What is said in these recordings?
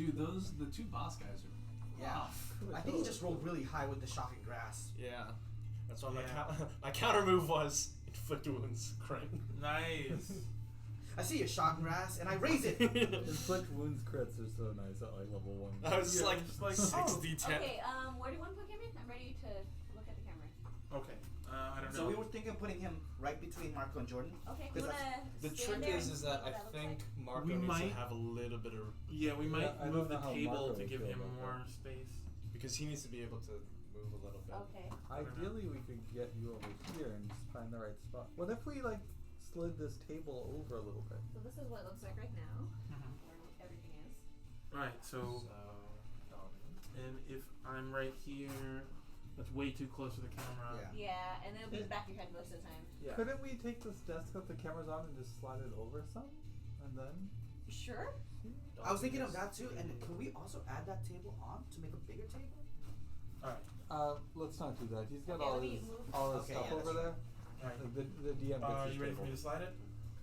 Dude, the two boss guys are rough. I think he just rolled really high with the shocking grasp. Yeah. That's what my counter move was. Inflict wounds. Crit. Nice. I see a shocking grasp, and I raise it. Inflict wounds crits are so nice at like level 1. I was like 6d10. Okay, where do you want to put him in? I'm ready to look at the camera. Okay. I don't know. So we were thinking of putting him right between Marco and Jordan. Okay, you wanna The stand trick there is and that see I what looks think like? Marco We needs might- to have a little bit of Yeah, we might I don't move know the how table Marco to would give feel him about more space. because he needs to be able to move a little bit. Okay. Ideally, we could get you over here and just find the right spot. What if we like slid this table over a little bit? So this is what it looks like right now. Where everything is. Right, so, and if I'm right here, that's way too close to the camera. Yeah. Yeah, and then it'll be the back of your head most of the time. Yeah. Couldn't we take this desk that the camera's on and just slide it over some? And then? Sure. I was thinking of that too, and can we also add that table on to make a bigger table? Alright. Let's not do that. He's got Okay, all let me his move. stuff Okay, yeah, over that's there. Alright. The DM gets his You ready table. for me to slide it?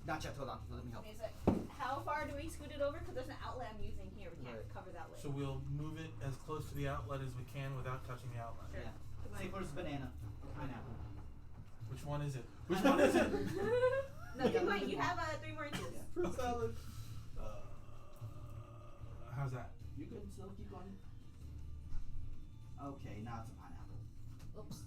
Not yet, hold on. Let me help. Okay, so how far do we scoot it over? Because there's an outlet I'm using here. We can't Right. cover that way. So we'll move it as close to the outlet as we can without touching the outlet. Sure. Yeah. Come on. See, first banana, pineapple. Which one is it? Which one is it? No, keep going. You have 3 more inches. Yeah. Fruit salad. How's that? You can still keep going. Okay, now it's a pineapple. Oops.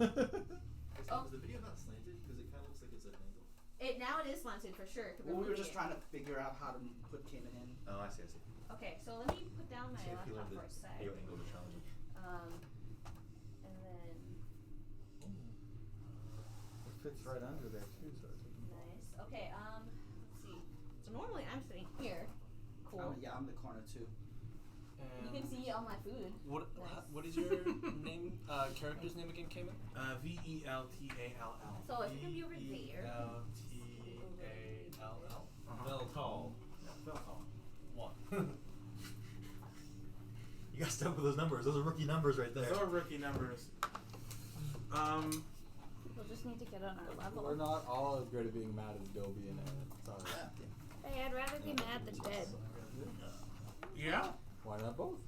Oh. Is the video not slanted? Because it kind of looks like it's at an angle. Now it is slanted for sure. 'Cause Well, we were moving just it. trying to figure out how to put Cayman in. Oh, I see. Okay, so let me put down my See, I feel laptop like for a the sec. video angle is challenging. And then It fits right under there too, so it's nice. Okay. Let's see. So normally I'm sitting here. Cool. Yeah, I'm the corner too. You can see all my food. What is your name? Character's name again, Cayman? Veltall. So if you can be over there. Veltall. Veltall. Veltall. 1. You got stuck with those numbers. Those are rookie numbers right there. Those are rookie numbers. We'll just need to get on our level. We're not all as good at being mad as Dobie and Ed. Sorry. Hey, I'd rather be mad than dead. Yeah? Why not both?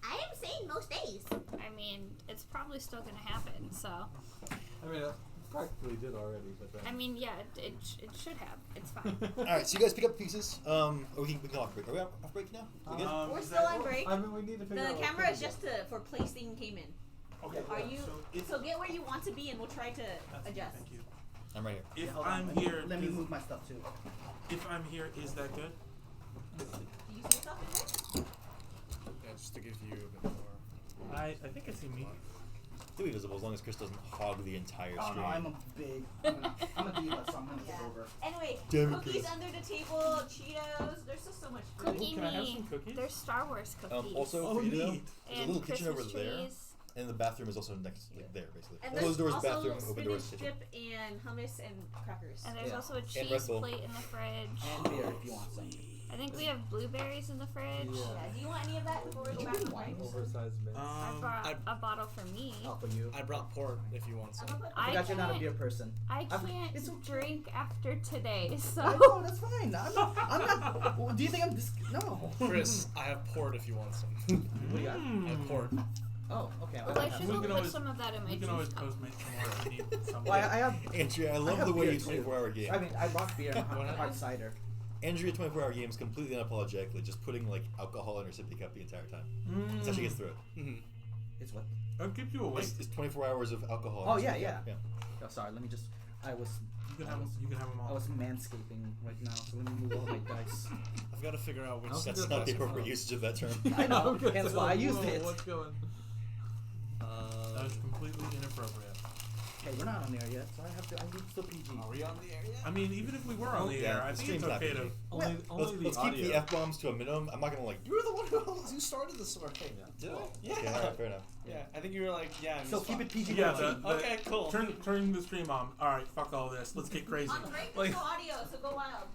I am sane most days. I mean, it's probably still gonna happen, so. I mean, it practically did already, but then. I mean, yeah, it should have. It's fine. Alright, so you guys pick up pieces. We can go off break. Are we off break now? We good? We're is still that- on break. I mean, we need to figure out The what camera is to do. just for placing Cayman. Okay. Are you? if- So get where you want to be, and we'll try to That's- adjust. Thank you. I'm right here. If Hold on, I'm let me- here, let me does- move my stuff too. if I'm here, is that good? Do you see yourself in there? Yeah, just to give you a bit more. I think I see me. Still be visible as long as Chris doesn't hog the entire Oh screen. no, I'm a diva, so I'm gonna take over. Anyway, Damn it, cookies Chris. under the table, Cheetos. There's just so much food. Cookie Can I have me. some cookies? There's Star Wars cookies. Also, Oh, for you to know, neat. there's a and little kitchen over Christmas there, trees. and the bathroom is also next, like there, basically. And Closed there's doors, also bathroom, open doors, spinach kitchen. dip and hummus and crackers. And there's Yeah. also a And cheese Red Bull. plate in the fridge. And beer if you want some. I think we have blueberries in the fridge. Yeah. Do you want any of that before we go back to wine? break? Oversized mints. I brought a bottle for me. Oh, for you. I brought port if you want I'm some. gonna put I forgot you're not a can't- beer person. I can't it's okay. drink after today, so. I know, that's fine. I'm not. Well, do you think I'm no? Chris, I have port if you want some. What do you got? I have port. Oh, okay. Well, I have should some. go can put always- some of that in my We can juice always cup. Postmate some more if we need some. Well, I have. Andrea, I love have the way beer you too. 24-hour game. I mean, I brought beer and What hard happened? cider. Andrea 24-hour games completely unapologetically, just putting like alcohol in her sippy cup the entire time. That's how she gets through it. It's what? I'll keep you awake. It's 24 hours of alcohol. in Oh her yeah, sippy yeah. cup. Oh, sorry. Let me just. I was. You can have them. You can have them I all. was manscaping right now, so let me move all my dice. I've got to figure out which How's sets it That's not the best. appropriate usage of that term. I know. Okay, Hence so why I used whoa, it. What's going? That was completely inappropriate. Hey, we're not on there yet, so I have to. I need still PG. Are we on the air yet? I mean, even if we were on the Yeah, air, I the think it's stream's not okay to. PG. Only Let's keep the F-bombs to a minimum. I'm not gonna like. You were the one who started this sort of thing. Did I? Yeah. Okay, alright, fair enough. Yeah, I think you were like, yeah. So keep it PG. Yeah. Okay, cool. Turn the stream on. All right. Fuck all this. Let's get crazy. On break, Like- there's no audio, so go wild.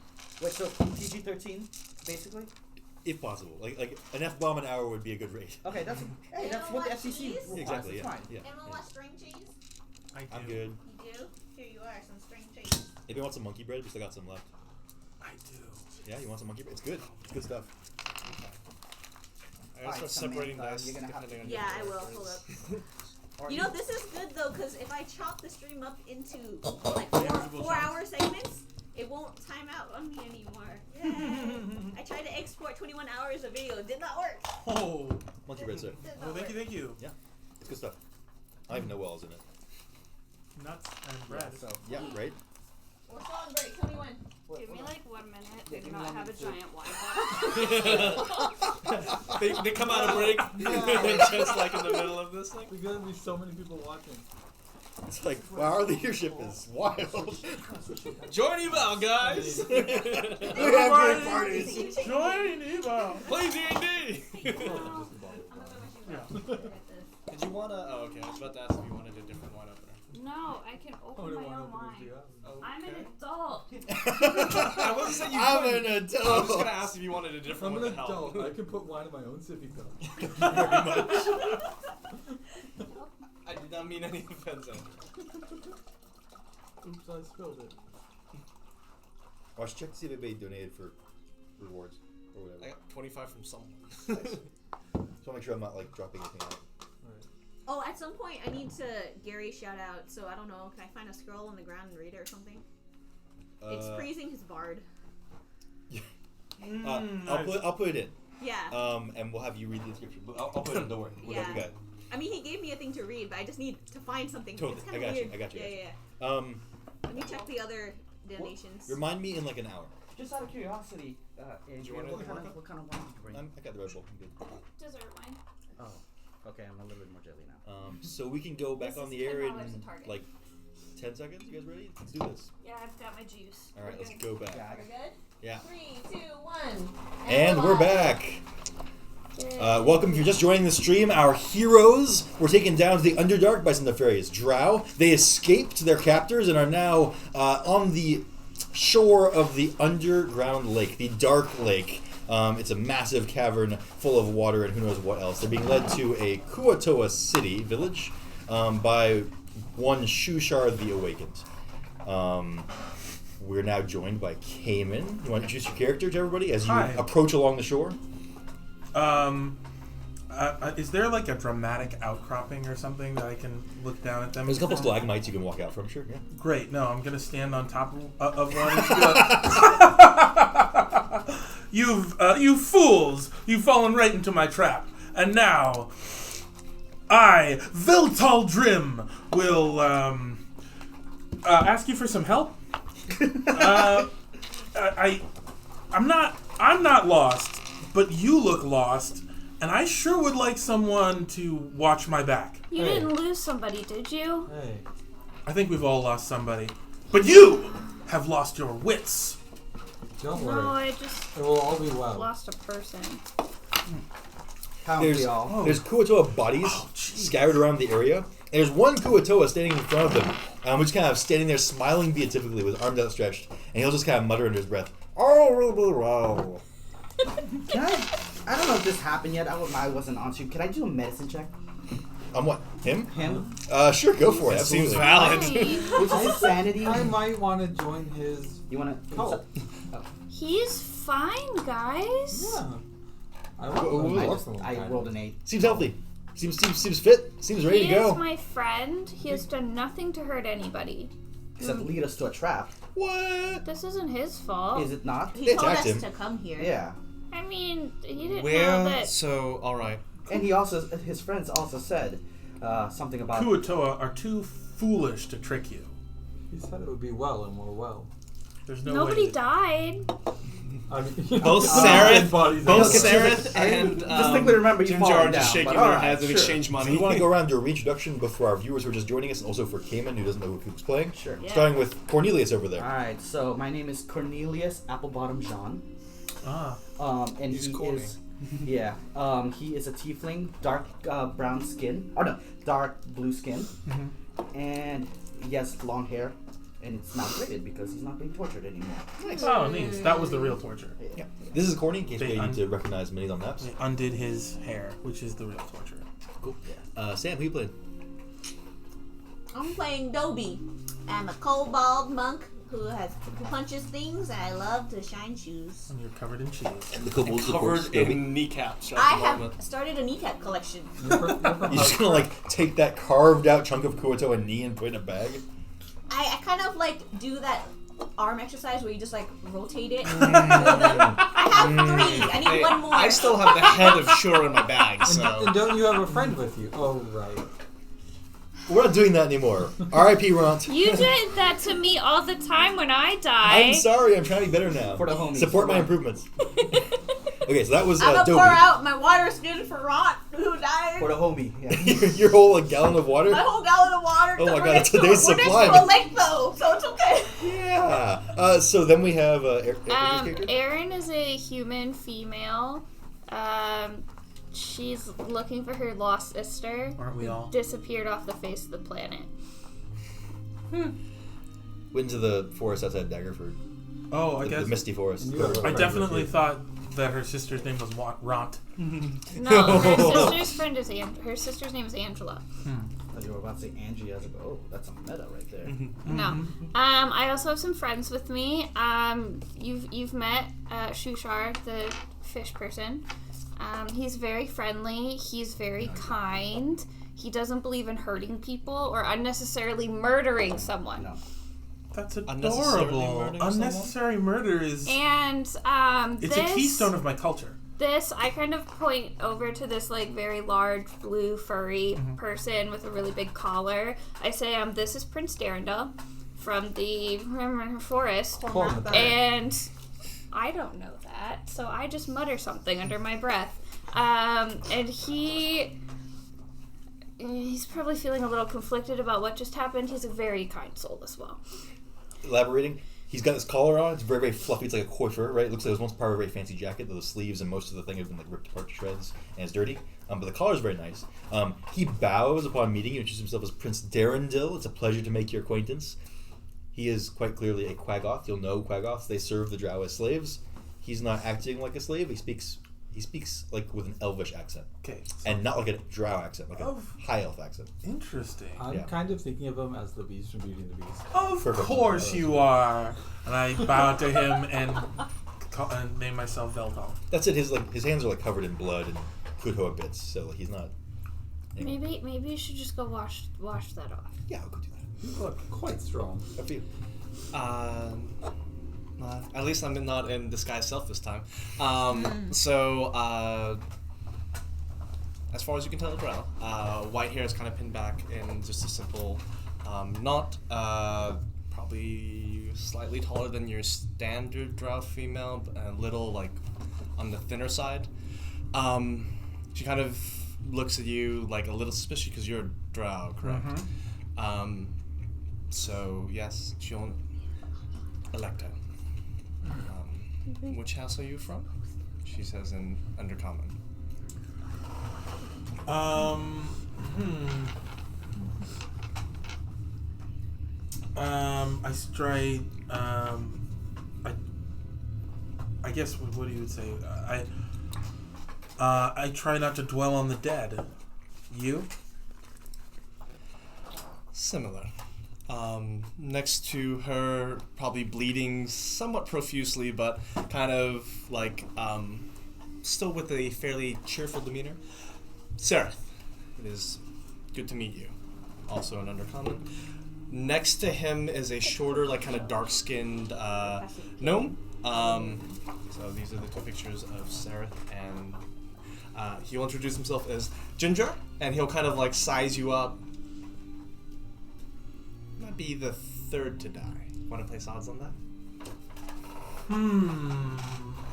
Wait, so PG-13, basically? If possible, like an F-bomb an hour would be a good rate. Okay, that's You that's don't what the want FCC cheese? requires. Exactly. It's Yeah. fine. Yeah. Anyone yeah. want string cheese? I do. I'm good. You do? Here you are, some string cheese. If you want some monkey bread, we still got some left. I do. Yeah, you want some monkey bread? It's good. It's good stuff. I gotta Alright, start separating Samantha, dice you're gonna have depending on Yeah, your I will. preference. Hold up. Or You know, this is good though, because if I chop the stream up into like Manageable 4-hour segments, it won't time out on me anymore. Yay! I tried to export 21 hours of video. Did not work. Oh. Monkey bread, sir. Did Well, not work. thank you. Yeah, it's good stuff. I don't even know what else in it. Nuts and bread. So Yeah, right. We're on break. Tell me when. Give me like 1 minute. Yeah, I do give me not 1 have a minute too. giant wine bottle. They come out of break just like in the middle of this thing. There's gonna be so many people watching. It's like, wow, our leadership is wild. Join Eval, guys. We have great parties. Join Evo. Play D&D. I'm gonna go with you. Did you wanna? Oh, okay. I was about to ask if you wanted a different wine opener. No, I can open my own wine. I'm an adult. I wasn't saying you I'm couldn't. an I was adult. just gonna ask if you wanted a different I'm one an to help. adult. I can put wine in my own sippy cup. Very much. I did not mean any offense. Oops, I spilled it. Watch, check to see if anybody donated for rewards or whatever. I got 25 from someone. Nice. Just want to make sure I'm not like dropping anything out. Oh, at some point I need to Gary shout out. So I don't know. Can I find a scroll on the ground and read it or something? It's praising his bard. I'll put it in. Yeah. And we'll have you read the inscription. I'll put it in. Don't worry. We'll Yeah. we got. I mean, he gave me a thing to read, but I just need to find something. Totally. It's I kind got of you. weird. I got you. Yeah. Let me check the other donations. Remind me in like an hour. just out of curiosity, you want what anything kind more? of wine did you bring? I got the Red Bull. I'm good. Dessert wine. Oh, okay. I'm a little bit more jelly now. So we can go back This on is the air in $10 at Target. like 10 seconds. You guys ready? Let's do this. Yeah, I've got my juice. All right, We're let's good. go back. Yeah, We're good? Yeah. 3, 2, 1. And we're live. back. Yay. Welcome if you're just joining the stream. Our heroes were taken down to the Underdark by some nefarious drow. They escaped their captors and are now on the shore of the underground lake, the Dark Lake. It's a massive cavern full of water and who knows what else. They're being led to a Kuatoa city, village, by one Shushar the Awakened. We're now joined by Cayman. You want to introduce your character to everybody as you Hi. approach along the shore? Is there like a dramatic outcropping or something that I can look down at them? There's a couple from? stalagmites you can walk out from, sure, yeah. Great. No, I'm gonna stand on top of one. You fools! You've fallen right into my trap. And now, I, Viltal Drim, will ask you for some help. I'm not lost, but you look lost, and I sure would like someone to watch my back. You Hey. didn't lose somebody, did you? Hey, I think we've all lost somebody, but you have lost your wits. don't No, worry. I just It will all be well. lost a person. Count There's, the all. there's Kuatoa bodies scattered around the area. And there's one Kuatoa standing in front of them, which kind of standing there smiling beatifically with arms outstretched. And he'll just kind of mutter under his breath, "Oh, Can I don't know if this happened yet. I wasn't on stream. Can I do a medicine check? on what? Him? Him? Sure, go for it. That seems Absolutely. valid. Fine. Which is sanity. I might want to join his You wanna? cult. He's fine, guys. Yeah. I I rolled an 8. Seems healthy. Seems fit. Seems ready He to go. is my friend. He has done nothing to hurt anybody. Except lead us to a trap. What? This isn't his fault. Is it not? He They told us attacked him. to come here. Yeah. I mean, he didn't know Well, that. so all right. And he also, his friends also said something about. Kuatoa are too foolish to trick you. He said it would be well, and we're well. There's no Nobody way. died. I mean, Both dead Sareth, bodies both Okay, Sareth I and distinctly remember you Jim falling Jar just down, shaking but their alright, heads and sure. exchange money. Do you want to go around and do a reintroduction before our viewers who are just joining us, and also for Cayman who doesn't know who's playing? Sure. Yeah. Starting with Cornelius over there. Alright, so my name is Cornelius Applebottom Jean. Ah, And He's he corny. is. Yeah. He is a tiefling, dark brown skin. Oh no, dark blue skin. And he has long hair. And it's not braided because he's not being tortured anymore. Nice. oh, neat. That was the real torture. Yeah. This is Corny, in case They you need to recognize many on maps. They undid his hair, which is the real torture. Cool. Sam, who you playing? I'm playing Dobie. I'm a kobold monk who punches things, and I love to shine shoes. And you're covered in cheese. And the kobolds, of course, Covered Dobby. in kneecaps. At I the have moment. started a kneecap collection. You're just gonna like take that carved out chunk of Kuoto and knee and put it in a bag. I kind of like do that arm exercise where you just like rotate it. I have 3. I need Hey, 1 more. I still have the head of Shore in my bag, And, so. and don't you have a friend with you? Oh, right. We're not doing that anymore. R.I.P. Ront. You did that to me all the time when I die. I'm sorry. I'm trying to be better now. For the homies. Support my improvements. Okay, so that was I'm gonna Dobby. pour out my water skin for Ront, who died. For the homie. Yeah. Your whole like, gallon of water. My whole gallon of water. Oh my We're God, next to- today's we're supply. next to a lake though, so it's okay. Yeah. So then we have character? Erin is a human female. She's looking for her lost sister. Aren't we all? Disappeared off the face of the planet. Went into the forest outside Daggerford. Oh, I The guess. Misty Forest. And you have a I friend definitely with you. thought that her sister's name was Ront. No, her sister's friend is her sister's name is Angela. You were about to say Angie. I was like, oh, that's a meta right there. No. I also have some friends with me. You've met Shushar, the fish person. He's very friendly. He's very kind. He doesn't believe in hurting people or unnecessarily murdering someone. No. That's Unnecessarily adorable. murdering Unnecessary murder is. And It's this, a keystone of my culture. This, I kind of point over to this like very large blue furry person with a really big collar. I say, this is Prince Darendal from the forest, and I don't know that, so I just mutter something under my breath. And he's probably feeling a little conflicted about what just happened. He's a very kind soul as well. Elaborating. He's got this collar on. It's very, very fluffy. It's like a koi fur, right? It looks like it was once part of a very fancy jacket, though the sleeves and most of the thing have been like ripped apart to shreds, and it's dirty. But the collar is very nice. He bows upon meeting you, introduces himself as Prince Darendil. It's a pleasure to make your acquaintance. He is quite clearly a Quaggoth. You'll know Quaggoths. They serve the Drow as slaves. He's not acting like a slave. He speaks like with an elvish accent, Okay. and not like a Drow accent, like a high elf accent. Interesting. I'm Yeah. kind of thinking of him as the Beast from Beauty and the Beast. Of Perfect. course you are. And I bow to him and name myself Veldal. That's it. His hands are like covered in blood and Kutoa bits, so like, he's not. Maybe you should just go wash that off. Yeah, I'll go do that. You look quite strong. Up to you. At least I'm not in disguise self this time. So, as far as you can tell, Drow, white hair is kind of pinned back in just a simple knot. Probably slightly taller than your standard Drow female, but a little like on the thinner side. She kind of looks at you like a little suspicious because you're a Drow, correct? So yes, she'll elect her. Which house are you from? She says in Undercommon. I stray. I guess what you would say. I try not to dwell on the dead. You? Similar. Next to her, probably bleeding somewhat profusely, but kind of like still with a fairly cheerful demeanor. Sereth. It is good to meet you. Also an Undercommon. Next to him is a shorter, like kind of dark-skinned gnome. So these are the two pictures of Sereth, and he'll introduce himself as Ginger, and he'll kind of like size you up. Might be the third to die. Want to place odds on that?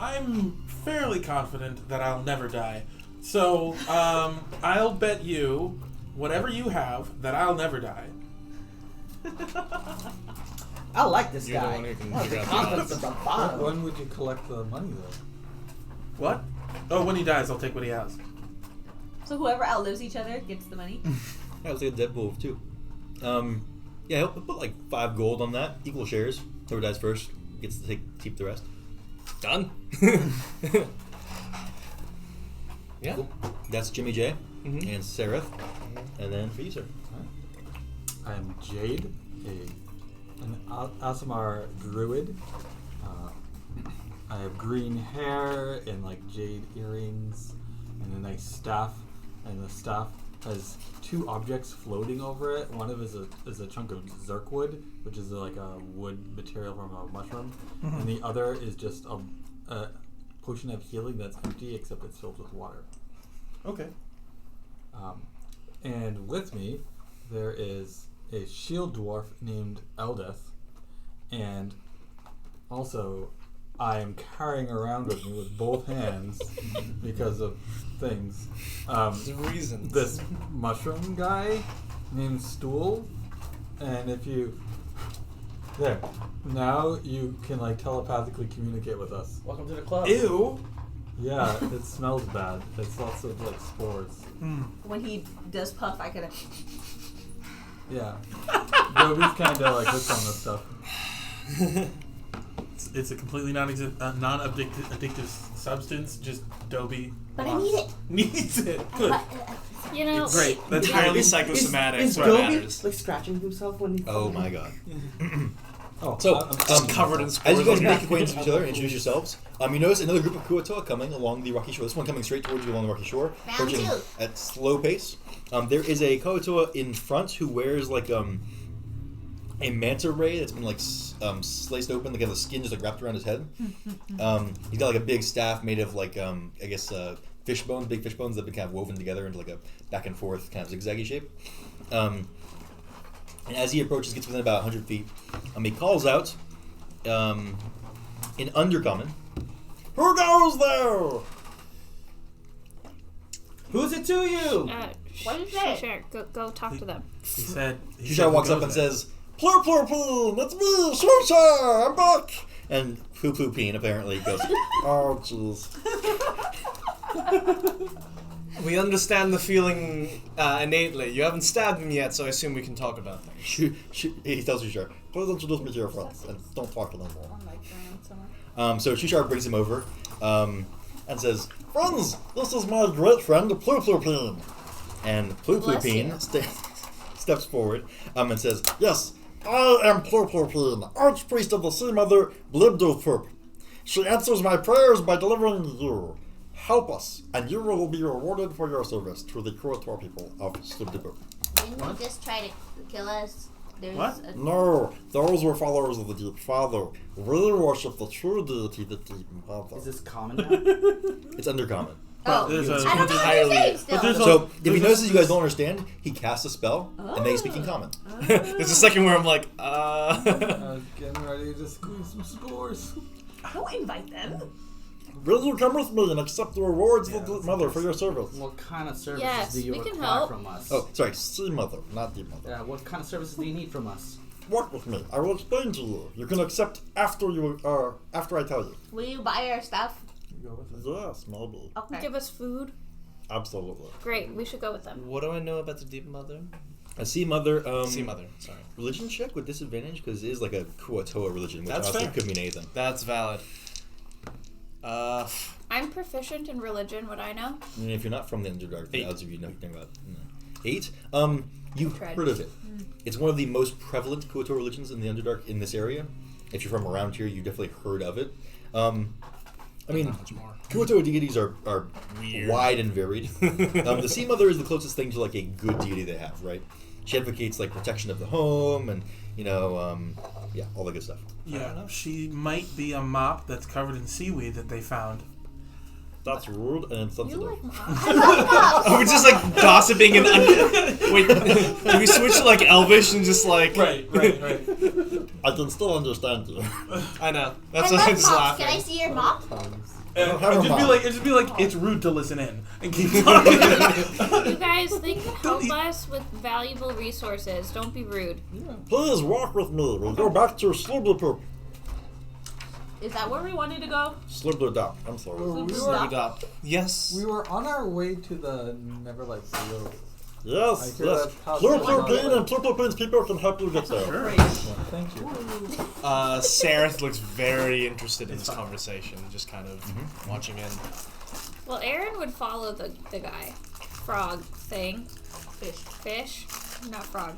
I'm fairly confident that I'll never die. So, I'll bet you, whatever you have, that I'll never die. I like this You're the guy. one who can Oh, figure the out the confidence odds. at the bottom. When would you collect the money, though? What? Oh, when he dies, I'll take what he has. So whoever outlives each other gets the money. I was like a dead wolf too. Yeah, he'll put like 5 gold on that. Equal shares. Whoever dies first gets to keep the rest. Done. Yeah. Cool. That's Jimmy J Mhm. and Sereth, and then for you, sir. I'm Jade, an Asimar Druid. I have green hair and like jade earrings and a nice staff, and the staff has 2 objects floating over it. One of it is a chunk of zirkwood, which is like a wood material from a mushroom, and the other is just a potion of healing that's empty except it's filled with water. Okay. And with me, there is a shield dwarf named Eldeth, and also I am carrying around with me with both hands because of things. Reasons. This mushroom guy named Stool, and if you there, now you can like telepathically communicate with us. Welcome to the club. Ew. Yeah, it smells bad. It's lots of like spores. When he does puff, I could. Yeah. Dobby's kind of like hooked on this stuff. It's a completely non-addictive substance. Just Dobby. But I need it. Needs it. Good. You know, Great. That's Entirely great. psychosomatic. Is what Dobby matters. like scratching himself when he? Oh my god. Oh, So, Just covered in as spores. you guys make acquaintance with each other and introduce yourselves, you notice another group of Kuatoa coming along the rocky shore. This one coming straight towards you along the rocky shore, Round approaching 2. at slow pace. There is a Kuatoa in front who wears like a manta ray that's been like sliced open, like the skin just like wrapped around his head. He's got like a big staff made of like I guess fish bones, big fish bones that have been kind of woven together into like a back and forth kind of zigzaggy shape. And as he approaches, gets within about 100 feet, he calls out in Undercommon, "Who goes there?" Who's it to you? What is it? Sure, go talk to them. He said. Shishar walks up and says, "Plur plur plur, it's me, Shishar, I'm back." And Poo Poo Peen apparently goes, "Oh jeez." We understand the feeling innately. You haven't stabbed him yet, so I assume we can talk about things. He tells Shishar, "Please introduce me to your friends and don't talk to them more." So Shishar brings him over and says, "Friends, this is my great friend, Plur Plur Peen." And Plur Plur Bless Peen you. steps forward and says, "Yes, I am Plur Plur Peen, Archpriest of the Sea Mother Blibdothrp. She answers my prayers by delivering you. Help us, and you will be rewarded for your service to the Kuatoa people of Slibdibur." Didn't you just try to kill us? There's What? a No, those were followers of the Deep Father. We worship the true deity, the Deep Father. Is this common now? It's undercommon. Oh, There's a- I don't know what you're saying still. But there's a- So, if he there's notices you guys don't understand, he casts a spell, and they speak in common. There's a second where I'm like, Uh, I was getting ready to squeeze some spores. Don't invite them. Will you come with me and accept the rewards Yeah, of the that's Mother for your service? What kind of services Yes, do you we can require help. from us? Oh, sorry, Sea Mother, not Deep Mother. Yeah, what kind of services do you need from us? Walk with me. I will explain to you. You can accept after I tell you. Will you buy our stuff? You go with it. Yes, maybe. Okay. Give us food. Absolutely. Great, we should go with them. what do I know about the Deep Mother? A Sea Mother. Sea Mother, sorry. Religion check with disadvantage because it is like a Kuatoa religion, which That's honestly fair. could mean anything. That's valid. I'm proficient in religion, would I know? And if you're not from the Underdark, the 8. odds of you know about 8. You've Tried. heard of it. It's one of the most prevalent Kuatoa religions in the Underdark in this area. If you're from around here, you definitely heard of it. I mean, Not much more. Kuatoa deities are Weird. wide and varied. The Sea Mother is the closest thing to like a good deity they have, right? She advocates like protection of the home and yeah, all the good stuff. Yeah, she might be a mop that's covered in seaweed that they found. That's rude and You insensitive. like mom? I love moms. Oh, we're just like gossiping and wait. Can we switch to like Elvish and just like? Right. I can still understand you. I know. I That's why love I'm just mops. laughing. Can I see your mop? And Have her mop. it'd just be like it's rude to listen in and keep talking. You guys, they can help us with valuable resources. Don't be rude. Please walk with me. We'll go back to Slibdorp. Is that where we wanted to go? Slibdorp. I'm sorry. Yes. We were on our way to the Neverlight Grove. Yes, I hear yes. that's how Plurpurpine and Plurpurpine's people can help you get there. Sure. Thank you. Sareth looks very interested in this conversation, just kind of watching in. Well, Aaron would follow the guy. Frog thing. Fish. Not frog.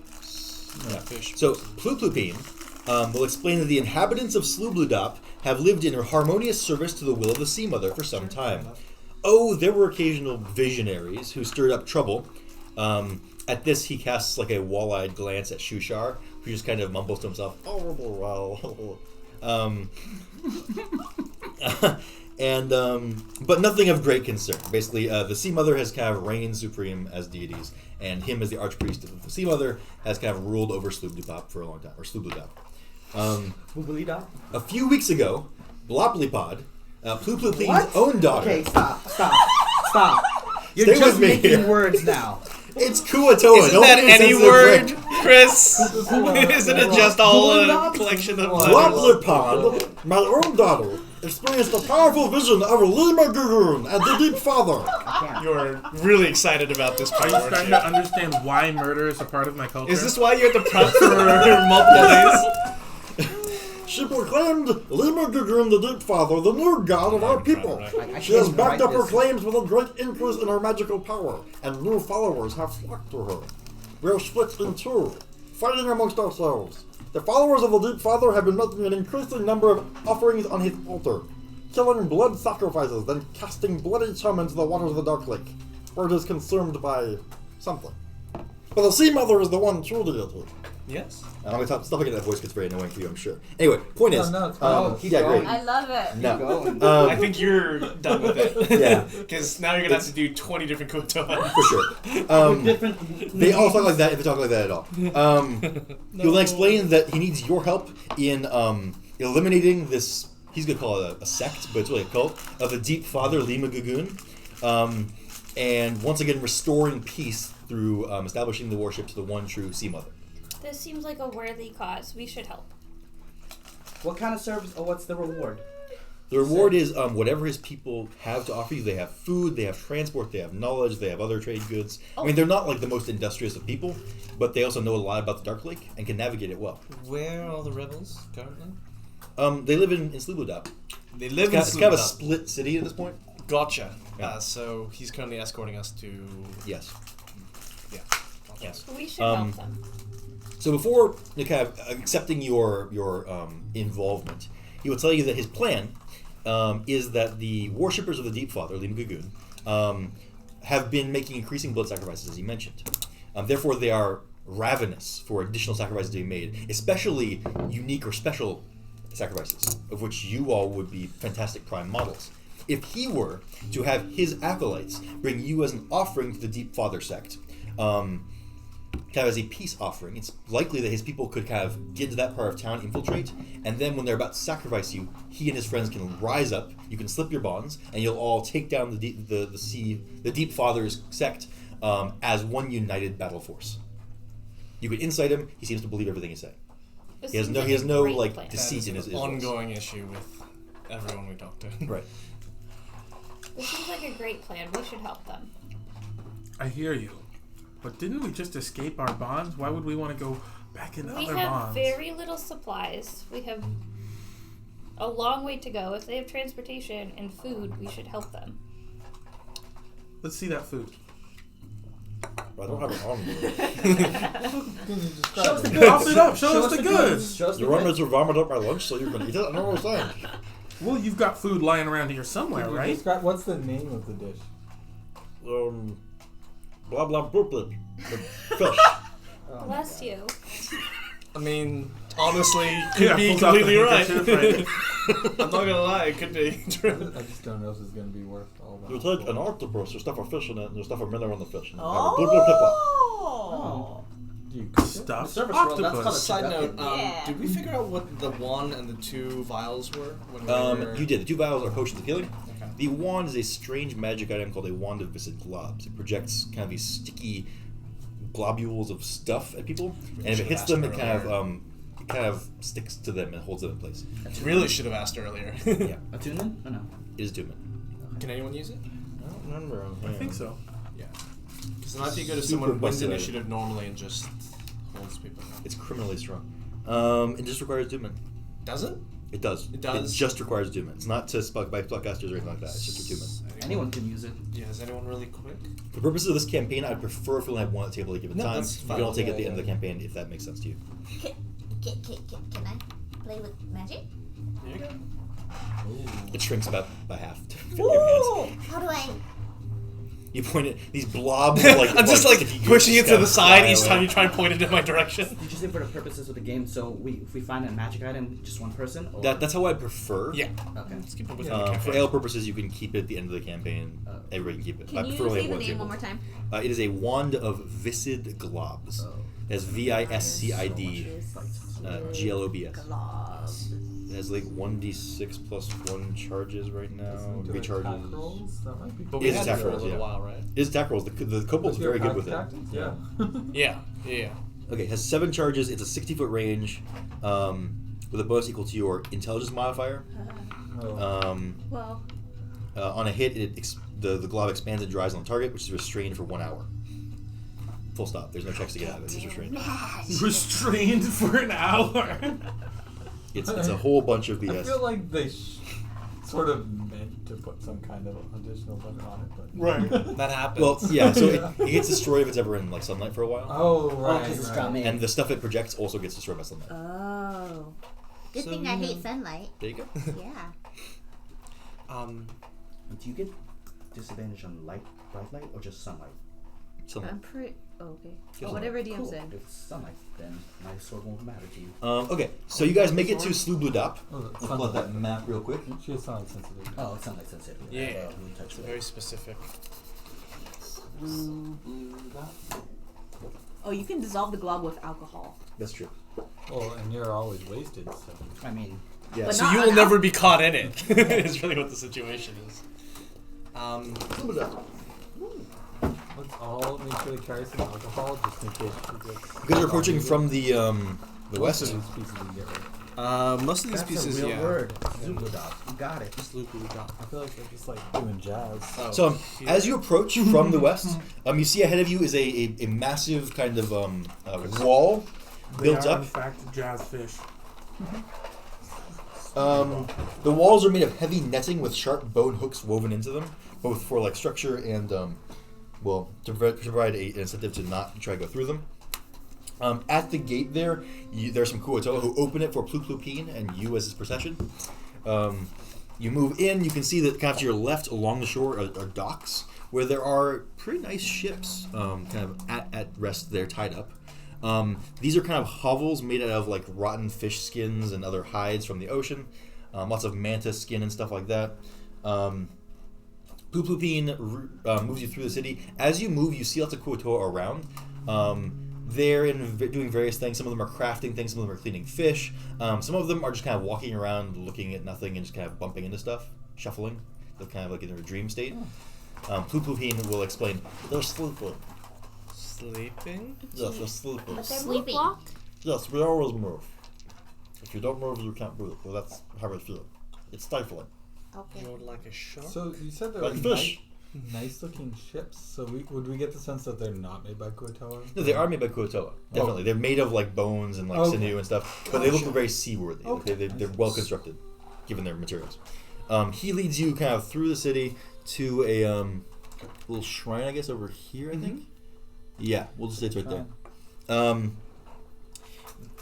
Yeah, fish. So Plurpurpine will explain that the inhabitants of Slubludop have lived in harmonious service to the will of the Sea Mother for some time. Oh, there were occasional visionaries who stirred up trouble. At this, he casts like a wall-eyed glance at Shushar, who just kind of mumbles to himself, "Oh, well." But nothing of great concern. Basically, the Sea Mother has kind of reigned supreme as deities, and him as the archpriest of the Sea Mother has kind of ruled over Slubludop for a long time, or Slubludop. A few weeks ago, Bloplipod, Pluplupli's own daughter. Okay, stop. You're Stay just with me making here. words now. It's Kuatoa. Isn't Don't that be a any sensitive word, prick. Chris? Isn't it just all a collection of letters? Bloplipod, my own daughter, experienced a powerful vision of Lima Gurun and the Deep Father. You're really excited about this Are part, you aren't starting you? to understand why murder is a part of my culture? Is this why you had to prep for multiple days? She proclaimed Lima Gurun, the Deep Father, the new god of our people. I She has can't backed write up her this. claims with a great increase in her magical power, and new followers have flocked to her. We are split in two, fighting amongst ourselves. The followers of the Deep Father have been making an increasing number of offerings on his altar, killing blood sacrifices, then casting bloody chum into the waters of the Dark Lake, where it is consumed by something. But the Sea Mother is the one true deity. Yes. I'm going to stop making that voice, gets very annoying for you, I'm sure. Anyway, point is, No, it's fine. keep yeah, going. great. I love it. No. going. I think you're done with it. Yeah. Because now you're going to have to do 20 different Kotoa. For sure. They all talk like that if they talk like that at all. He'll then explain that he needs your help in eliminating this, he's going to call it a sect, but it's really a cult, of the Deep Father, Lima Gugun. And once again, restoring peace through establishing the worship to the one true Sea Mother. This seems like a worthy cause. We should help. What kind of service, or what's the reward? The reward is whatever his people have to offer you. They have food, they have transport, they have knowledge, they have other trade goods. I mean, they're not like the most industrious of people, but they also know a lot about the Dark Lake and can navigate it well. Where are all the rebels currently? They live in Slubludop. They live It's in kind of a Slubludop. split city at this point. Gotcha. Yeah. So he's currently escorting us to... Yes. Yeah. Gotcha. Yes. We should help them. So before kind of accepting your involvement, he will tell you that his plan is that the worshippers of the Deep Father, Lima Gugun, have been making increasing blood sacrifices, as he mentioned. Therefore, they are ravenous for additional sacrifices to be made, especially unique or special sacrifices, of which you all would be fantastic prime models. If he were to have his acolytes bring you as an offering to the Deep Father sect, kind of as a peace offering, it's likely that his people could kind of get into that part of town, infiltrate, and then when they're about to sacrifice you, he and his friends can rise up, you can slip your bonds, and you'll all take down the Deep Father's sect as one united battle force. You could incite him, he seems to believe everything you say. This He has seems no, like he has a no great like plan. deceit That in is his an voice. ongoing issue with everyone we talk to. Right. This seems like a great plan. We should help them. I hear you. But didn't we just escape our bonds? Why would we want to go back into We other have bonds? very little supplies. We have a long way to go. If they have transportation and food, we should help them. Let's see that food. I don't have an arm. Show us the Pop it up. goods. Show us the goods. Show us the You want me goods. to vomit up my lunch so you can eat it? I know what I'm saying. Well, you've got food lying around here somewhere, right? Describe, what's the name of the dish? Blah blah boop boop. The fish. Bless you. I mean, honestly, could Yeah, be pulls out the completely right. handkerchief, I'm not gonna lie, it could be true. I just don't know if it's going to be worth all that. You take an octopus, you stuff a fish in it, and you stuff a minnow on the fish. And you have a blip, blip, blip, blip. Oh. Do you cook it? Stuffed Surface roll, that's called a octopus. Side note, Yeah. did we figure out what the wand and the 2 vials were? When we were... You did. The 2 vials are potions of healing. Okay. The wand is a strange magic item called a wand of viscid globs. It projects kind of these sticky globules of stuff at people, and if it hits them, it kind of sticks to them and holds them in place. Really should have asked earlier. Yeah, Attunement? Or no? it is doom. Can anyone use it? I don't remember. I think so. Yeah. Because not if you go to Super someone wins busted. initiative normally and just holds people. It's criminally strong. It just requires doom. Does it? It does. It does? It just requires doom. It's not to by spellcasters or anything like that. It's just for doom. Anyone can use it. Yeah, is anyone really quick? For purposes of this campaign, I'd prefer if we only have one at the table at a given No, time. that's You fine. can all take it Yeah, at the end yeah. of the campaign if that makes sense to you. Can I play with magic? There you go. It shrinks about by half to fit in your hands. How do I? You point at these blobs. Like, I'm just like sticky pushing it just to the kinda side fly each away. time you try and point it in my direction. Did you say for the purposes of the game, so if we find a magic item, just one person? Or? That's how I prefer. Yeah. Okay. Let's keep it within the For campaign. ale purposes, you can keep it at the end of the campaign. Everybody can keep it. I Can you prefer only say have the one name table. one more time? It is a wand of Viscid Globs. That's VISCID GLOBS. Globs. It has like 1d6 plus 1 charges right now. Isn't it 3 attack charges. rolls? That might be But It we is had attack it for a rolls, little yeah. while, right? It is attack rolls. The kobold's very good with it. Yeah. Yeah. Yeah. Okay, it has 7 charges. It's a 60-foot range with a bonus equal to your intelligence modifier. Oh. Well, On a hit, the glob expands and dries on the target, which is restrained for 1 hour. Full stop. There's no checks to get out of it. It's just restrained. Restrained for an hour. It's a whole bunch of I BS. feel like they sort of meant to put some kind of additional button on it, but Right. That happens. Well, yeah. So it gets destroyed if it's ever in like sunlight for a while, Oh right. because it's right. got me. and the stuff it projects also gets destroyed by sunlight. Oh. Good So, thing I you hate know. sunlight. There you go. Yeah. Do you get disadvantage on bright light, or just sunlight? Sunlight. I'm pretty. Okay. Just Whatever DM Cool. said. If it's sunlight, then my sword won't matter to you. Okay, so you guys make it to Slubludop. Oh, that's Let's pull out that map real quick. She has sunlight sensitive. Oh, it's sunlight sensitive. Yeah. Touch It's it. very specific. Oh, you can dissolve the glob with alcohol. That's true. Well, and you're always wasted, so. I mean, Yeah. But So not you will on never be caught in it. Is really what the situation is. Slubludop. Let's all make sure we carry some alcohol just in case we get. You guys are approaching from the Most west. of these pieces we get rid. Most of these that's pieces, a real yeah. word. Zubladop. You got it. I feel like they're just like doing jazz. So as you approach from the west, you see ahead of you is a massive kind of wall built They are, up. in fact, jazz fish. The walls are made of heavy netting with sharp bone hooks woven into them, both for like structure and to provide an incentive to not try to go through them. At the gate there are some Kuotoa who open it for Pluplupine and you as his procession. You move in, you can see that kind of to your left along the shore are docks where there are pretty nice ships kind of at rest there tied up. These are kind of hovels made out of like rotten fish skins and other hides from the ocean. Lots of mantis skin and stuff like that. Pluplupine moves you through the city. As you move, you see lots of Kuotoa around. They're doing various things. Some of them are crafting things. Some of them are cleaning fish. Some of them are just kind of walking around, looking at nothing, and just kind of bumping into stuff, shuffling. They're kind of like in a dream state. Pluplupine will explain. They're sleeping. Sleeping? Yes, they're sleeping. But they're Sleepwalk? moving. Yes, we always move. If you don't move, you can't breathe. So that's how I feel. It's stifling. Okay. You're like a shark? So you said they're Like like fish. nice looking ships. So would we get the sense that they're not made by Kuotoa? No, they are made by Kuotoa. Definitely. They're made of like bones and like Okay. sinew and stuff. But they look very seaworthy. Like, Okay. they're well constructed, given their materials. He leads you kind of through the city to a little shrine, I guess, over here, I think. Yeah, we'll just say it's right there.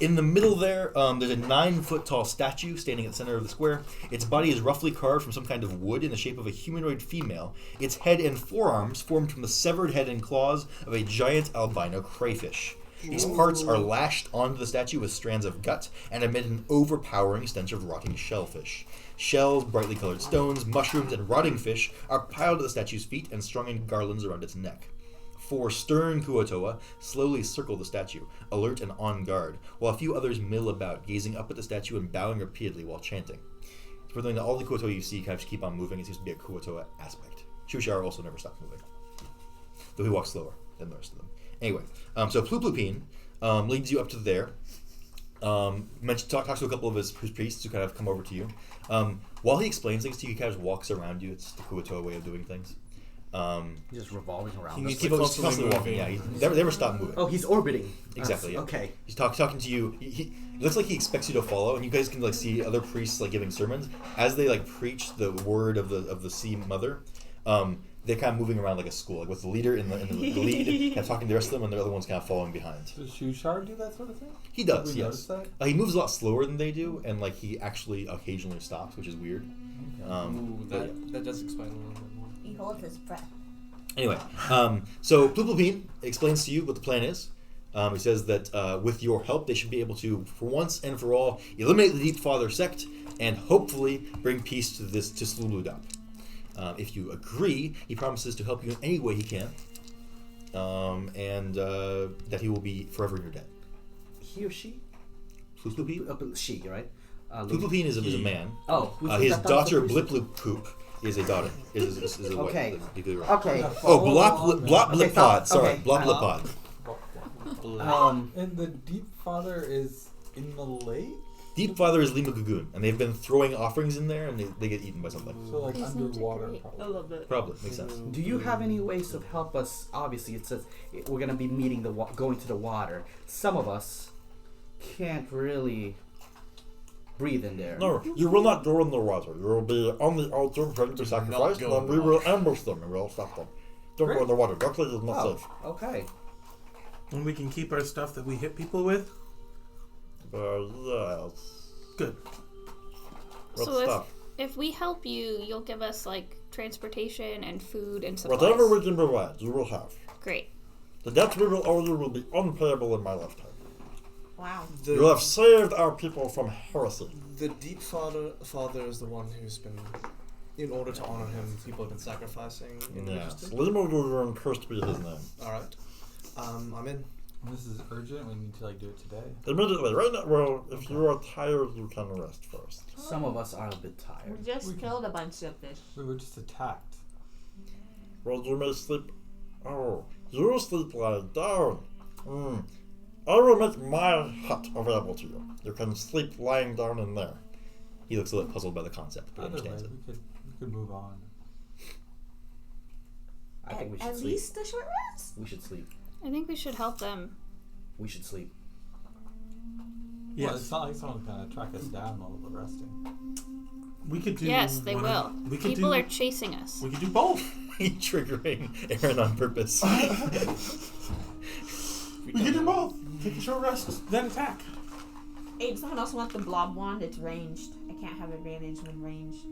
In the middle there, there's a 9-foot tall statue standing at the center of the square. Its body is roughly carved from some kind of wood in the shape of a humanoid female. Its head and forearms formed from the severed head and claws of a giant albino crayfish. These parts are lashed onto the statue with strands of gut and emit an overpowering stench of rotting shellfish. Shells, brightly colored stones, mushrooms, and rotting fish are piled at the statue's feet and strung in garlands around its neck. 4 stern Kuotoa slowly circle the statue, alert and on guard, while a few others mill about, gazing up at the statue and bowing repeatedly while chanting. It's worth noting that all the Kuotoa you see kind of just keep on moving. It seems to be a Kuotoa aspect. Shushar also never stops moving, though he walks slower than the rest of them. Anyway, so Pluplupine leads you up to there. Talks to a couple of his priests who kind of come over to you. While he explains things to you, he kind of just walks around you. It's the Kuotoa way of doing things. He's just revolving around. He us. needs Keep to constantly walking. Yeah, he never stop moving. Oh, he's orbiting. Exactly. Yeah. Okay. He's talking to you. It looks like he expects you to follow, and you guys can like see other priests like giving sermons as they like preach the word of the sea mother. they're kind of moving around like a school, like with the leader in the lead, kind of talking to the rest of them, and the other one's kind of following behind. Does Shushar do that sort of thing? He does, Did we yes. notice He moves a lot slower than they do, and like he actually occasionally stops, which is weird. Ooh, that does explain a little bit more. He holds his breath. Anyway, so Plupalpine explains to you what the plan is. He says that with your help, they should be able to, for once and for all, eliminate the Deep Father sect and hopefully bring peace to Sluludap. If you agree, he promises to help you in any way he can, and that he will be forever in your debt. He or she? Plupalpine? She, right? Plupalpine is a man. Oh, his daughter Bliplupoop is a daughter. Is a wife. Okay. Right. Okay. Oh, Bloplipod. Okay, Sorry, okay. Bloplipod. And the Deep Father is in the lake? Deep Father is Lima Gagoon, and they've been throwing offerings in there, and they get eaten by something. So like These names are underwater great. probably. I love it. Probably makes sense. Do you have any ways to help us? Obviously, it says we're gonna be meeting going to the water. Some of us can't really breathe in there. No, you will not go in the water. You will be on the altar ready to sacrifice, go and in we the will ambush them and we'll stop them. Don't go in the water. That place is not Oh, safe. okay. And we can keep our stuff that we hit people with. Yes. Good. What So stuff? if we help you, you'll give us like transportation and food and supplies. Whatever we can provide, you will have. Great. The debt we will owe you will be unpayable in my lifetime. Wow. You have saved our people from heresy. The Deep Father is the one who's been, in order to honor him, people have been sacrificing. Yes. Lima Gagoon, cursed be his name. Alright. I'm in. This is urgent. We need to like do it today. Immediately, right now. Well, if you are tired, you can rest first. Some of us are a bit We tired. just killed a bunch of fish. We were just attacked. Well, you may sleep. Oh, you sleep lying down. I will make my hut available to you. You can sleep lying down in there. He looks a little puzzled by the concept, but Either way, understands it. we could move on. I think we should At sleep. least a short rest. We should sleep. I think we should help them. We should sleep. Yes. Well, it's not like someone's gonna track us down while we're resting. We could do. Yes, they one will. of- We could People do, are chasing us. We could do both. He triggering Aaron on purpose. We could do both. Take a short rest, then attack. Hey, does someone else want the blob wand? It's ranged. I can't have advantage when ranged.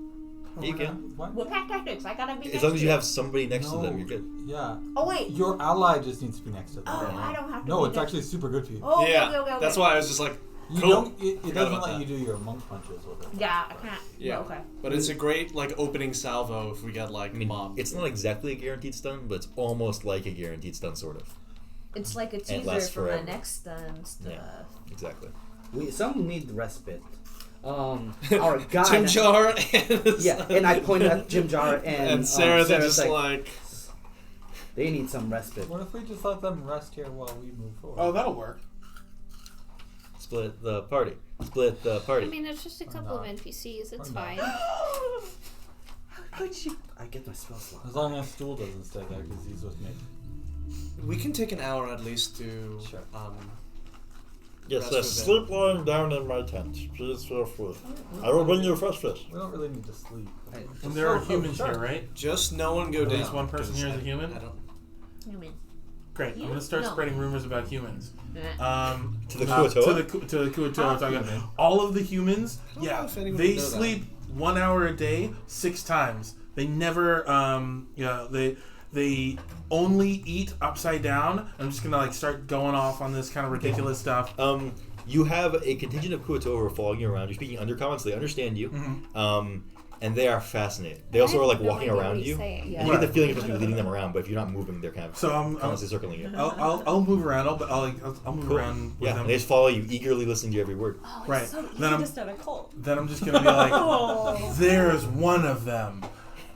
You can. What? Well, pack tactics. I gotta be. As next long as to you it. have somebody next to them, you're good. Yeah. Oh wait. Your ally just needs to be next to them. Oh, I don't have to. No, be it's next- actually super good for you. Oh, yeah, okay. that's why I was just like, You cool. don't. It Forgot doesn't about let that. you do your monk punches with it. Yeah, I can't. Yeah. Okay. But it's a great like opening salvo if we get like I mean, mobbed. it's not exactly a guaranteed stun, but it's almost like a guaranteed stun, sort of. It's like a it teaser lasts for my forever. next stun stuff. Yeah. Exactly. Some need respite. Our guy. Jim Jar and Yeah, and I pointed at Jim Jar and Sarah. They're Sarah's just like they need some respite. What if we just let them rest here while we move forward? Oh, that'll work. Split the party. Split the I party. mean, it's just a couple of not. NPCs. It's Or not. fine. How could you? I get my spell slot. As long as Stool doesn't stay there because he's with me. we can take an hour at least to Sure. Yes, rest yes. with Sleep lying down in my tent. Please feel free. I will bring you fresh fish. We don't really need to sleep. And there are humans here, right? just no one go At down. least one person 'cause here is a I- human? I don't. Human. Great. I'm You? gonna start No. spreading rumors about humans. To the To Kuatoa? the Kuatoa. Talking about all of the humans. don't know Yeah, if anyone they would know that. sleep 1 hour a day, 6 times. They never. They only eat upside down. I'm just gonna like start going off on this kind of ridiculous stuff. You have a contingent of Kuatoa who are following you around. You're speaking undercommon, so they understand you. And they are fascinated. They also are like no walking idea what around he's you. saying. And you get the feeling you're supposed to be leading them around, but if you're not moving, they're kind of So I'm constantly circling you. I'll move around. I'll move Cool. around with Yeah, them. and they just follow you, eagerly listening to every word. Oh, Right. it's so easy Then I'm- to start a cult. Then I'm just gonna be like, Oh. "There's one of them,"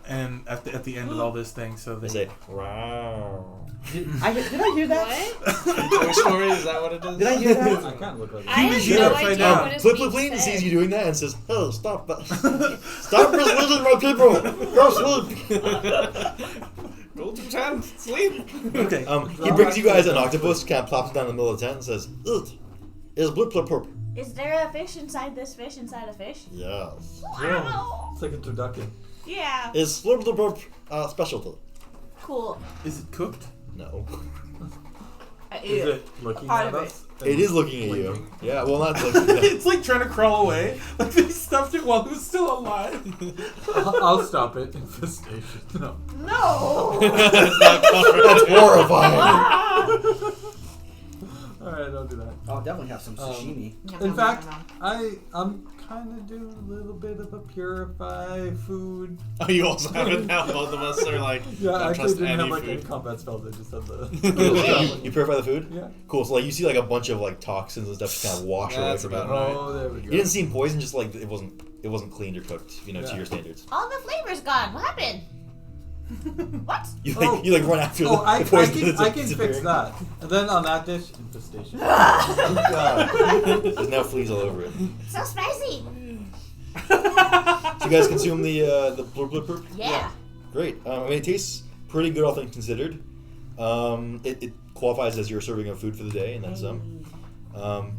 and at the end of all this thing, so They they say, "Wow." Did I hear that? What? Toy Story, is that what it is? Did I hear that? I can't look like I was have here no upside idea down. what is Flip being Flip said. sees you doing that and says, "Hey, stop that! Stop misleading my people! Go sleep!" Go to tent, sleep. okay. He brings you guys an octopus, kind of plops down in the middle of the tent, and says, "It is blip blip blip." Is there a fish inside this fish inside a fish? Yes. Wow. It's like a turducken. Yeah. Is blip blip blip specialty? Cool. Is it cooked? No. I ate Is it. it looking Part at of us? It is looking at you. Blinking? Yeah, well, not looking. It's like trying to crawl away. Like they stuffed it while it was still alive. I'll stop it. Infestation. No. No. That's horrifying. Alright, don't do that. I'll definitely have some sashimi. In fact, I'm kind of doing a little bit of a purify food. Oh, you also have it now. Both of us are like, Yeah, I don't actually trust didn't any have like any food. combat spells. I just had the. You purify the food? Yeah. Cool. So like you see like a bunch of like toxins and stuff just kind of wash away That's from about it. right. Oh, there we go. You didn't seem poison, just like it wasn't cleaned or cooked, to Yeah. your standards. All the flavor's gone. What happened? What? You Oh. you run after Oh, the poison that's I can fix disappearing. that. And then on that dish, infestation. Oh, God. There's now fleas all over it. So spicy. So you guys consume the blurp blurp blurp? Yeah. Great. I mean, it tastes pretty good, all things considered. It qualifies as your serving of food for the day, and then some.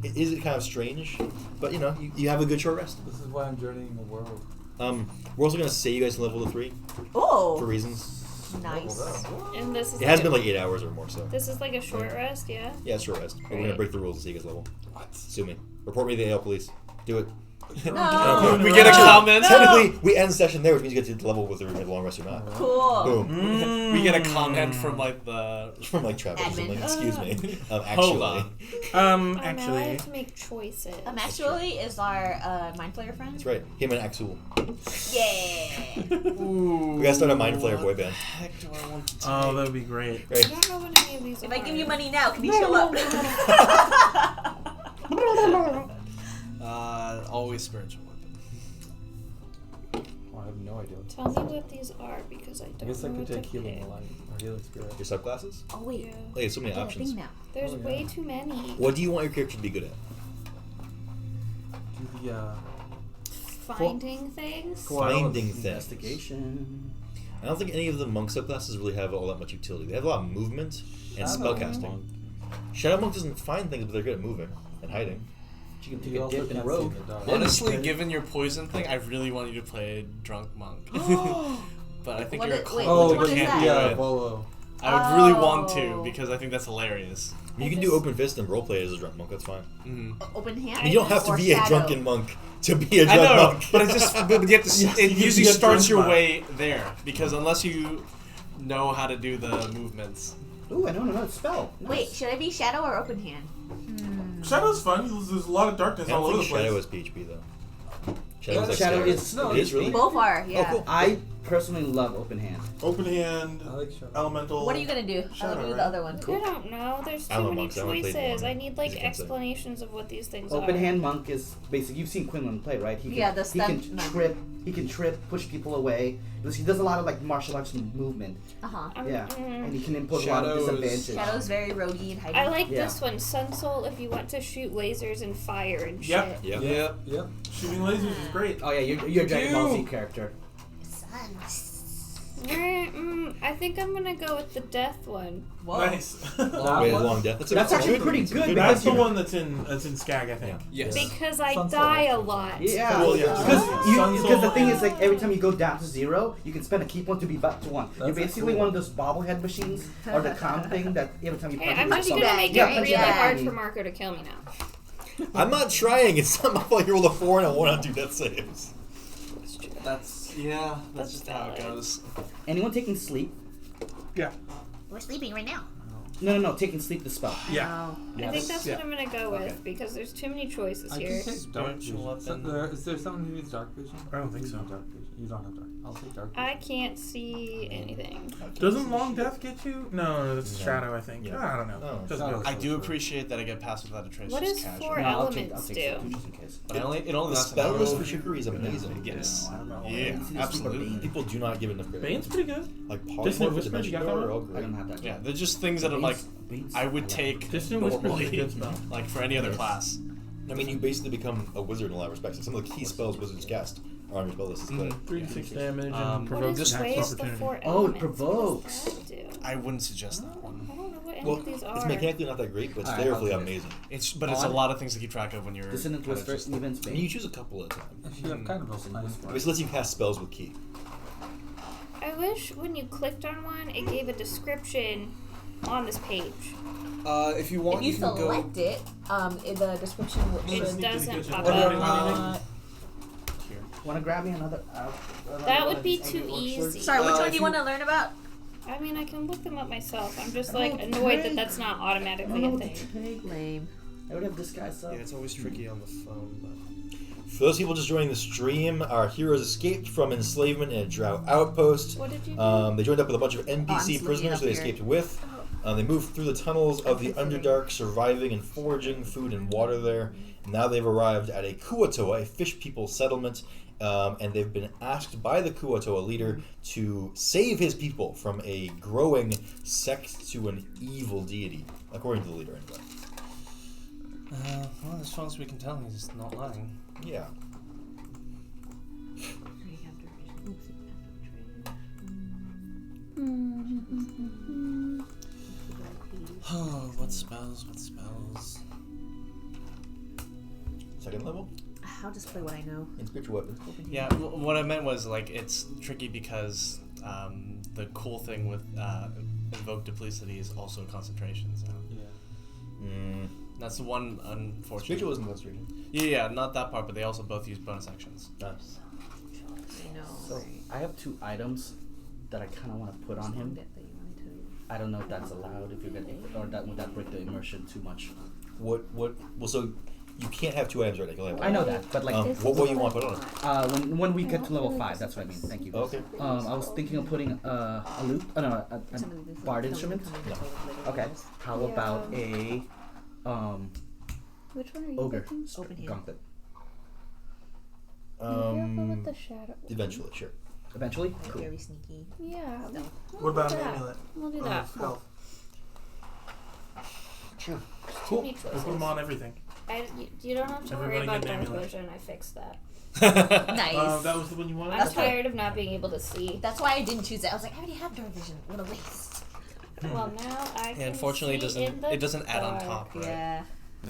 It is kind of strange, but you have a good short rest. This is why I'm journeying the world. We're also gonna say you guys can level to 3 Oh. for reasons. Nice. And this is It has like been like 8 hours or more, so this is like a short rest, yeah. yeah, it's short rest. But we're gonna Great. break the rules and see you guys level. What? Sue me. Report me to the AL police. Do it. No. We get a comment. Technically, we end session there, which means you get to level with the long rest or not. Cool. Boom. We get a comment from like the. From like Travis or something. Admin. Excuse me. Hold Actually. on. Oh, now I Actually. have to make choices. Actually, is our Mind Flayer friend? That's right. Him and Axel. Yeah. Ooh. We gotta start a Mind Flayer boy band. Heck, do I want to take? Oh, that would be great. I Right? don't know what any of these If are. I give you money now, can you show up? Always spiritual weapon. Oh, I have no idea. Tell me what these are because I I don't guess I know could what take to healing pick. light or healing spirit. Your subclasses? Oh wait. Yeah. Hey, so many I got a options. thing now. There's Oh, yeah. way too many. What do you want your character to be good at? Do the Finding things. Cool. Finding things. Investigation. I don't think any of the monk subclasses really have all that much utility. They have a lot of movement and spellcasting. Shadow Monk doesn't find things, but they're good at moving and hiding. You can You take a also dip in can't rogue. see in the dark. Honestly, given your poison thing, I really want you to play drunk monk. But I think What you're a is- wait, clone. which You one is can't that? do Yeah, it. Volo. I would really want Oh. to because I think that's hilarious. You can do open fist and roleplay as a drunk monk. That's fine. Open hand. And you don't have to or be a shadow? drunken monk to be a I drunk know, monk. but it's just but you have to, Yes, it you usually get starts drunk your monk. way there because unless you know how to do the movements. Ooh, I know another spell. Wait, should I be shadow or open hand? Shadow's fun. There's a lot of darkness I all don't over the think place. Shadow is PHP though. Shadow's like Shadow scary. is- no, it is really. Both are. Yeah. Oh, cool. I personally love open hand. Open hand, I like Shadow. elemental. What are you gonna do? Shadow, I'll do right? the other one. I don't know. There's I too don't know many monks. I only played choices. one. I need like As you can say. explanations of what these things Open are. hand monk is basically you've seen Quinlan play, right? He can, Yeah, the he can stun- no. trip. He can trip, push people away. He does a lot of like martial arts movement. Uh huh. Yeah, and he can impose a lot of Shadow is- disadvantage. Shadow's very roguey and hiding. I like Yeah. this one, Sun Soul. If you want to shoot lasers and fire and Yep. shit. Yeah. Yep. Shooting lasers is great. Oh yeah, you're a Dragon Ball Z character. I think I'm gonna go with the death one. Whoa. Nice. That Wait, one? long death. That's actually pretty good That's because the you- one that's in Skag, I think. Yes. Because I Sun Soul. die a lot. Yeah, Well, yeah. because the thing is like every time you go down to 0, you can spend a key point to be back to 1. You're That's basically cool. one of those bobblehead machines or the count thing that every time you Hey, punch I'm it, just it's gonna all- make Yeah, it punch really back. hard for Marco to kill me now. I'm not trying. It's not my fault. You rolled a 4 and a 1 on 2 death saves. That's That's just how it valid. goes. Anyone taking sleep? Yeah. We're sleeping right now. No, taking sleep the spell. Yeah. I think that's Yeah. what I'm gonna go with because there's too many choices I here. can take dark vision. Spiritual So weapon. is there someone who needs dark vision? I don't think You so. need Dark vision. You don't have dark. I'll take dark vision. I can't see anything. Doesn't long death get you? No, that's No. Shadow, I think. Yeah. I don't know. Oh. Doesn't Shadow. matter. I do appreciate that I get past without a trace. What just is casual. four No, I'll elements take do? sleep just in case. But it only The lasts an spell hour. list for Shikari is amazing. Yes. I don't know. Yeah, You see this absolutely. super People do not give enough credit. Bane's pretty good. Like Dissonant Polymorph and Whispers, Dimension you got that Door one? are all I great. don't have that. Yeah, they're just things that are like Beans, I would like take Distant Whispers is a normally, good spell. like for any other class. I mean, you basically become a wizard in a lot of respects. Like some of the key spells wizards cast are on your spell list. It's good. 3d6 damage Um, and What provokes is attacks Way of of the opportunity. Four Oh, it Elements? provokes. What does that do? I wouldn't suggest that one. I don't know what any Well, of these it's are. mechanically not that great, but it's Alright, theoretically I'll do it. amazing. But it's a Odd. lot of things to keep track of when you're. Dissonant kind of Whisper, just- even I mean, you Spain. choose a couple at a time. If you have kind of a nice It lets you cast spells with key. I I wish when you clicked on one, it gave a description on this page. If you want, If you can go. select it, the description will It doesn't pop What up. Here. Want to grab me another? That would be too easy. Sorry, which one if do you you- want to learn about? I mean, I can look them up myself. I'm just I like don't annoyed that take- that's not automatically a thing. Lame. I would have disguised Yeah, up. it's always tricky on the phone, but. For those people just joining the stream, our heroes escaped from enslavement in a Drow outpost. What did you do? They joined up with a bunch of I'm NPC just looking prisoners up they here. escaped with. They moved through the tunnels of the Underdark, surviving and foraging food and water there. Now they've arrived at a Kuatoa, a fish people settlement, and they've been asked by the Kuatoa leader to save his people from a growing sect to an evil deity, according to the leader anyway. Well, as far as we can tell, he's not lying. Yeah. Oh, what spells? What spells? Second level? I'll just play what I know. In spiritual weapons. Yeah, what I meant was like it's tricky because the cool thing with invoke duplicity is also concentration. So that's the one unfortunate. Spiritual isn't concentration. Yeah, not that part, but they also both use bonus actions. Nice. I know. So I have 2 items that I kind of want to put on him. I don't know if that's allowed, if you get, or that would that break the immersion too much. Well, so you can't have 2 items right now. You only have I know one. that, but like What will you want put on it? when we get to level 5, that's what I mean. Thank you. Okay. I was thinking of putting a lute, a bard instrument. Okay. How Yeah. about a Which one are you ogre looking? Open hand. gauntlet? Be careful with the shadow. Eventually, sure. Eventually. Cool. Very sneaky. Yeah. Stealth. What about do an that. amulet? We'll do of that. health? Sure. Too many We'll put them choices. on everything. You don't have to worry Everybody about get an dark amulet. vision. I fixed that. Nice. That was the one you wanted? I'm tired of not being able to see. That's why I didn't choose it. I was like, I already have dark vision. What a waste. Well, now I can Yeah, unfortunately, see in the it doesn't add on dark. top, right? Yeah.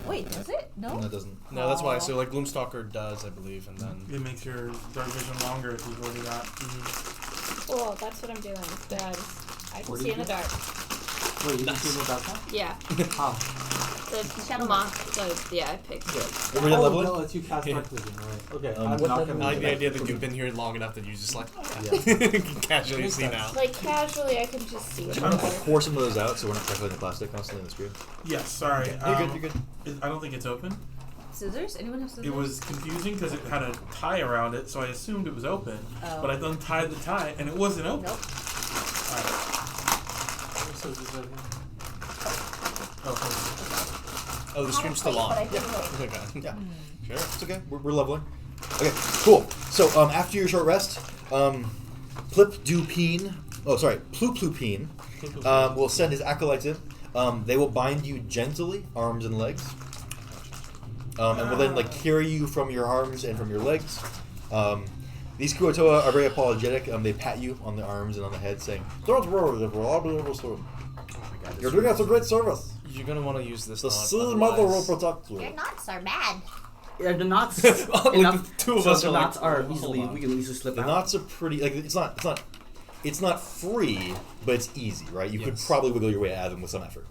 Wait, does it? No. No, it doesn't. No, that's why. So like Gloomstalker does, I believe, and then It makes your dark vision longer if you've already got. Cool, that's what I'm doing. Guys, I can What see did in the you dark. Wait, you can see the dark now? Yeah. How? The Shadow yeah, I picked it. What were you Oh, leveling? that lets you cast Yeah. dark vision, right? Okay, Um, I'm what not level gonna I do like the that. idea that you've been here long enough that you just like Yeah. casually Makes see sense. now. Like casually, I can just see. Do in you the want to dark. pour some of those out so we're not crackling the plastic constantly in the screen? Yes, sorry. You're good, you're good. I don't think it's open. Scissors? Anyone have scissors? It was confusing because it had a tie around it, so I assumed it was open. Oh. But I untied the tie and it wasn't open. Nope. Alright. Oh, Oh, the stream's still on. But I think Okay. yeah. Sure, it's okay. We're leveling. Okay, cool. So after your short rest, Plip-Dupine, Ploop-Loopine, will send his acolytes in. They will bind you gently, arms and legs, and will then like carry you from your arms and from your legs. These Kuatoa are very apologetic. They pat you on the arms and on the head, saying, "Don't worry, it will all be over soon. You're doing us a great service. You're gonna want to use this. The on Sea Mother will otherwise- protect you." Your knots are bad. Yeah, the knots. Like enough, the two of so us the are like, knots are "Hold easily. on." We can easily slip The out. knots are pretty. Like it's not free, but it's easy, right? You could Yes. probably wiggle your way out of them with some effort.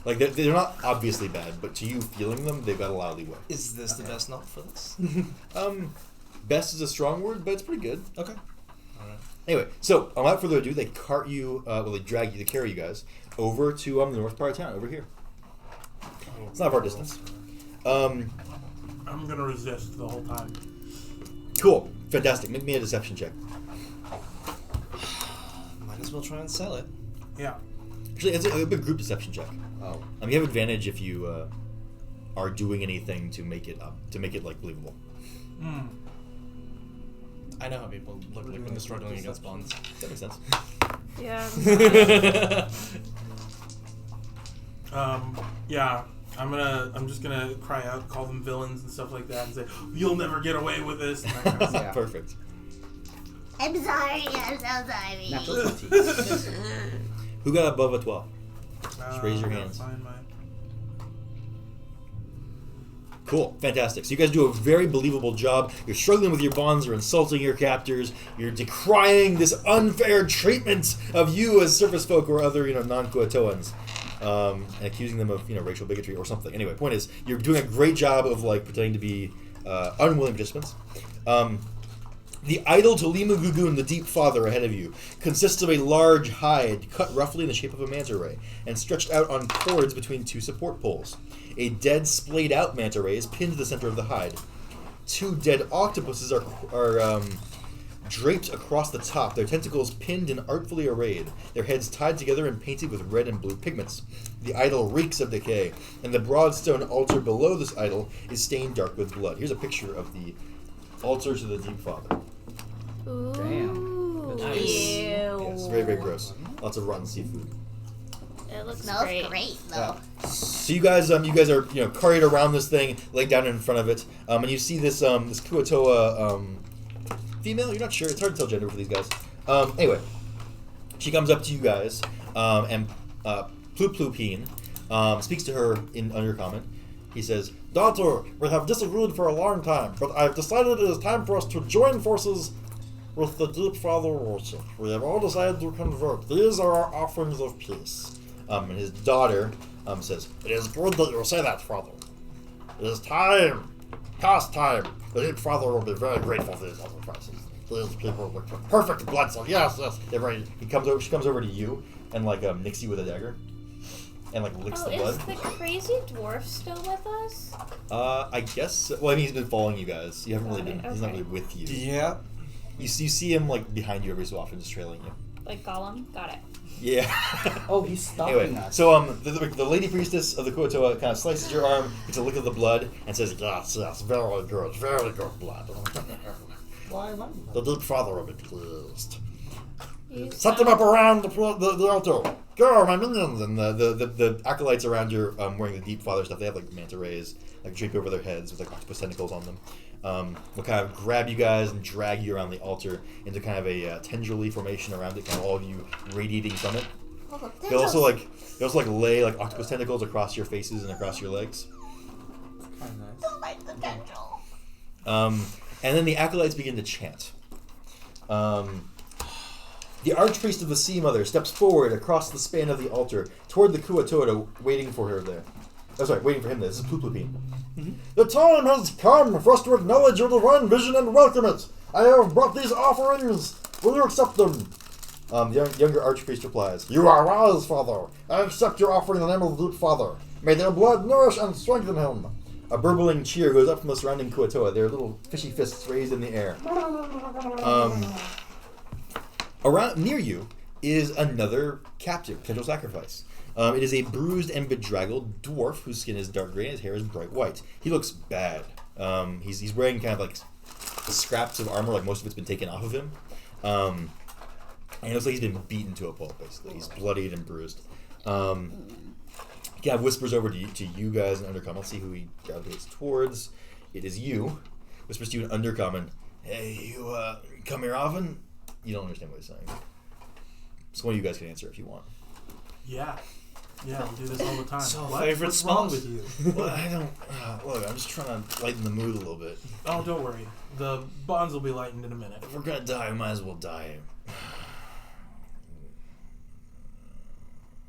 Like they're not obviously bad, but to you feeling them, they've got a lot of leeway. Is this the best knot for this? Best is a strong word, but it's pretty good. Okay. All right. Anyway, so without further ado, they cart you, they drag you, they carry you guys over to the north part of town, over here. It's not far distance. I'm gonna resist the whole time. Cool, fantastic. Make me a deception check. Might as well try and sell it. Yeah. Actually, it's a big group deception check. Oh, you have advantage if you are doing anything to make it like believable. Hmm. I know how people look like when they're struggling against bonds. That makes sense. Yeah. Yeah. I'm just gonna cry out, call them villains and stuff like that, and say, "You'll never get away with this." And that kind of stuff. Yeah. Perfect. I'm sorry. I'm so sorry. Natural 20. Who got above a 12? Just raise your I gotta hands. find my- Cool, fantastic. So you guys do a very believable job. You're struggling with your bonds, you're insulting your captors, you're decrying this unfair treatment of you as surface folk or other, non-Kuatoans, and accusing them of, racial bigotry or something. Anyway, point is, you're doing a great job of, pretending to be unwilling participants. The idol to Limu Gugun, the Deep Father, ahead of you, consists of a large hide cut roughly in the shape of a manta ray and stretched out on cords between two support poles. A dead, splayed-out manta ray is pinned to the center of the hide. Two dead octopuses are draped across the top, their tentacles pinned and artfully arrayed, their heads tied together and painted with red and blue pigments. The idol reeks of decay, and the broad stone altar below this idol is stained dark with blood. Here's a picture of the altar to the Deep Father. Ooh. Damn. Nice. Ew. Yeah, it's very, very gross. Lots of rotten seafood. It looks Smells great. great, though. So you guys are carried around this thing, laid down in front of it, and you see this this Kuatoa female. You're not sure. It's hard to tell gender for these guys. Anyway, she comes up to you guys, and Ploopeen speaks to her in Undercommon. He says, "Daughter, we have disagreed for a long time, but I've decided it is time for us to join forces with the Deep Father worship. We have all decided to convert. These are our offerings of peace." And his daughter says, "It is good that you say that, Father. It is time, past time. The Deep Father will be very grateful for these sacrifices. These people with perfect blood cells. Yes, yes. They're very." She comes over to you and nicks you with a dagger. And licks the blood. Is the crazy dwarf still with us? I guess. Well, I mean, he's been following you guys. You haven't really been. He's not really with you. Yeah. You see him behind you every so often, just trailing you. Like Gollum? Got it. Yeah. Oh, he's stalking Anyway, us. so the lady priestess of the Kuatoa kind of slices your arm, gets a lick of the blood, and says, "Yes, yes, very good blood. Why? The Deep Father will be pleased. You Set them up around the altar. Go, my minions!" And the acolytes around you wearing the Deep Father stuff. They have manta rays draped over their heads with octopus tentacles on them. Will kind of grab you guys and drag you around the altar into kind of a tendrily formation around it, kind of all of you radiating from it. They also lay octopus tentacles across your faces and across your legs. Kind of nice. Don't like the tendril. And then the acolytes begin to chant. The archpriest of the Sea Mother steps forward across the span of the altar toward the Kuatoa, waiting for him there. This is Ploopeen. Mm-hmm. "The time has come for us to acknowledge your divine vision and welcome it. I have brought these offerings. Will you accept them?" The younger archpriest replies, "You are wise, Father. I accept your offering in the name of the Deep Father. May their blood nourish and strengthen him." A burbling cheer goes up from the surrounding Kuatoa, their little fishy fists raised in the air. Around near you is another captive, potential sacrifice. It is a bruised and bedraggled dwarf whose skin is dark gray and his hair is bright white. He looks bad. He's wearing kind of scraps of armor, most of it's been taken off of him. And it looks like he's been beaten to a pulp, basically. He's bloodied and bruised. He kind of whispers over to you guys in Undercommon. Let's see who he gravitates towards. It is you. Whispers to you in Undercommon. "Hey, you come here often?" You don't understand what he's saying. So one of you guys can answer if you want. Yeah, we do this all the time. So What? favorite What's wrong spots? with you? Well, I don't... look, I'm just trying to lighten the mood a little bit. Oh, don't worry. The bonds will be lightened in a minute. If we're gonna die, we might as well die.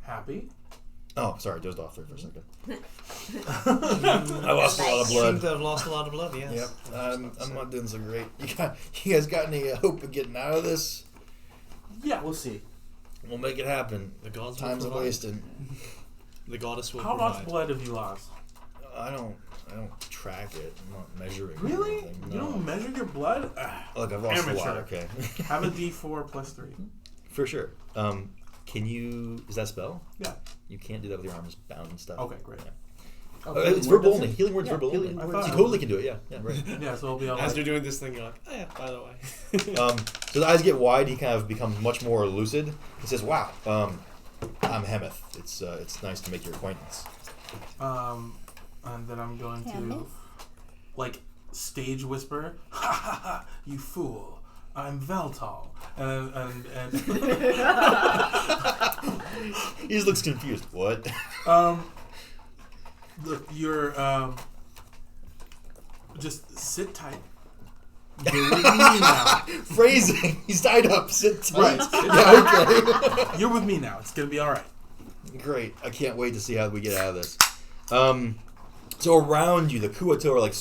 Happy? Oh, sorry, dozed off there for a second. I lost a lot of Seem blood. to have lost a lot of blood, yes. Yep, I'm not doing so great. You guys got any hope of getting out of this? Yeah, we'll see. We'll make it happen. The gods will Time's provide. wasted. The goddess will How provide. much blood have you lost? I don't track it. I'm not measuring. Really? anything. You No. don't measure your blood? Look, I've lost a lot. Amateur. Okay. Have a D4 plus 3. For sure. Can you? Is that a spell? Yeah. You can't do that with your arms bound and stuff. Okay, great. Yeah. Oh, It's healing verbal word only. doesn't- Healing words Yeah, verbal only. healing I word thought- So you doesn't- totally can do it. Yeah, right. Yeah, so it'll be all As right. they're doing this thing, you're like, oh yeah, by the way. So the eyes get wide. He kind of becomes much more lucid. He says, "Wow, I'm Hemeth. It's nice to make your acquaintance." And then I'm going Hemeth? to, stage whisper, "Ha ha ha, you fool. I'm Veltal." And He just looks confused. What? look, you're Just sit tight. You're with me now. Phrasing. He's tied up. Sit tight. Right. Yeah, okay. You're with me now. It's gonna be all right. Great. I can't wait to see how we get out of this. So around you, the Kuato are like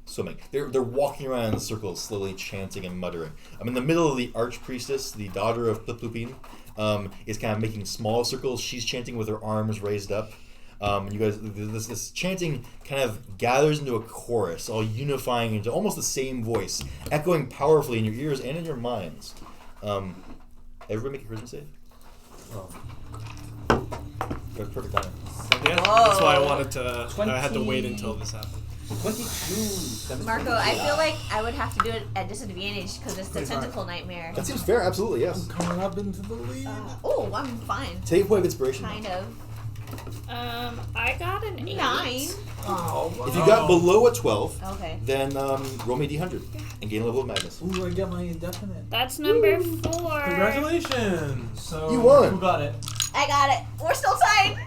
swimming. They're walking around in circles, slowly chanting and muttering. I'm in the middle of the archpriestess, the daughter of Pliplupin, is kind of making small circles. She's chanting with her arms raised up. You guys, this chanting kind of gathers into a chorus, all unifying into almost the same voice, echoing powerfully in your ears and in your minds. Everybody make a charisma save. Oh. That's perfect timing. Yeah, that's why I wanted to. I had to wait until this happened. 22. Marco, I feel like I would have to do it at disadvantage because it's the tentacle nightmare. That seems fair. Absolutely, yes. Coming up into the lead. Oh, I'm fine. Take a point of inspiration. Kind of. I got an 8. 9. Oh, If you got below a 12, Okay. then roll me a d100 and gain a level of madness. Ooh, I get my indefinite. That's number 4. Congratulations. So You won. Who got it? I got it. We're still tied.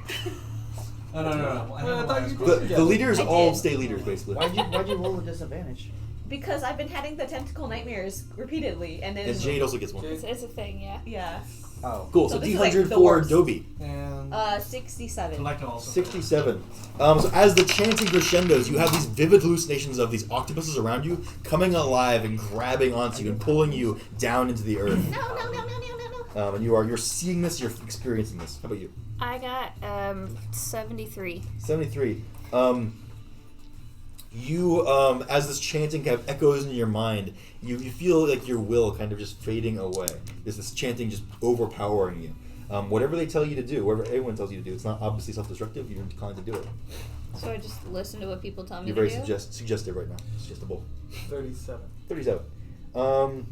No. I Well, I thought you The leaders I all did. stay leaders, basically. Why'd you roll with disadvantage? Because I've been having the tentacle nightmares repeatedly, and then And Jade also gets one. It's a thing, yeah. yeah, Oh. Cool, So so this is D100 like the for worst. Dobie. And 67. Selecta also. 67. So as the chanting crescendos, you have these vivid hallucinations of these octopuses around you coming alive and grabbing onto you and pulling you down into the earth. No. And you're seeing this, you're experiencing this. How about you? I got 73. 73. You, as this chanting kind of echoes in your mind, you feel like your will kind of just fading away. There's this chanting just overpowering you. Whatever they tell you to do, whatever anyone tells you to do, it's not obviously self-destructive. You're inclined to do it. So I just listen to what people tell me You're to very do? suggestive right now. Suggestible. 37. 37.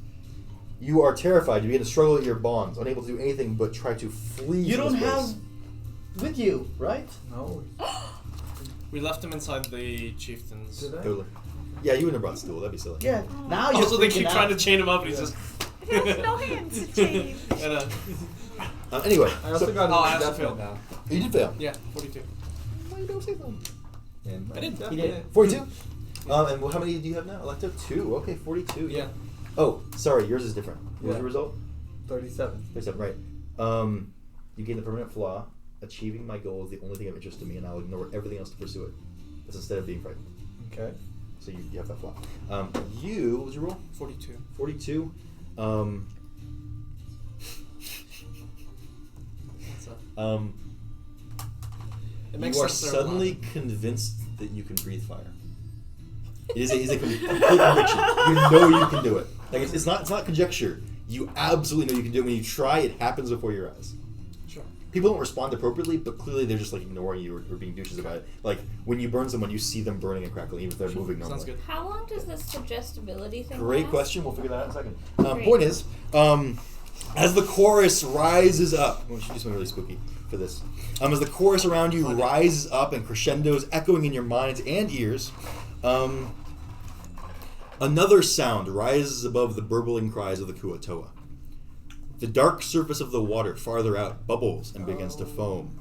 You are terrified. You begin to struggle at your bonds, unable to do anything but try to flee. You from don't this have place. with you, right? No. We left him inside the chieftain's. Did I? Totally. Yeah, you wouldn't have brought stool. That'd be silly. Yeah. Now you're Also, they freaking keep out. trying to chain him up, and he's just. No hands to chain. And, Anyway, I also so- got Oh, I an also indefinite failed. now. you did fail. yeah, 42. Why you don't say that? And I did. indefinite. He did. 42. And how many do you have now? Electo? 2. Okay, 42. Yeah. Oh, sorry. Yours is different. What was Yeah. your result? 37. 37. Right. You gain the permanent flaw. Achieving my goal is the only thing of interest to me, and I'll ignore everything else to pursue it. That's instead of being frightened. Okay. So you have that flaw. What was your roll? 42. 42. What's up? It You makes are sense. suddenly convinced that you can breathe fire. It is a complete conviction. You know you can do it. Like it's not conjecture. You absolutely know you can do it. When you try, it happens before your eyes. Sure. People don't respond appropriately, but clearly they're just like ignoring you or being douches about it. Like when you burn someone, you see them burning and crackling, even if they're moving normally. Sounds good. How long does this suggestibility thing Great last? question. We'll figure that out in a second. Great. Point is, as the chorus rises up, we should do something really spooky for this. As the chorus around you rises up and crescendos echoing in your minds and ears, another sound rises above the burbling cries of the Kuatoa. The dark surface of the water farther out bubbles and begins to foam.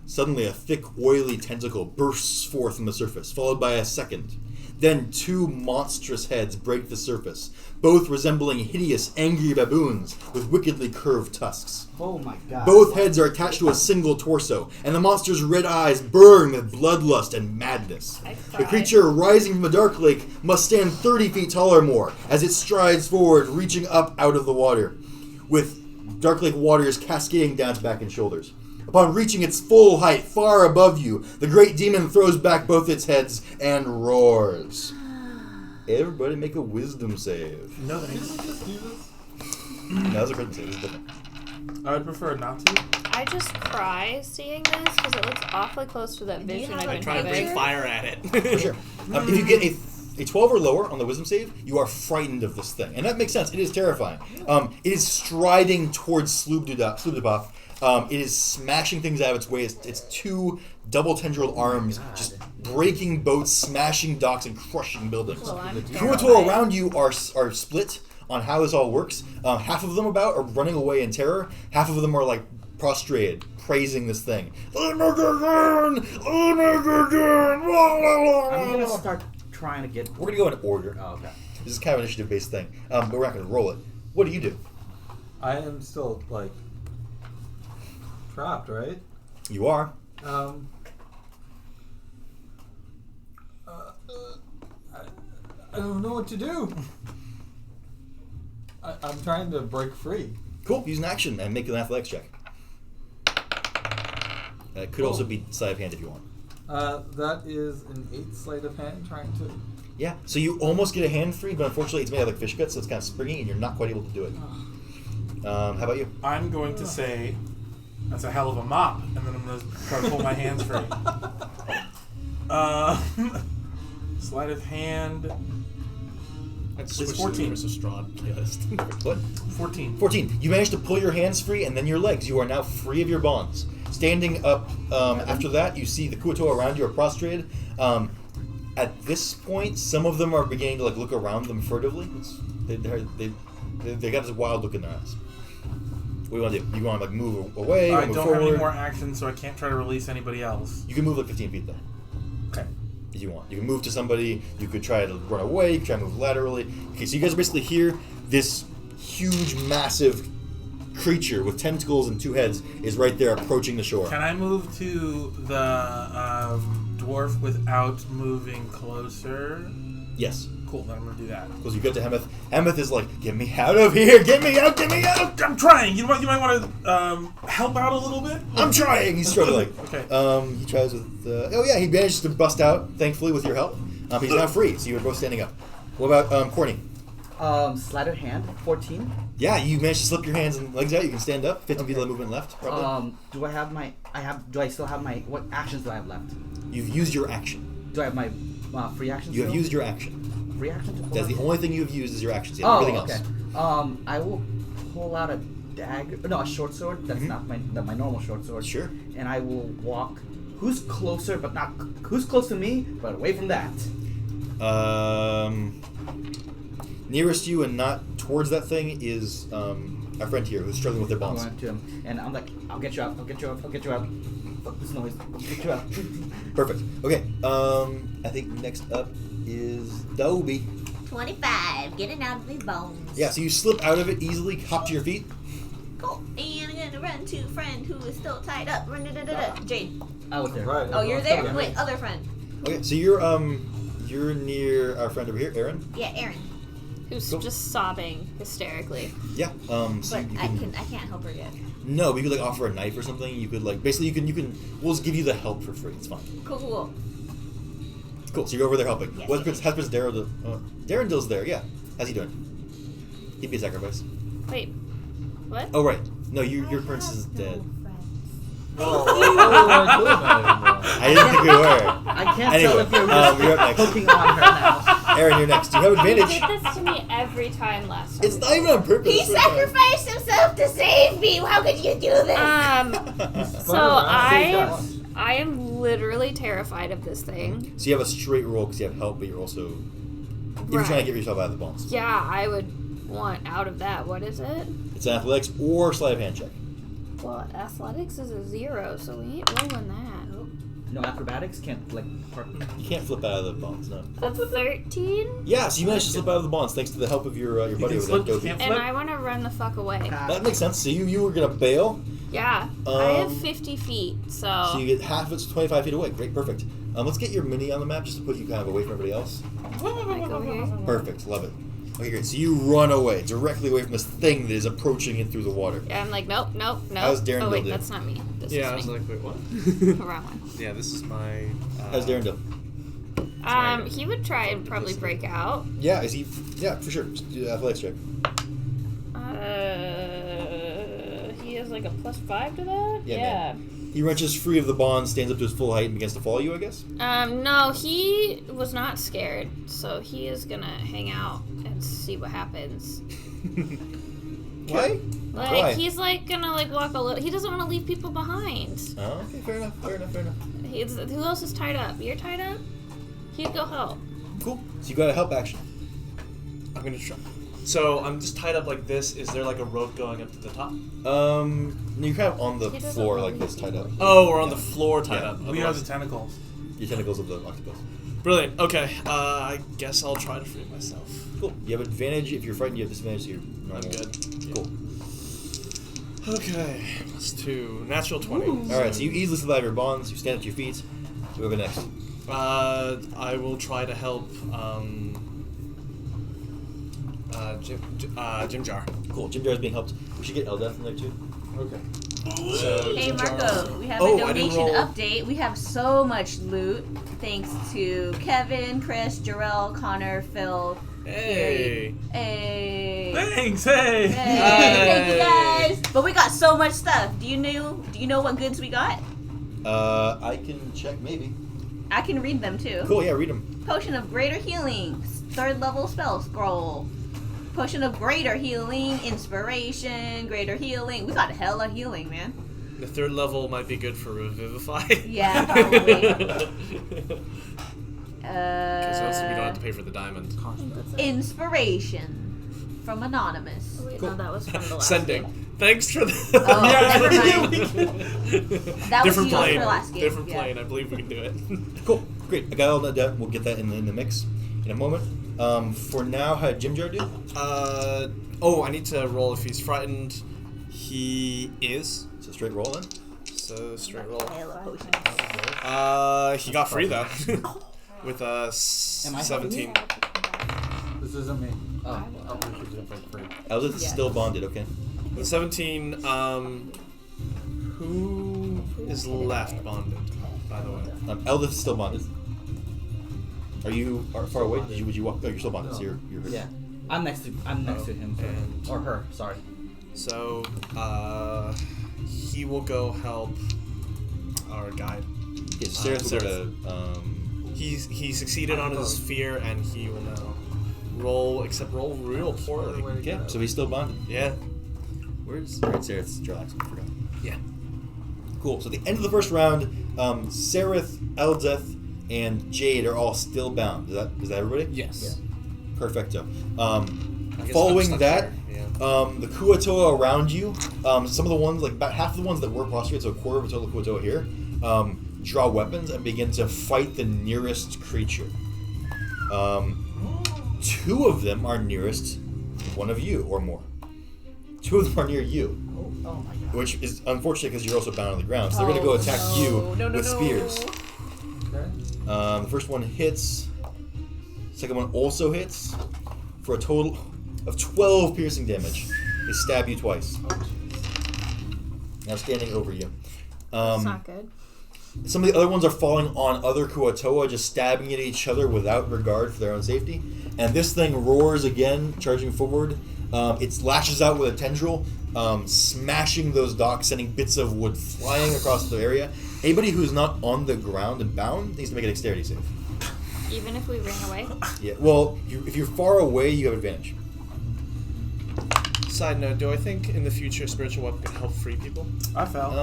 Suddenly, a thick, oily tentacle bursts forth from the surface, followed by a second. Then 2 monstrous heads break the surface, both resembling hideous, angry baboons with wickedly curved tusks. Oh my god. Both heads are attached to a single torso, and the monster's red eyes burn with bloodlust and madness. I The cried. creature rising from the dark lake must stand 30 feet tall or more as it strides forward, reaching up out of the water, with dark lake waters cascading down its back and shoulders. Upon reaching its full height, far above you, the great demon throws back both its heads and roars. Everybody make a wisdom save. No thanks. No, that's a charisma save. This is different. I would prefer not to. I just cry seeing this because it looks awfully close to that Do you vision have I've a been Trying to breathe having. fire at it. For sure. If you get a 12 or lower on the wisdom save, you are frightened of this thing. And that makes sense. It is terrifying. It is striding towards Sloobdubaf. It is smashing things out of its way. Its 2 double-tendrilled arms just breaking boats, smashing docks, and crushing buildings. Well, I'm The terrified. Kuato around you are split on how this all works. Half of them are running away in terror. Half of them are like prostrated, praising this thing. I'm gonna start trying to get. We're gonna go in order. Oh, okay. This is kind of an initiative-based thing, but we're not gonna roll it. What do you do? I am still like trapped, right? You are. I don't know what to do. I'm trying to break free. Cool. Use an action and make an athletics check. It could also be sleight of hand if you want. That is an 8 sleight of hand trying to. Yeah. So you almost get a hand free, but unfortunately it's made out of like fish guts, so it's kind of springy, and you're not quite able to do it. How about you? I'm going to say that's a hell of a mop, and then I'm going to try to pull my hands free. Sleight of hand. It's It's 14. Versus Strahd playlist. What? 14. 14. You managed to pull your hands free, and then your legs. You are now free of your bonds. Standing up after that, you see the Kuoto around you are prostrated. At this point, some of them are beginning to like look around them furtively. They got this wild look in their eyes. What do you want to do? You want to like move away? I move don't forward? have any more action, so I can't try to release anybody else. You can move like 15 feet though. Okay. If you want. You can move to somebody, you could try to run away, you can try to move laterally. Okay, so you guys are basically here. This huge, massive creature with tentacles and 2 heads is right there approaching the shore. Can I move to the dwarf without moving closer? Yes. Cool, then I'm going to do that. Because you get to Hemeth. Hemeth is like, get me out of here! Get me out! Get me out! I'm trying! You might want to help out a little bit? I'm trying! He's struggling. Okay. He tries with... oh yeah, he managed to bust out, thankfully, with your help. He's now free, so you are both standing up. What about Corny? Sleight of hand, 14. Yeah, you managed to slip your hands and legs out. You can stand up. 15 feet of movement left, probably. Do I have my... Do I still have my... What actions do I have left? You've used your action. Do I have my free actions You have still? used your action. Free action to pull That's out? the only thing you have used is your actions. You have everything okay. else. I will pull out a dagger... No, a short sword. That's not my normal short sword. Sure. And I will walk... Who's closer, but not... Who's close to me, but away from that? Nearest you and not towards that thing is our friend here who's struggling with their I'm bonds. going to him, and I'm like, I'll get you out, I'll get you out, I'll get you out. Fuck this noise, I'll get you out. Perfect. Okay. I think next up is Dobie. 25. Getting out of these bones. Yeah. So you slip out of it easily, hop to your feet. Cool. And I'm gonna run to friend who is still tied up. Jade. I was there. Right. Oh, you're there? Yeah. Wait, other friend. Okay. So you're near our friend over here, Aaron. Yeah, Aaron. Who's Cool. just sobbing hysterically. Yeah. So But you I can, can't help her yet. No, but you could like offer a knife or something. You could like basically you can. We'll just give you the help for free. It's fine. Cool. Cool. So you're over there helping. Yes, What's yes. Prince? How's Prince Darrell? Darrendill's there. Yeah. How's he doing? He'd be a sacrifice. Wait, what? Oh right. No, your prince is dead. I didn't think we were. I can't Anyway, tell if you're you're up next. poking on her now. Aaron, you're next. You have He advantage. did this to me every time last time. It's not even on purpose. He sacrificed himself to save me. How could you do this? So I am literally terrified of this thing. So you have a straight roll because you have help, but you're also you're Right. trying to get yourself out of the bonds. Yeah, I would want out of that. What is it? It's an athletics or sleight of hand check. Well, athletics is a 0, so we ain't rolling that. No acrobatics can't like. You can't flip out of the bonds, no. A 13? Yeah, so you managed to slip out of the bonds thanks to the help of your buddy can over there, slip, Dobie. can't And flip. I want to run the fuck away. That makes sense. So you were gonna bail, Yeah, I have Um, 50 feet, so you get half. It's 25 feet away. Great, perfect. Let's get your mini on the map just to put you kind of away from everybody else. like over here. Perfect, love it. Okay, great. So you run away directly away from this thing that is approaching it through the water. Yeah, I'm like, nope. How's Darren Oh wait, Bill do? that's not me. This Yeah, I is was me. like, wait, what? Wrong one. Yeah, this is my. How's Darren do? He would try and probably break out. Yeah, is he? Yeah, for sure. Just do the athletics check. He has like a +5 to that. Yeah, He wrenches free of the bond, stands up to his full height, and begins to follow you, I guess? No, he was not scared, so he is gonna hang out and see what happens. Why? Like Why? he's like gonna like walk a little. He doesn't want to leave people behind. Oh, okay, fair enough. Who else is tied up? You're tied up. He'd go help. Cool. So you got a help action. I'm gonna try. So I'm just tied up like this. Is there like a rope going up to the top? You're kind of on the He doesn't floor really like this, tied up. Oh, we're on the floor tied Yeah. up. We are the Otherwise- tentacles. Your tentacles of the octopus. Brilliant. Okay. I guess I'll try to free myself. Cool. You have advantage if you're frightened. You have disadvantage. So you're normal. I'm good. Cool. Okay. +2. Natural 20. All right. So you easily survive your bonds. You stand up to your feet. We'll go next. I will try to help. Jim Jar. Cool. Jim Jar is being helped. We should get Eldeth in there too. Okay. So Hey Jim Jar- Marco, we have Oh, a I didn't donation roll. update. We have so much loot thanks to Kevin, Chris, Jarrell, Connor, Phil, Hey. Hey. Thanks, hey! Thank you guys. But we got so much stuff. Do you know what goods we got? I can check maybe. I can read them too. Cool. Yeah, read them. Potion of Greater Healing, 3rd level spell scroll. Potion of Greater Healing, Inspiration, Greater Healing. We got hella healing, man. The 3rd level might be good for Revivify. Yeah, probably. Because also we don't have to pay for the diamond. Inspiration from Anonymous. Wait, no, that was from the last Sending. game. Thanks for the. Oh, never mind. That was Different used plane. for last game. Different yeah. plane. I believe we can do it. Cool. Great. I got all that down. We'll get that in the mix in a moment. For now, how did Jim Jar do? Oh, I need to roll if he's frightened. He is. So straight roll then. So straight roll. Hella potions. He got free though. With a Am I 17. This isn't me. Oh. I'll push it in for free. Eldeth is Yeah. still bonded. Okay. With 17. Who is left bonded? By the way. Eldeth is still bonded. Are you far away? Would you walk? Oh, you're still bonded. So you're Yeah. I'm next to him. And- Or her, sorry. So he will go help our guide. Yeah, Sarah will go Sarah. to. He succeeded on his fear, and he will now roll real poorly. Okay, so he's still bonded. Yeah. Where's Sarah's relax? I forgot. Yeah. Cool. So at the end of the first round, Sareth, Eldeth, and Jade are all still bound. Is that everybody? Yes. Perfecto. I guess I'm Following stuck that, here. Yeah. the Kuatoa around you, some of the ones, like about half of the ones that were prostrate, so a quarter of a total Kuatoa here, draw weapons and begin to fight the nearest creature. 2 of them are nearest one of you or more. 2 of them are near you, Oh my god. which is unfortunate because you're also bound on the ground. So they're going to go attack you with spears. Okay. The first one hits. Second one also hits for a total of 12 piercing damage. They stab you twice. Now standing over you. It's not good. Some of the other ones are falling on other Kuatoa, just stabbing at each other without regard for their own safety. And this thing roars again, charging forward. It lashes out with a tendril, smashing those docks, sending bits of wood flying across the area. Anybody who's not on the ground and bound needs to make a dexterity save. Even if we ran away. Yeah. Well, if you're far away, you have advantage. Side note: do I think in the future spiritual weapon can help free people? I fell.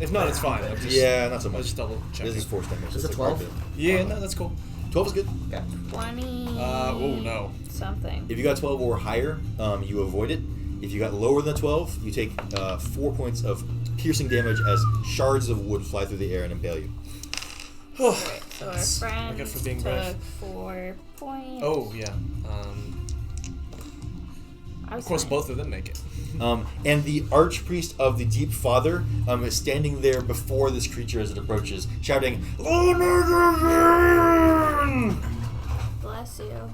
If not, it's fine. I'm just, Yeah, not so I was much. just double checking. This is force damage. Is so it it's like 12? Yeah, no, that's cool. 12 is good. 20. Oh no. Something. If you got 12 or higher, you avoid it. If you got lower than 12, you take 4 points of piercing damage as shards of wood fly through the air and impale you. So our That's friend good for being took brave. 4 points. Oh yeah. I was Of course, fine. both of them make it. And the archpriest of the Deep Father is standing there before this creature as it approaches, shouting, Bless you.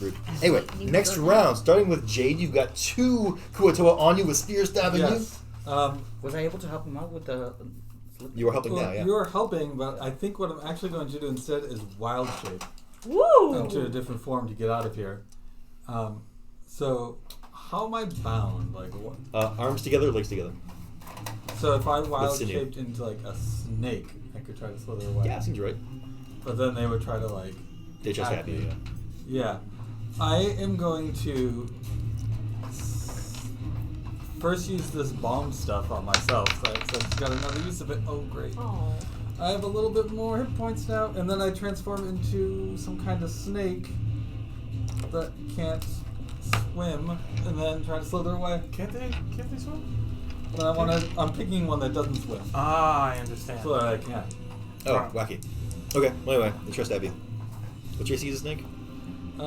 Rude. Anyway, next round, starting with Jade, you've got 2 Kuatoa on you with spears stabbing Yes. Was I able to help him out with the... you. You are helping Well, now, yeah. you're helping, but I think what I'm actually going to do instead is wild shape Woo! into a different form to get out of here. So, how am I bound? Like, what? Arms together, legs together. So if I wild sinew. shaped into like a snake, I could try to slither away. Yeah, seems right. But then they would try to like. They just attack have you, me. yeah. Yeah. I am going to first use this bomb stuff on myself. So it's got another use of it. Oh, great. Oh. I have a little bit more hit points now, and then I transform into some kind of snake that can't swim, and then try to slither away. Can't they swim? But I'm picking one that doesn't swim, Ah, I understand. so that I can. Oh, wacky. Okay. Well, anyway, they try to stab you. What's your AC as a snake? I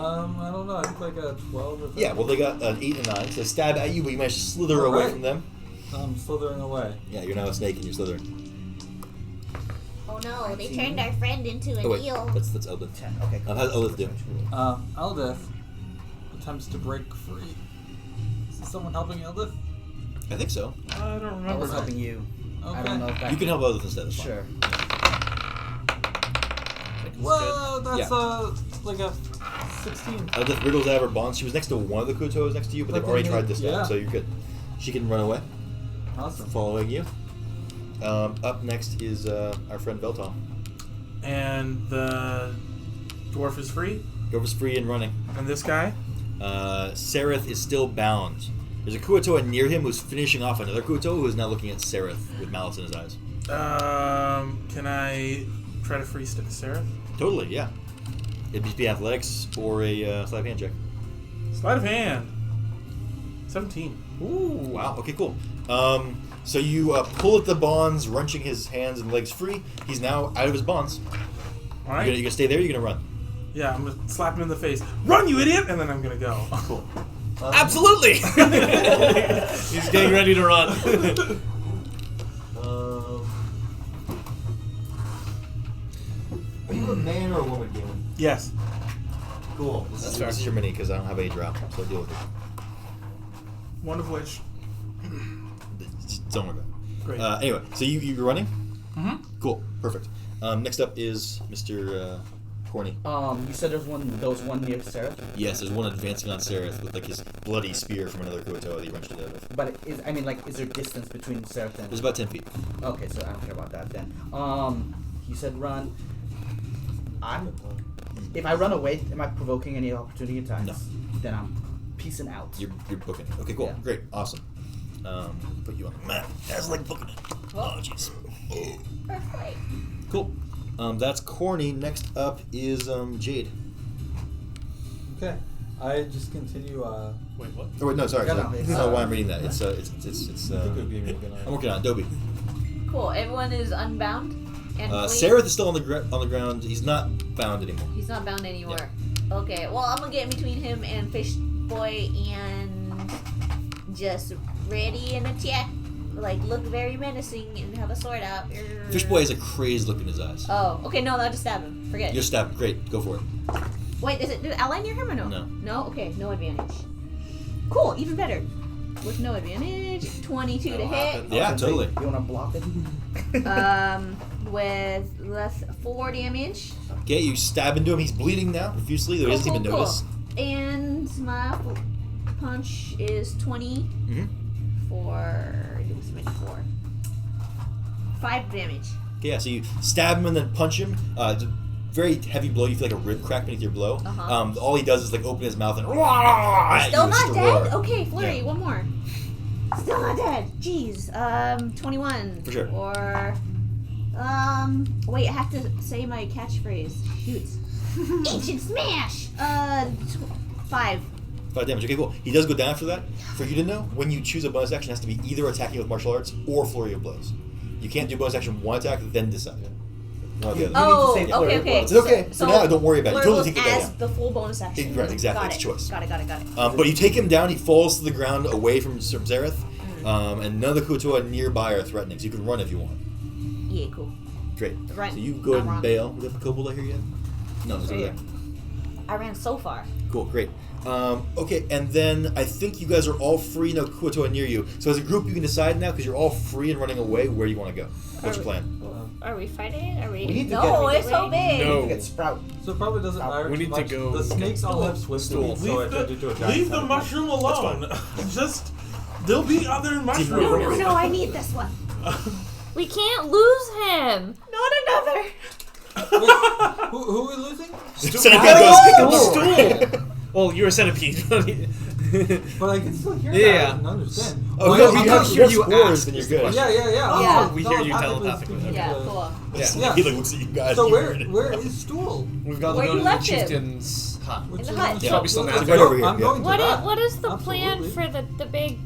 don't know. I think like a 12 or something. Yeah. Well, they got an 8 and a 9. So they stab at you, but you manage to slither away Alright. from them. I'm slithering away. Yeah, you're now a snake and you're slithering. Oh no, they turned our friend into an Oh wait, eel. that's Eldith. 10. Okay. How's Eldith do? Eldith attempts to break free. Is someone helping Eldith? I think so. I don't I remember. was helping you. I Okay. don't know if that. You can help Eldith instead. It's fine. Sure. Whoa, that's Yeah. like a 16. Eldith wriggles out of her bonds. She was next to one of the Kutos next to you, but they've But already then tried they- this time, yeah. so you're good. She can run away, Awesome. following you. Up next is our friend Veltal. And the dwarf is free. Dwarf is free and running. And this guy? Sereth is still bound. There's a Kuatoa near him who's finishing off another Kuatoa who is now looking at Sereth with malice in his eyes. Can I try to free Sarah? Totally, yeah. It'd just be athletics or a sleight of hand check. Sleight of hand. 17. Ooh, wow. Okay, cool. So you pull at the bonds, wrenching his hands and legs free. He's now out of his bonds. All right. You gonna stay there? Or you gonna run? Yeah, I'm gonna slap him in the face. Run, you idiot! And then I'm gonna go. Cool. Absolutely! He's getting ready to run. Are you a man or a woman, Galen? Yes. Cool. This is your mini because I don't have any drow, so deal with it. One of which. Just don't worry about it. Great. Anyway, so you're running? Mm-hmm. Cool. Perfect. Next up is Mr. Corny. You said there was one near Sarah, Yes, there's one advancing on Sereth with like his bloody spear from another Kuatoa that he wrenched it out with. but is there distance between Sarah and? There's about 10 feet. Okay, so I don't care about that then. You said run. If I run away, am I provoking any opportunity attacks? No. Then I'm peacing out. You're booking it. Okay, cool. Yeah. Great. Awesome. Put you on the map as like booking it. Oh, jeez. Perfect. Cool. That's Corny. Next up is Jade. Okay. I just continue. Wait, what? Oh wait, no, sorry. No, sorry. no, it's, That's not why I'm reading that. It's Pico gave me a good I'm working on it. Dobie. Cool. Everyone is unbound and fleeing? Sereth is still on the ground. He's not bound anymore. He's not bound anymore. Okay. Well, I'm gonna get in between him and Fish Boy and just ready and attack. Like look very menacing and have a sword out. Fishboy has a crazed look in his eyes. Oh, okay. No, I'll just stab him. Forget You're it. stabbed. Great. Go for it. Wait, is an ally near him or no? No. No. Okay. No advantage. Cool. Even better. With no advantage, 22 to That'll hit. happen. Yeah, totally. You wanna block it? With less 4 damage. Okay, you stab into him. He's bleeding now profusely, though he doesn't even notice. And my punch is 20 Mm-hmm. for. It was meant for 5 damage. Okay, yeah, so you stab him and then punch him. It's a very heavy blow. You feel like a rib crack beneath your blow. Uh-huh. All he does is like open his mouth and at Still you, just not a dead? roar. Okay, flurry, Yeah. one more. Still not dead. Jeez. 21. For sure. Or wait, I have to say my catchphrase. Shoot. Ancient smash. 5. 5 damage. Okay, cool. He does go down after that. For you to know, when you choose a bonus action, it has to be either attacking with martial arts or flurry of blows. You can't do bonus action one attack, then decide. One or the other. Oh, say flurry okay, of okay. It's okay. For now, don't worry about it. You flurry totally blows take the guy as down. the full bonus action. Right, exactly. Got It's it. choice. Got it. But you take him down, he falls to the ground away from Zareth, and none of the Kuatoa nearby are threatening, so you can run if you want. Yeah, cool. Great. Run. So you go ahead I'm and wrong. bail. We got the kobold out here yet? No, it's over there. I ran so far. Cool, great. Okay, and then I think you guys are all free, no Kuatoa near you. So as a group, you can decide now, because you're all free and running away, where you want to go. What's your plan? Are we fighting? Are we? We need to No, get it's so big. No. to get Sprout. So it probably doesn't matter. We too need to much. go The snakes all have swim stool. speed, so I turned into a giant Leave the centipede. mushroom alone. Just there'll be other mushrooms. No, I need this one. We can't lose him. Not another. Who are we losing? Centipede goes, Well, you're a centipede. But I can still hear Yeah. that and understand. Oh, Well, no, we if you can have hear you spores, ask then you're is the good. question. Yeah. Yeah. We hear you telepathically. speaking Yeah, to the- cool. Yeah. He like looks at you guys. So and you're where is Stool? We've got to Where go you to the left him? chieftain's hut. Which the is hut. on Yeah, probably still well, now. It's right over here, I'm yeah. going to What that. is, what is the plan Absolutely. for the big?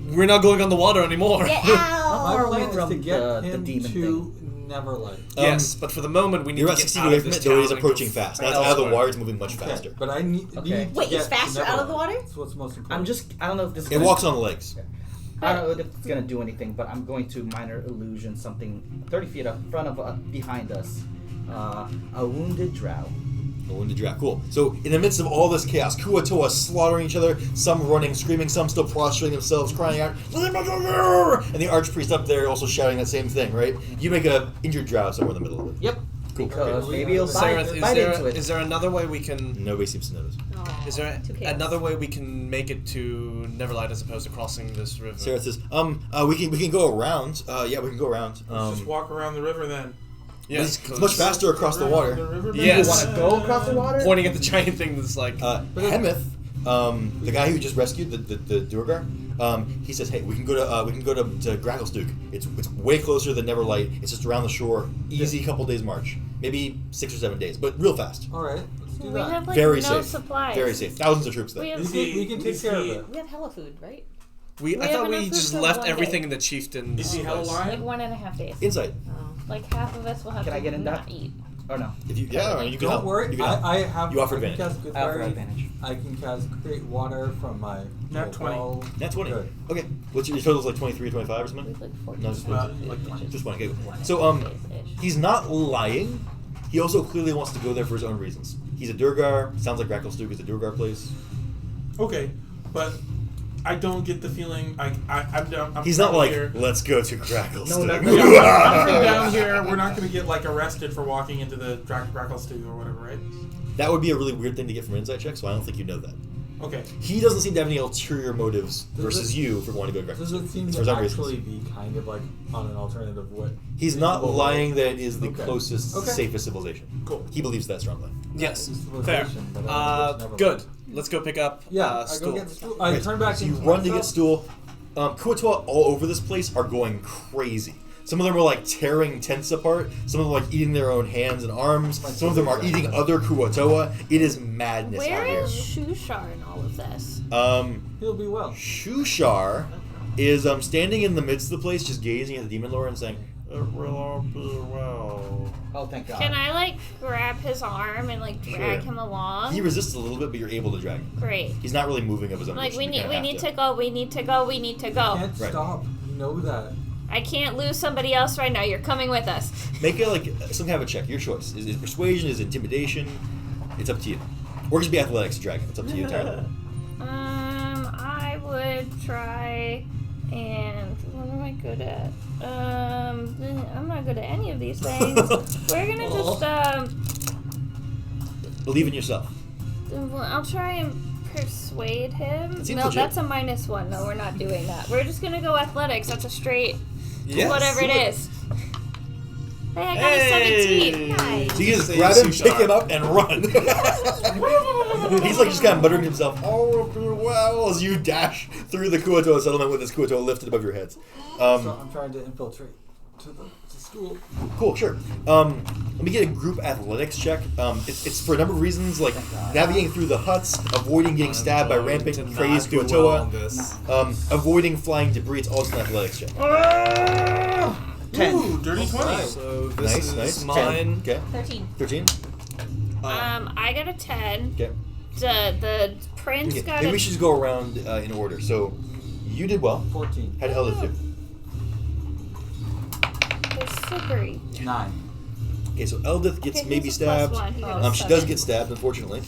We're not going on the water anymore. Get My out. plan is from to get the him demon to never like. Yes, but for the moment we need You're to at get 60 out away of from this it, though it is town and go approaching fast. Now it's out of the elsewhere. water, it's moving much Okay, faster. but I need. Okay. need to Wait, get it's to faster out of the Neverland. water? That's what's most important. I don't know if this is It walks on legs. I don't know if it's gonna do anything, but I'm going to minor illusion something 30 feet up front of behind us. A wounded drow. A wounded draft. Cool. So in the midst of all this chaos, Kuatoa slaughtering each other, some running, screaming, some still prostrating themselves, crying out, and the archpriest up there also shouting that same thing, right? You make a injured drow somewhere in the middle of it. Yep. Cool. Because Okay. maybe he'll Sarah, bite into it. is there another way we can? Nobody seems to notice. Oh, Is there too chaos. another way we can make it to Neverlight as opposed to crossing this river? Sarah says, we can go around. Yeah, we can go around. Let's just walk around the river then. Yes, It's much faster across the Around water. The river Yes. You want to go across the water? Pointing at the giant thing that's like. Hemeth, the guy who just rescued the Durgar, he says, "Hey, we can go to Gracklesduke. It's way closer than Neverlight. It's just around the shore. Easy couple days march, maybe 6 or 7 days, but real fast. All right, let's do We that. have like Very no safe. supplies. Very safe. Thousands of troops there. We have, we can take is care of he- it. We have hella food, right? I we thought have we enough just food for left one everything day. in the chieftain's Is he hella place. alive? like 1.5 days. Inside. Oh. Like half of us will have Can to I get in not that? eat. Or no? If you, yeah, you can Don't help. worry, You can help. I have. You offer I can advantage. cast good I offer fairy. advantage. I can cast create water from my. Nat little 20. ball. Nat 20. Good. Okay. What's your total's like 23 or 25 or We something? have like 14 No, just like 20. Just one. Okay. So he's not lying. He also clearly wants to go there for his own reasons. He's a Durgar. Sounds like Gracklesduke is a Durgar place. Okay, but I don't get the feeling. I'm down. He's not from like, here. let's go to Gracklesduke. No, no, Yeah, no. I'm from down here. We're not going to get like arrested for walking into the Gracklesduke or whatever, right? That would be a really weird thing to get from an insight check, so I don't think you know that. Okay. He doesn't seem to have any ulterior motives Does versus it- you for wanting to go to Does it Gracklesduke. seem For to some actually reasons. be kind of like on an alternative way? He's not reasonable lying way? that it is the Okay. closest, Okay. safest civilization. Cool. He believes that strongly. Yes, It's fair. civilization, but I don't know, it's Good. Let's go pick up Yeah, I stool. go get the stool. I Right. turn back So into you run to myself. get stool. Kuatoa all over this place are going crazy. Some of them are like tearing tents apart. Some of them are like eating their own hands and arms. Some of them are eating other Kuatoa. It is madness Where out here. is Shushar in all of this? He'll be well. Shushar is standing in the midst of the place, just gazing at the demon lord and saying, "It will all be well." Oh, thank God. Can I like grab his arm and like drag Sure. him along? He resists a little bit, but you're able to drag him. Great. He's not really moving of his own. Like volition. we You need kinda we have need to go. We need to go. We need to go. Can't Right. stop. You know that. I can't lose somebody else right now. You're coming with us. Make it like some kind of a check. Your choice. Is persuasion? Is intimidation? It's up to you. Or just be athletics to drag him. It's up to you entirely. I would try and what am I good at? I'm not good at any of these things. We're gonna just Believe in yourself. I'll try and persuade him. That seems No, legit. that's a -1. No, we're not doing that. We're just gonna go athletics. That's a straight Yes. whatever it Do is. Hey, I got a 17. Nice. So you just Say grab him, Sushar. pick him up, and run. He's like just kind of muttering to himself, "Oh, well," as you dash through the Kuatoa settlement with this Kuatoa lifted above your heads. So I'm trying to infiltrate to the school. Cool, sure. Let me get a group athletics check. It's for a number of reasons, like navigating through the huts, avoiding getting stabbed by rampant, To not crazed do well Kuatoa, on this. avoiding flying debris. It's all just an athletics check. 10. Ooh, dirty 20. So this Nice, is nice. mine. 10. Okay. 13. 13. I got a 10. Okay. The prince Okay. got Maybe a. we should just go around in order. So, you did well. 14. How did Eldith do? They're slippery. 9. Okay, so Eldith gets Okay, maybe he's a +1. stabbed. He got a She does 7. get stabbed, unfortunately.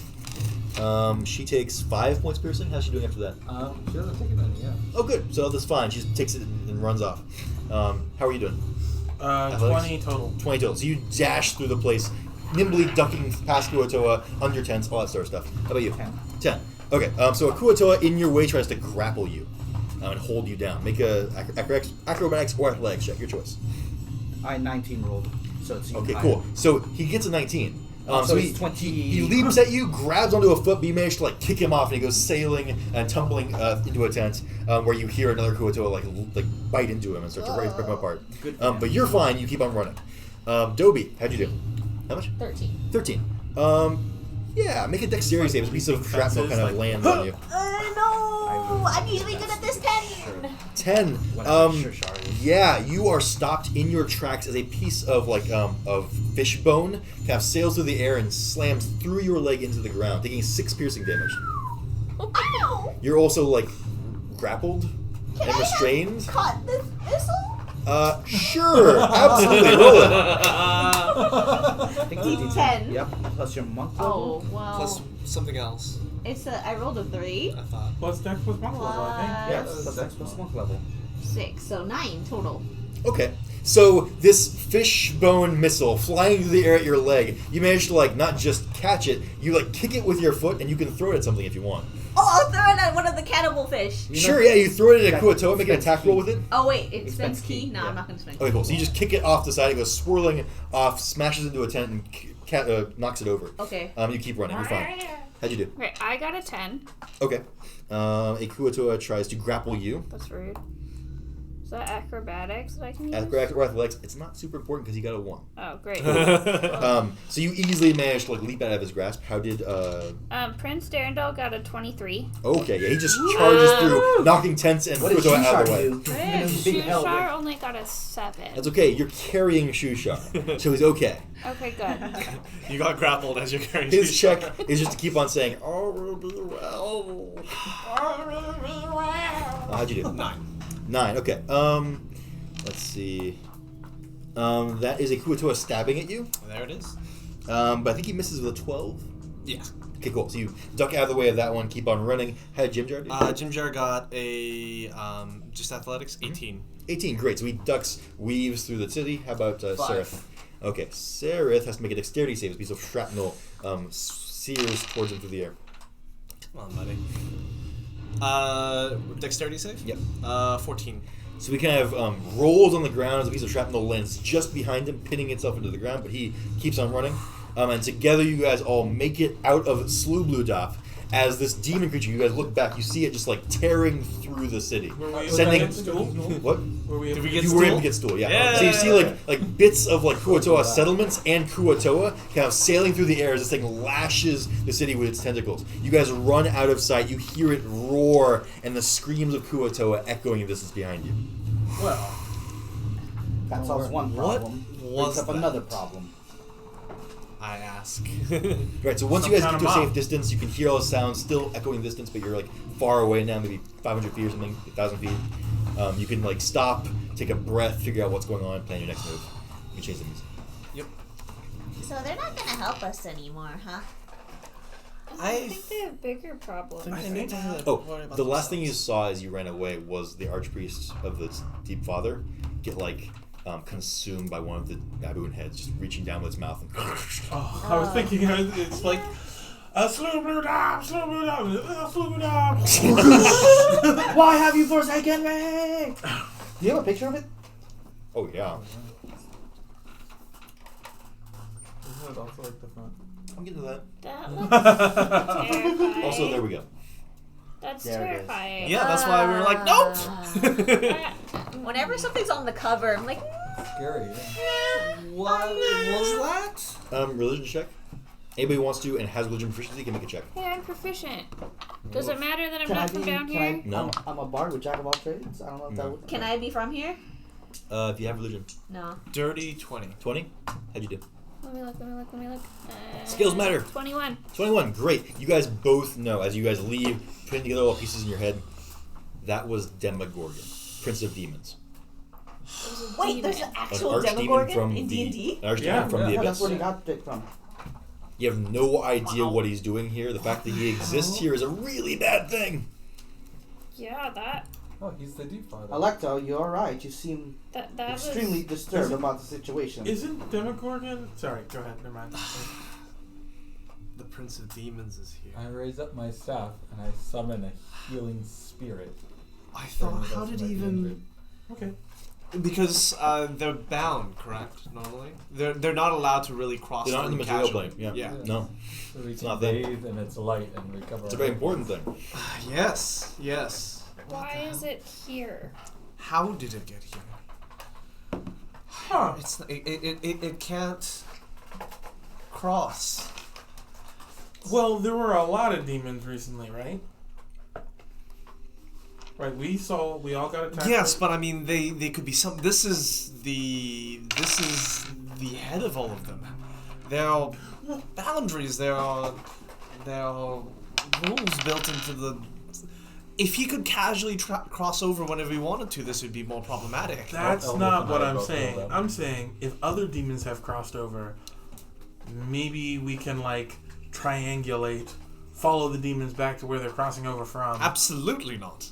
She takes 5 points piercing. How's she doing after that? She hasn't taken any yet. Oh, good. So Eldith's fine. She just takes it and runs off. How are you doing? 20 total. 20 total. So you dash through the place, nimbly ducking past Kuatoa, under tents, all that sort of stuff. How about you? 10. Okay, so a Kuatoa in your way tries to grapple you and hold you down. Make a acrobatics or athletics check, your choice. I 19 rolled, so it's even Okay, higher. cool. So he gets a 19. So he, he's 20. he leaps at you, grabs onto a foot, but you manage to like kick him off, and he goes sailing and tumbling into a tent where you hear another Kuatoa like bite into him and start to rip him apart. Good for him. But you're fine. You keep on running. Dobie, how'd you do? How much? 13. 13. Yeah, make a dexterity save. A piece of shrapnel kind of lands on you. No! I'm usually good at this 10. 10. Whatever Shar is. Yeah, you are stopped in your tracks as a piece of of fish bone kind of sails through the air and slams through your leg into the ground, taking 6 piercing damage. Ow! You're also grappled Can and I restrained. have caught this missile? Sure, absolutely, roll it. I think it's D10. Yep, plus your monk Oh, level. well. Plus something else, I rolled a 3. I thought. Plus dex plus monk level, I think. Yeah, Plus plus X plus monk level. 6, so 9 total. Okay, so this fish bone missile flying through the air at your leg, you manage to not just catch it, you kick it with your foot, and you can throw it at something if you want. Oh, I'll throw it at one of the cannibal fish. Sure, yeah, you throw it at a Spend- Kuatoa, make an attack roll with it. Oh, wait, it It spends spends key? key, No, yeah. I'm not going to spend Okay, key. cool. So you just kick it off the side, it goes swirling off, smashes into a tent, and knocks it over. Okay. You keep running, you're fine. How'd you do? Okay, I got a 10. Okay. A Kuatoa tries to grapple you. That's rude. Is that acrobatics that I can use? Acrobatics or athletics, it's not super important because you got a 1. Oh, great. So you easily managed to leap out of his grasp. How did Prince Darendal got a 23. Okay, yeah, he just charges through, knocking tents and What did Kuatoa out of the Shushar way. do? Hey, Big hell, Shushar only got a 7. That's okay, you're carrying Shushar, so he's okay. Okay, good. You got grappled as you're carrying His Shushar. check is just to keep on saying, "All will be well." How'd you do? 9. Okay. Let's see. That is a Kuatoa stabbing at you. There it is. But I think he misses with a 12. Yeah. Okay, cool. So you duck out of the way of that one, keep on running. How did Jim Jar do? Jim Jar got a just athletics 18. 18, great. So he ducks, weaves through the city. How about 5. Seraph? Okay, Seraph has to make a dexterity save. A piece of shrapnel sears towards him through the air. Come on, buddy. Dexterity save? Yep. 14. So he kind of rolls on the ground as a piece of shrapnel lands just behind him, pinning itself into the ground, but he keeps on running. And together you guys all make it out of Slubludath. As this demon creature, you guys look back, you see it just tearing through the city. Were we Sending able to get stool? what? Were we Did able we to get You stool? were able to get stool, yeah. Yeah. So you see bits of Kuatoa settlements and Kuatoa kind of sailing through the air as this thing lashes the city with its tentacles. You guys run out of sight, you hear it roar, and the screams of Kuatoa echoing in the distance behind you. Well, That solves one What problem. was Brings up that? another problem. I ask. Right, so once Some you guys kind get to of a safe mob. distance, you can hear all the sounds still echoing in the distance, but you're far away now, maybe 500 feet or something, 1,000 feet. You can stop, take a breath, figure out what's going on, plan your next move. You can change the music. Yep. So they're not going to help us anymore, huh? I think they have bigger problems. I need to worry Oh, about the last thing you themselves. saw as you ran away was the archpriest of the Deep Father get consumed by one of the baboon heads, just reaching down with its mouth and. I was thinking it's like Slubludath, Slubludath, Slubludath. Why have you forsaken me? Do you have a picture of it? Oh yeah. Isn't it also the front? I'm getting to that. That looks terrifying. Also, there we go. That's There it is. terrifying. Yeah, that's why we were like, nope! Whenever something's on the cover, I'm like, Scary, yeah. What was that? Religion check. Anybody who wants to and has religion proficiency can make a check. Hey, I'm proficient. Does it matter that I'm Can I not from be- down can I- here? No. I'm a bard with jack of all trades. I don't know if that would. can I be from here? If you have religion. No. Dirty 20. 20? How'd you do? Let me look. Skills matter. 21. 21, great. You guys both know, as you guys leave, putting together all pieces in your head, that was Demogorgon, Prince of Demons. Wait, there's an An actual archdemon Demogorgon from in D&D? An archdemon Yeah. from the Yeah, abyss. that's where he got it from. You have no idea what he's doing here. The fact that he exists here is a really bad thing. Yeah, that Oh, he's the deep father. Alecto, you're right. You seem that extremely was disturbed about the situation. Isn't Demogorgon? Sorry, go ahead. Never mind. The Prince of Demons is here. I raise up my staff and I summon a healing spirit. I thought, how That's did my he even... Okay. Because they're bound, correct, normally? They're not allowed to really cross They're not in the material casually. plane. Yeah. Yeah. No, So we It's can not them. bathe in its light and recover. it's a our very health. important thing. Yes, yes. why is it here? How did it get here? Huh. It can't cross. Well, there were a lot of demons recently, right? Right, we all got attacked. Yes, but I mean, they could be some. This is the head of all of them. There are boundaries. There are rules built into the. If he could casually cross over whenever he wanted to, this would be more problematic. That's I'll not look what at I'm both of saying. them. I'm saying if other demons have crossed over, maybe we can triangulate, follow the demons back to where they're crossing over from. Absolutely not.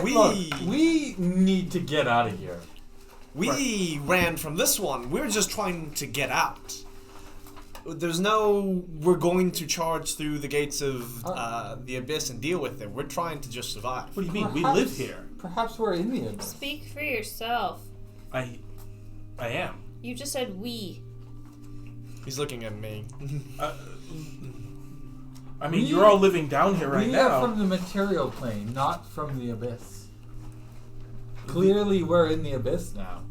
We need to get out of here. We ran from this one. We're just trying to get out. There's no, we're going to charge through the gates of the abyss and deal with it. We're trying to just survive. What do you mean? We live here. Perhaps we're in the abyss. Speak for yourself. I am. You just said we. He's looking at me. I mean, you're all living down here right we now. are from the material plane, not from the abyss. Clearly, we're in the abyss now.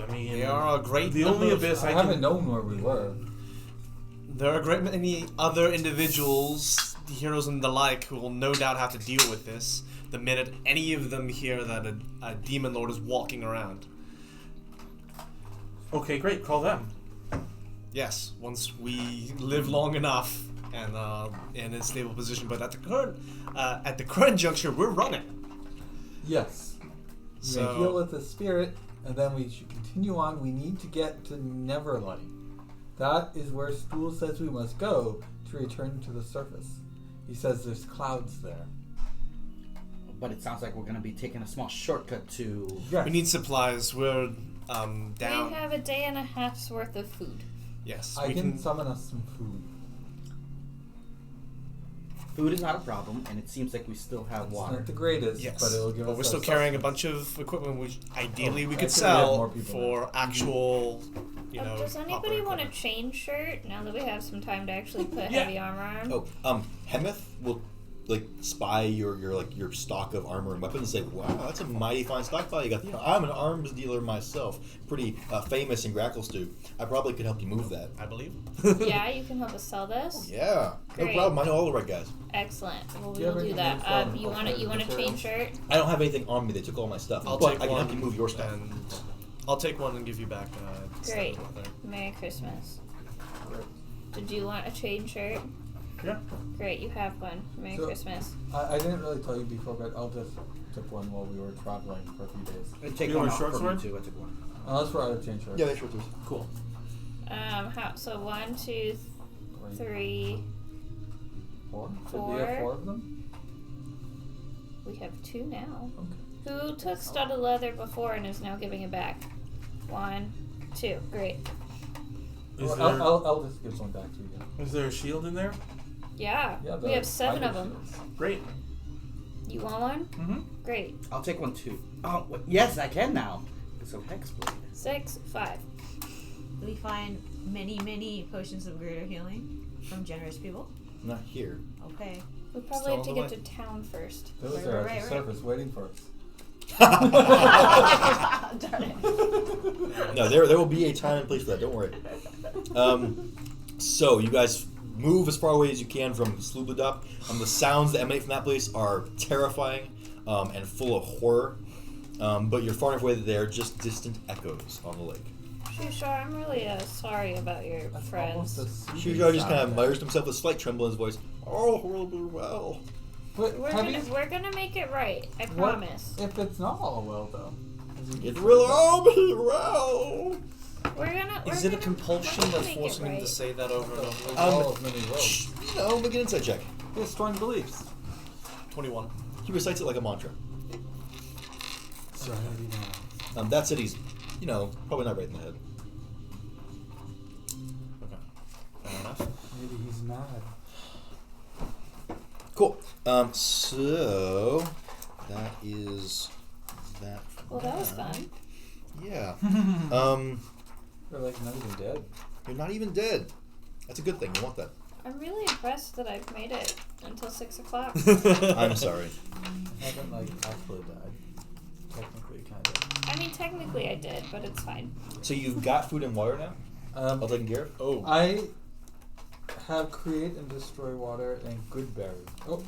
I mean, They are a great the number only of- abyss I I haven't can. known where we were. There are a great many other individuals, heroes and the like, who will no doubt have to deal with this the minute any of them hear that a demon lord is walking around. Okay, great. Call them. Yes, once we live long enough and in a stable position. But at the current juncture, we're running. Yes. We So- may heal with the spirit, and then we should continue on. We need to get to Neverlight. That is where Stool says we must go to return to the surface. He says there's clouds there. But it sounds like we're gonna be taking a small shortcut to. Yes. We need supplies. We're down. We have a day and a half's worth of food. Yes, I we can summon us some food. Food is not a problem, and it seems like we still have It's water. not the greatest, Yes, but it'll give us. we're still a carrying a sustenance. bunch of equipment which ideally we Oh, could actually, we have more sell people for actual, Does anybody want a chain shirt now that we have some time to actually put heavy armor on? Oh, Hemeth will spy your stock of armor and weapons and say, "Wow, that's a mighty fine stockpile you got." I'm an arms dealer myself, pretty famous in Gracklestew. I probably could help you move that. I believe. Yeah, you can help us sell this. Yeah, no Great. problem. I know all the right guys. Excellent. Well, Do we you will have do any that. info You on want a chain materials? shirt? I don't have anything on me. They took all my stuff, I'll but take I can one help you move your stuff. and I'll take one and give you back. Great. stuff there. Merry Christmas. Did you want a chain shirt? Yeah. Great, you have one. Merry So- Christmas. I didn't really tell you before, but I'll just took one while we were traveling for a few days. I take You one want a out short for me sword? too. I took one. Unless we're out of change. Yeah, they sure do. Cool. So 1, 2, 3. 4? Did we have 4 of them? We have 2 now. Okay. Who took studded leather before and is now giving it back? 1, 2. Great. Is Well, there I'll just give one back to you. is there a shield in there? Yeah, Yeah, we have 7 of them. Great. You want one? Mm-hmm. Great. I'll take one too. Oh, yes, I can now. It's a hex blade. 6, 5. We find many potions of greater healing from generous people. Not here. Okay. We probably Still have to on get the to town first. Those Right, are at right, the right. surface waiting for us. Darn it. No, there will be a time and place for that. Don't worry. So you guys move as far away as you can from Slubladop. The sounds that emanate from that place are terrifying and full of horror. But you're far enough away that they're just distant echoes on the lake. Shusha, I'm really sorry about your That's friends. almost a Shujo just kind of sound. mutters to himself with a slight tremble in his voice. Oh, we'll be well. But We're gonna make it right. I what promise. if it's not all well though? It will all be well. Is it a compulsion that's make it forcing him to right. say that over and over? All of many roads. Shh, make an insight check. He has strong beliefs. 21. He recites it like a mantra. Sorry, That city's, probably not right in the head. Okay. Fair enough. maybe he's mad. Cool. So that is that. Well, that was fun. Yeah. We're like not even dead. You're not even dead. That's a good thing. You want that. I'm really impressed that I've made it until 6 o'clock. I'm sorry. I haven't actually died. Technically, kind of. I mean, technically I did, but it's fine. So you've got food and water now? All taken care of? Oh. I have create and destroy water and good berry. Oh,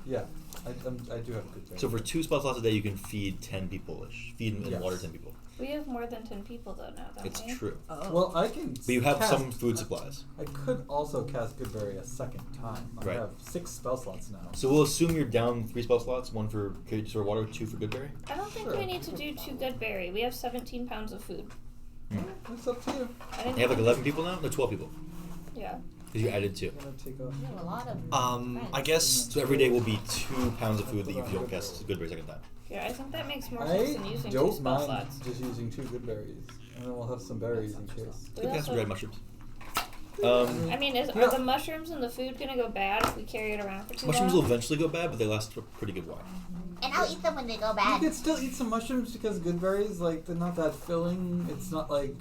yeah. I do have good berry. So for 2 spell slots a day, you can feed 10 people-ish. Feed and Yes. water 10 people. We have more than 10 people though now, don't It's we? true. Oh. Well, I can. But you have cast- some food supplies. I could also cast good berry a second time. I Right. have 6 spell slots now. So we'll assume you're down 3 spell slots, 1 for create destroy water, 2 for good berry. I don't think Sure. we need to do 2 good berry. We have 17 pounds of food. It's up to you. I didn't You have like 11 people now? No, 12 people. Yeah. Because you added 2. I'm gonna take off. You have a lot of I friends. guess So every day will be 2 pounds of food that you don't cast good berry second time. Yeah, I think that makes more sense than I using 2 don't spell mind slots. just using 2 good berries, and then we'll have some berries in case. You can cast some red mushrooms. I mean, Yeah. are the mushrooms and the food gonna go bad if we carry it around for too Mushrooms will long? eventually go bad, but they last for a pretty good while. And I'll eat them when they go You bad. could still eat some mushrooms because good berries, like, they're not that filling. It's not like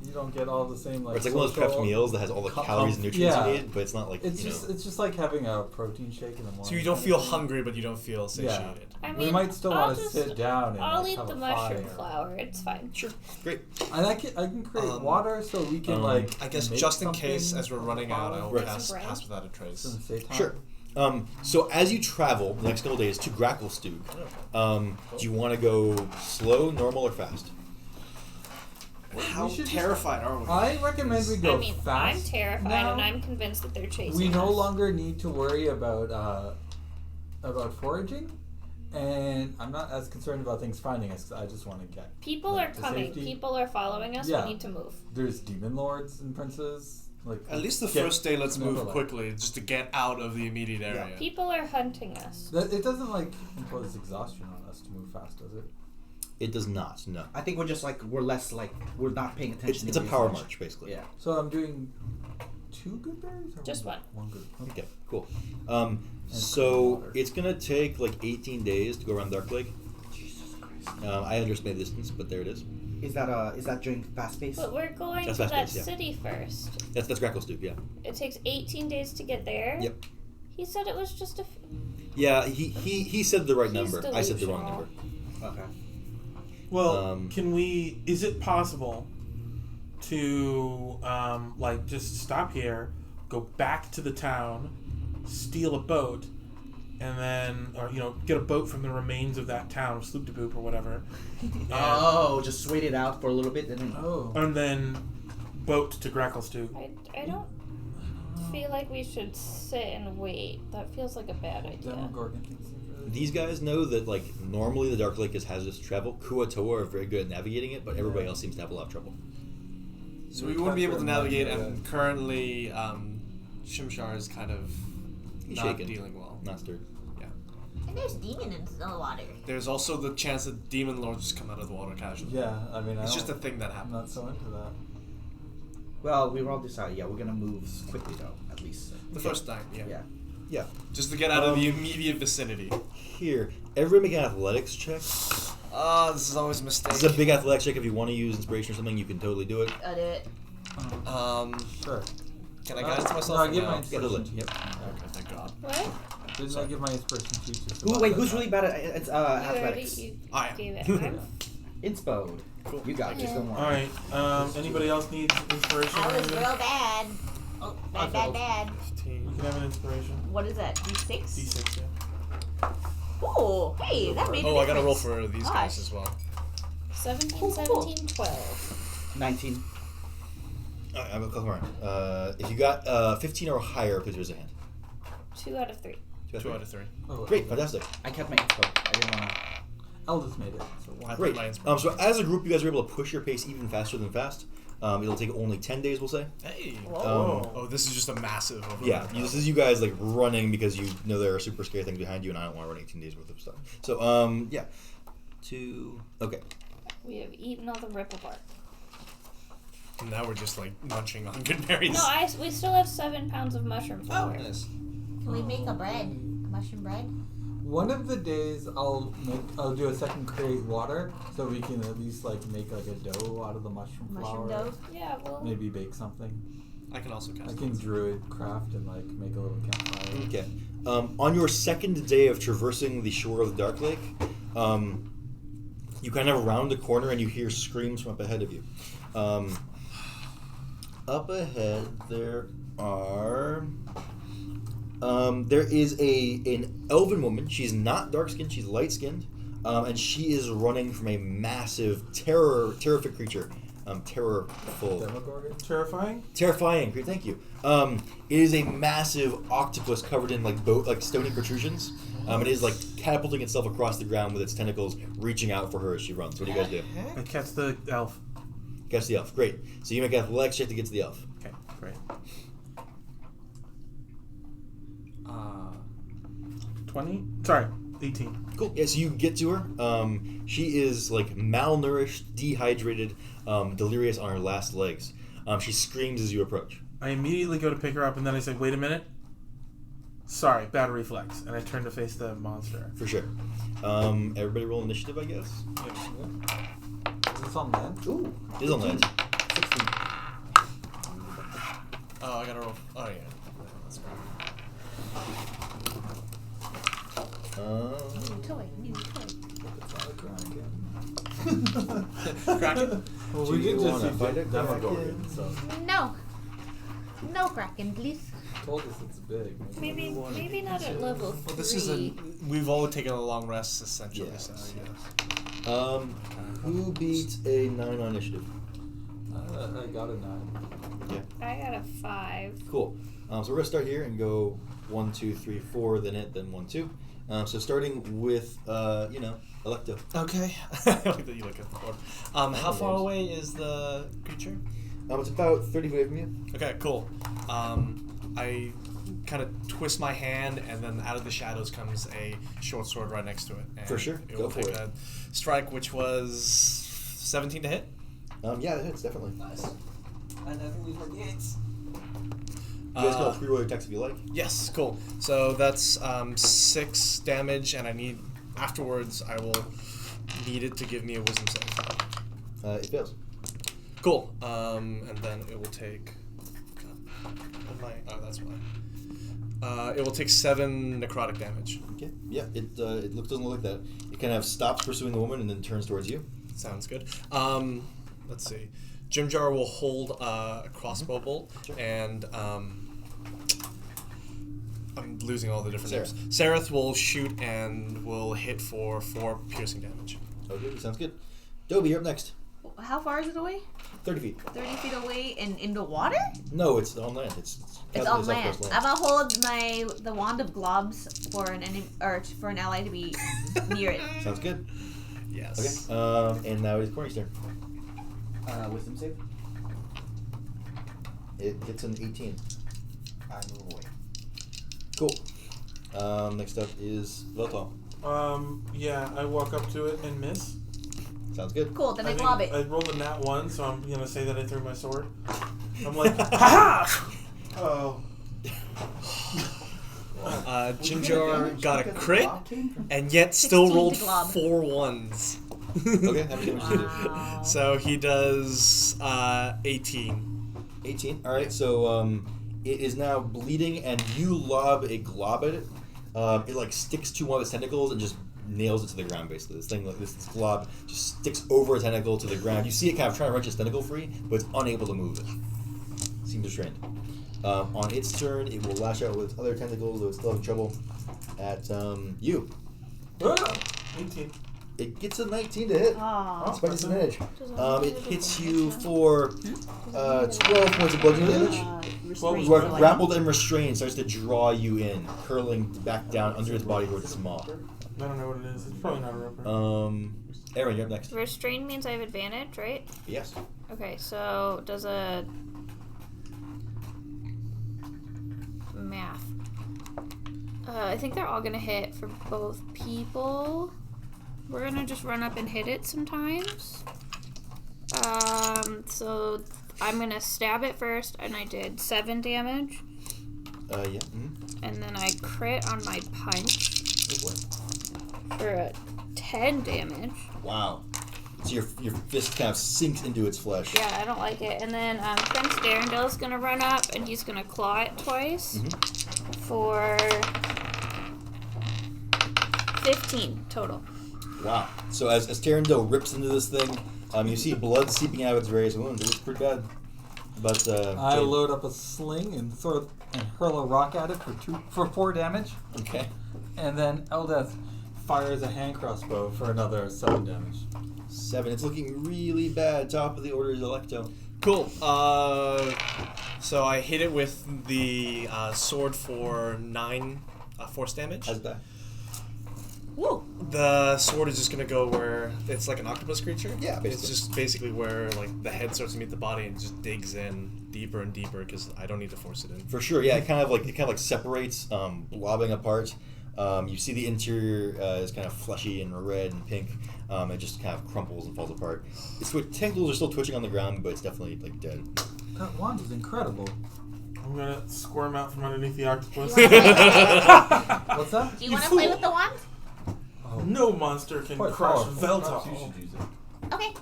you don't get all the same, like, It's like one of those prepped meals that has all the calories and nutrients yeah. you need, but it's not like, It's you just know. it's just like having a protein shake in the morning. so you don't feel hungry, but you don't feel satiated. I mean, we might still I'll want to just- sit down and I'll like, eat have the a mushroom fire. flour. It's fine. Sure. Great. And I can create water so we can like. I guess make just in case, something as we're running out, I will Right. cast Some bread? Pass Without a Trace. some state time. Sure. So as you travel the next couple days to Gracklestug, do you want to go slow, normal, or fast? How should just- terrified are we? I recommend we go I mean, I'm fast. terrified now. and I'm convinced that they're chasing We no us. longer need to worry about foraging, and I'm not as concerned about things finding us. 'Cause I just want to get. People like, are to coming. safety. People are following us. Yeah. We need to move. There's demon lords and princes. Like At least the get first day, let's move Neverland. quickly, just to get out of the immediate area. People are hunting us. It doesn't like impose exhaustion on us to move fast, does it? It does not. No. I think we're just like we're less like we're not paying attention. It's a nearly as power much. march, basically. Yeah. So I'm doing 2 good berries. Or Just one. One good. Okay. Cool. So water. it's gonna take like 18 days to go around Dark Lake. Jesus Christ. I underestimated the distance, but there it is. Is that during fast pace? But we're going That's to fast that pace, yeah. city first. That's Gracklestug, yeah. It takes 18 days to get there. Yep. He said it was just a. Yeah. He said the right He's number. I said the wrong delusional. number. Okay. Well, can we? Is it possible to like just stop here, go back to the town, steal a boat, and then, or get a boat from the remains of that town, sloop de boop or whatever, Oh, just wait it out for a little bit and then. Oh. and then boat to Gracklestug. I don't feel like we should sit and wait. That feels like a bad idea. Demogorgon thinks it's really These guys know that like normally the Dark Lake is hazardous to travel. Kuatoa are very good at navigating it, but everybody else seems to have a lot of trouble. So we wouldn't be able to navigate, and currently, Shimshar is kind of He's not shaken. dealing well. Not stirred. And there's demon in the water. There's also the chance that demon lords just come out of the water casually. Yeah, I mean, It's just a thing that I'm not happens. so into that. Well, we were all decided. Yeah, we're gonna move quickly though, at least. The first time, yeah. Yeah. Yeah. Just to get out of the immediate vicinity. Here, everybody make an athletics check. This is always a mistake. This is a big athletics check. If you want to use inspiration or something, you can totally do it. I'll do it. Sure. Can I guide myself? No, I or give no? my Yeah, inspiration totally. to Yep. Okay, thank God. What? Didn't I give my inspiration to you? to Who, survive wait, that who's night? really bad at You already athletics? I am. gave it. I'm Inspo. Cool. You got it. Just don't worry. All right. Anybody else needs inspiration? I or was anything? real bad. Oh, bad. 15. You can have an inspiration. What is that? D6? D6, yeah. Ooh, hey, that made a Oh, I gotta roll difference. for these Gosh. guys as well. 17, Cool. 17, 12. 19. I'm gonna come around. If you got 15 or higher, please raise a hand. 2 out of 3. 2 out of 3. Oh, Great, fantastic. I kept my inspo. I didn't wanna. Eldest made it. So one. I put Great. my inspiration. So as a group, you guys are able to push your pace even faster than fast. It'll take only 10 days, we'll say. Hey. Um, Oh, this is just a massive overrun. Yeah, this is you guys like running because you know there are super scary things behind you, and I don't want to run 18 days worth of stuff. So, yeah. Okay. We have eaten all the ripple bark. Now we're just like munching on good berries. No, we still have 7 pounds of mushroom flour. nice. Can we make a bread? A mushroom bread? One of the days I'll do a second create water so we can at least like make like a dough out of the mushroom Mushroom flour. dough? Yeah, well, Maybe bake something. I can also I cast. can druid craft and like make a little campfire. Okay. On your second day of traversing the shore of the Dark Lake, you kind of round the corner and you hear screams from up ahead of you. Up ahead, there are. There is an elven woman. She's not dark skinned. She's light skinned, and she is running from a massive terrific creature. Terrorful. Demogorgon? Terrifying. Great, thank you. It is a massive octopus covered in like stony protrusions. It is like catapulting itself across the ground with its tentacles, reaching out for her as she runs. What do you guys do? I catch the elf. Catch the elf. Great. So you make an athletics check to get to the elf. Okay, great. 20? Sorry, 18. Cool. Yeah, so you get to her. She is like malnourished, dehydrated, delirious on her last legs. She screams as you approach. I immediately go to pick her up, and then I say, wait a minute. Sorry, bad reflex. And I turn to face the monster. For sure. Everybody roll initiative, I guess. Is this on land? Ooh. It is on land. 16. Oh, I gotta roll. Oh, yeah. That's great. New toy. Kraken? Well, Do we you did just wanna see fight a Demogorgon, Kraken? so No Kraken, please. told us it's big. Maybe not at level 3. Well, this is we've all taken a long rest, essentially. Yes. So, yeah. Who beat a 9 on initiative? I got a 9. I got a 5. Cool. So we're gonna start here and go 1, 2, 3, 4, then 1, 2. So starting with Electo. Okay. I like that you look at the board. How far away is the creature? It's about 30 feet away from you. Okay, cool. I kind of twist my hand, and then out of the shadows comes a short sword right next to it. And For sure. It Go will for take it. a strike, which was 17 to hit. Yeah, that hits definitely. Nice. And I think we heard the 8s. You guys can all pre-roll your attacks if you like. Yes, cool. So that's 6 damage, and afterwards I will need it to give me a wisdom saving throw. It fails. Cool. And then it will take. Oh, that's why. It will take 7 necrotic damage. Okay. Yeah, it doesn't look like that. It kind of stops pursuing the woman and then turns towards you. Sounds good. Let's see. Jim Jar will hold a crossbow bolt, Sure. and I'm losing all the different Sarah. names. Sareth will shoot and will hit for 4 piercing damage. Okay, sounds good. Dobie, you're up next. How far is it away? 30 feet. 30 feet away and in the water? No, it's on land. It's It's Southwest on land. land. I'm gonna hold the wand of globs for an enemy or for an ally to be near it. Sounds good. Yes. Okay. And now it is Corny's turn. Wisdom save. It hits an 18. I move away. Cool. Next up is Veltal. Yeah, I walk up to it and miss. Sounds good. Cool, then I think glob it. I rolled a nat 1, so I'm gonna say that I threw my sword. I'm like, ha! Oh. Jinjar got a crit, and yet still 16 to rolled glob. 4 1s. Okay, how much damage did you do? Wow. So he does 18. 18. All right, so it is now bleeding, and you lob a glob at it. It like sticks to one of its tentacles and just nails it to the ground. Basically, this thing, like this glob, just sticks over a tentacle to the ground. You see it kind of trying to wrench its tentacle free, but it's unable to move it. Seems restrained. On its turn, it will lash out with its other tentacles, though it's still having trouble at you. 18. It gets a 19 to hit. Aw. Despite disadvantage. It hits you for 12 points of bludgeoning damage. You are grappled and restrained, starts to draw you in, curling back down under its body towards its maw. I don't know what it is. It's probably not a roper. Aaron, you're up next. Restrained means I have advantage, right? Yes. Okay, so does a math. I think they're all gonna hit for both people. We're gonna just run up and hit it sometimes. So I'm gonna stab it first, and I did 7 damage, Yeah. Mm-hmm. and then I crit on my punch Oh boy. for a 10 damage. Wow. So your fist kind of sinks into its flesh. Yeah, I don't like it. And then Prince Darrendel's gonna run up, and he's gonna claw it twice for 15 total. Wow. So as Terrandil rips into this thing, you see blood seeping out of its various wounds. It looks pretty bad. But I Jade- load up a sling and hurl a rock at it for 4 damage, Okay. and then Eldeth fires a hand crossbow for another 7 damage. 7. It's looking really bad. Top of the order is Electo. Cool. So I hit it with the sword for 9 force damage. How's that? Woo. The sword is just gonna go where it's like an octopus creature. Yeah, basically. It's just basically where like the head starts to meet the body and just digs in deeper and deeper because I don't need to force it in. For sure, yeah. It kind of like separates, blobbing apart. You see the interior is kind of fleshy and red and pink. It just kind of crumples and falls apart. Its tentacles are still twitching on the ground, but it's definitely like dead. That wand is incredible. I'm gonna squirm out from underneath the octopus. What's that? Do you want to play with the wand? No monster can Quite crush powerful. Velta. Perhaps you should use it. Okay.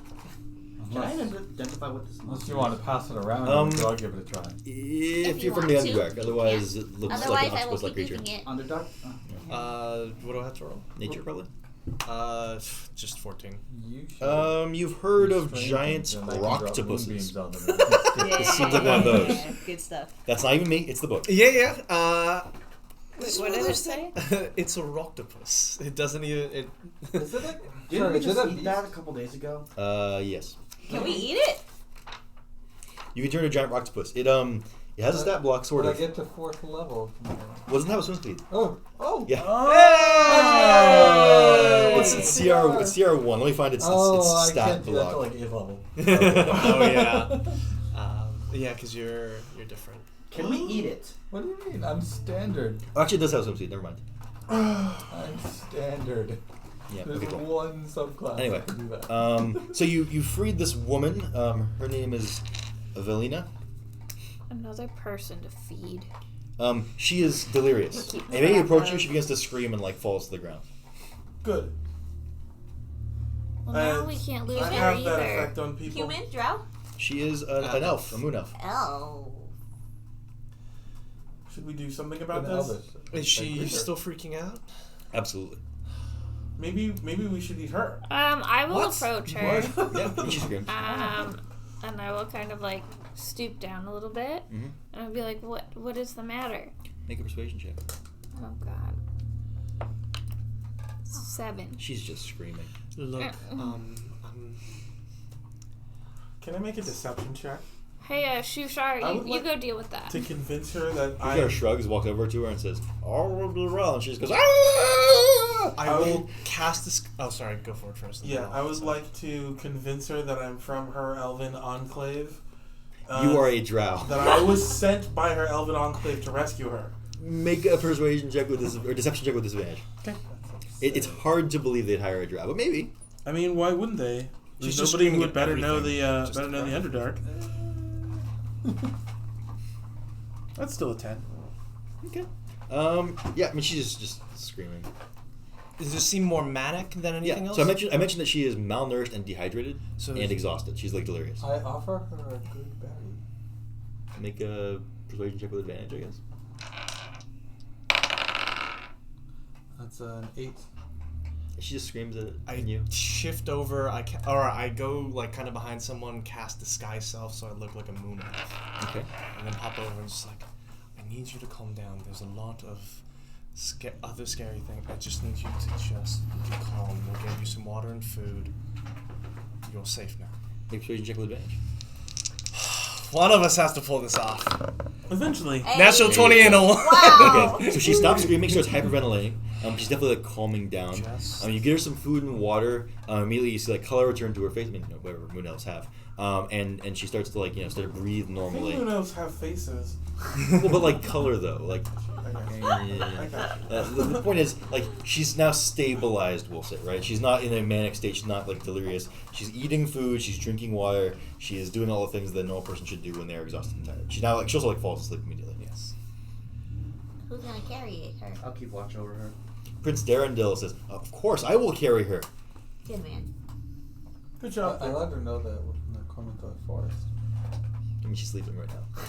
Can I identify what this Unless is? you want to pass it around, Um, I'll give it a try. If you you're from want the to. Underdark, otherwise it looks Otherwise, like an I will octopus-like keep creature. using it. Underdark? What do I have to roll? Nature, probably. Just 14. You should. You've heard Use of strength, giant and then I can drop octopuses. moonbeams on them. It seems like one of those. Yeah, good stuff. That's not even me. It's the book. Yeah. What did it say? It's a roctopus. It doesn't even. It. Is it a, Didn't we is just it a eat that a beast? couple days ago? Yes. Can we eat it? You can turn a giant octopus. It has a stat block, sort When of. I get to 4th level. Doesn't have a swim speed. Oh. Yeah. Hey! It's CR1. Let me find its I stat can't do that till block. like 8th level. Oh yeah. Yeah, because you're different. Can we eat it? What do you mean? I'm standard. Actually, it does have a swim speed. Never mind. I'm standard. Yeah. There's Okay, cool. one subclass Anyway, that can do that. so you freed this woman. Her name is Evelina. Another person to feed. She is delirious. Keep And when you track approach of- you, she begins to scream and like falls to the ground. Good. Well, now we can't lose I her have either. that effect on people. Human? Drow? She is an elf, a moon elf. Oh. Should we do something about An this? Elvish. Is she Like, still freaking out? Absolutely. Maybe we should eat her. I will What? approach her. Yeah, and she screams. And I will kind of like stoop down a little bit, Mhm. and I'll be like, "What is the matter?" Make a persuasion check. Oh God. 7. She's just screaming. Look, Can I make a deception check Hey, Shushar, I would you like go deal with that. to convince her that She I kind of shrugs, walks over to her, and says, "All will be well." And she just goes, "Ah!" I will cast this. Oh, sorry. Go for it first. and then Yeah, I'll I would decide. like to convince her that I'm from her elven enclave. You are a drow. That I was sent by her elven enclave to rescue her. Make a persuasion check with this, or deception check with disadvantage. Okay. It's hard to believe they'd hire a drow, but maybe. I mean, why wouldn't they? She's There's just nobody who screaming would at better know the everything, just better know the Underdark. That's still a 10. Okay. Yeah, I mean, she's just screaming. Does this seem more manic than anything Yeah. else? So I mentioned that she is malnourished and dehydrated So and exhausted. She's like delirious. I offer her a good berry. Make a persuasion check with advantage, I guess. That's an 8. She just screams at I you. shift over. I go like kind of behind someone, cast disguise self, so I look like a moon elf, Okay. and then pop over and just like, I need you to calm down. There's a lot of other scary things. I just need you to just be calm. We'll get you some water and food. You're safe now. Make a persuasion check with advantage. One of us has to pull this off. Eventually. Hey. Natural 20 and a 1. Wow. Okay, so she stops screaming, starts hyperventilating. She's definitely like calming down. Just- You get her some food and water. Immediately you see like color return to her face. I mean, whatever moon elves have. And she starts to like start to breathe I think normally. moon elves have faces. Well, but like color though, like. I got you. Yeah. I got you. The point is, like, she's now stabilized, we'll say, right? She's not in a manic state. She's not, like, delirious. She's eating food. She's drinking water. She is doing all the things that a normal person should do when they're exhausted and tired. She's now, like, she also, like, falls asleep immediately. Yes. Who's gonna carry her? I'll keep watch over her. Prince Darendil says, "Of course, I will carry her." Good man. Good job. I let her know that we're from the Cormantor Forest. I mean, she's sleeping right now.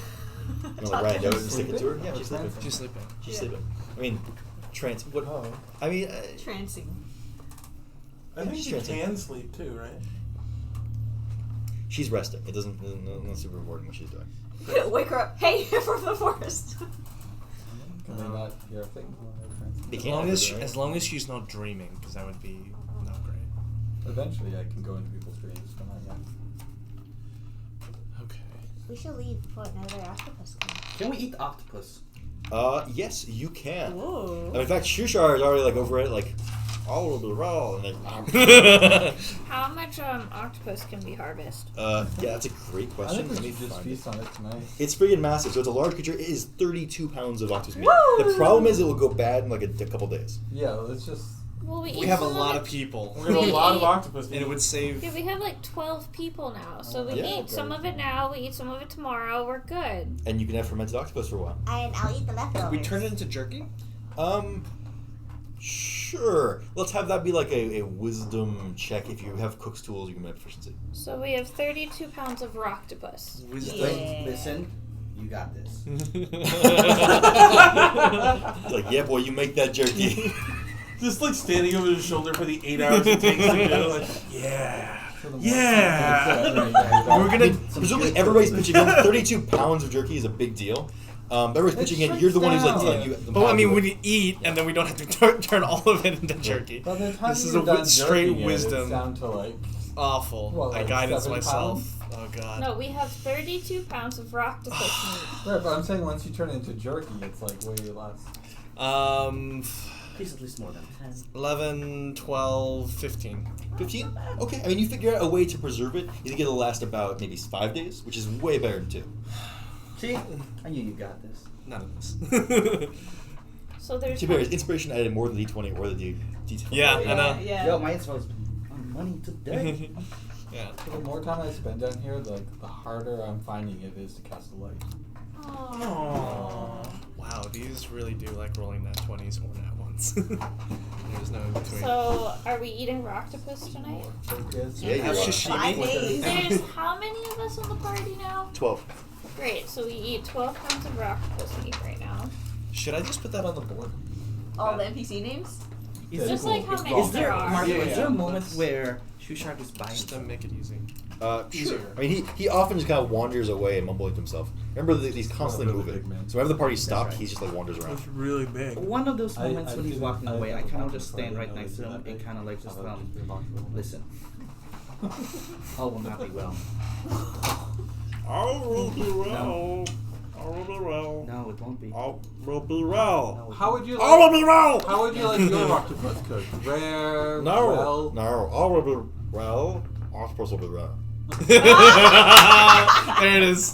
You want to write it out and stick it to her? Yeah, she's sleeping. She's sleeping. She's sleeping. I mean, what? Oh. I mean, Trancing. I think she's she trancing. can sleep too, right? She's resting. It doesn't not super important what she's doing. Wake her up. Hey, you're from the forest. Can they not hear a thing? They As can't long have as, it, right? as long as she's not dreaming, because that would be not great. Eventually, I can go into people's dreams, but not yet. Okay. We should leave before another octopus comes. Can we eat octopus? Yes, you can. Whoa. In fact, Shushar is already like over it, like all over the roll, and like. How much octopus can we harvest? Yeah, that's a great I question. think we Let me should just find feast it. on it tonight. It's freaking massive. So it's a large creature. It is 32 pounds of octopus meat. Woo! The problem is it will go bad in like a couple days. Yeah, let's just. Well, we We eat have a some lot of of it. people. We're gonna have a lot of octopus. And it would save. Yeah, we have like 12 people now, so we Yeah, eat some of it now. We eat some of it tomorrow. We're good. And you can have fermented octopus for a while. And I'll eat the leftovers. We turn it into jerky? Sure. Let's have that be like a wisdom check. If you have cook's tools, you can make proficiency. So we have 32 pounds of octopus. Wisdom. Listen, you got this. It's like, yeah, boy, you make that jerky. Just like standing over his shoulder for the 8 hours it takes to do. Like, yeah. Yeah. We're gonna presumably everybody's pitching in. 32 pounds of jerky is a big deal. Everybody's pitching in. You're the one who's like telling you. the But I pounds mean, of- we eat, and then we don't have to turn all of it into jerky. By the time This is you're a done straight jerking it, wisdom. It's down to like. Awful. What, I like guidance 7 myself. pounds? Oh god. No, we have 32 pounds of octopus meat. Right, but I'm saying once you turn it into jerky, it's like way less. Please at least more than 10. 11, 12, 15. 15? Okay. I mean, you figure out a way to preserve it. You think it'll last about maybe 5 days, which is way better than 2. See? I knew you got this. None of this. So there's. To be fair, inspiration added more than D20 or the D10. Yeah, I know. Yeah. Yo, my info's on money today. Yeah. The more time I spend down here, like the harder I'm finding it is to cast a light. Aww. Wow, these really do like rolling nat 20s or nat 1s. There's no in between. So, are we eating raw octopus tonight? Focus. Yeah, you Have are. sashimi. 5 days. There's how many of us on the party now? 12. Great, so we eat 12 pounds of raw octopus meat right now. Should I just put that on the board? All the NPC names? Is Just there, like how many is there, there are. Mark, Yeah, is yeah. there a moment where Shushark is buying Just to something? make it easy. Sure. Easier. I mean, he often just kind of wanders away and mumbling to himself. Remember, he's constantly really moving. big man. So whenever the party's stopped, right. he just like wanders around. It's really big. One of those I- moments I when he's didn't- walking I away, I didn't kind of know just before I stand right didn't know next to it was him that and big. kind of like just I thought it was just a box full. listen. All will not be well. All will be well. All will be well. No, it won't be. All will be well. No, it How won't. would you All will like? be well. How would you like your octopus cooked? Rare. No, Well. no. All will be well. Octopus will be well. There it is.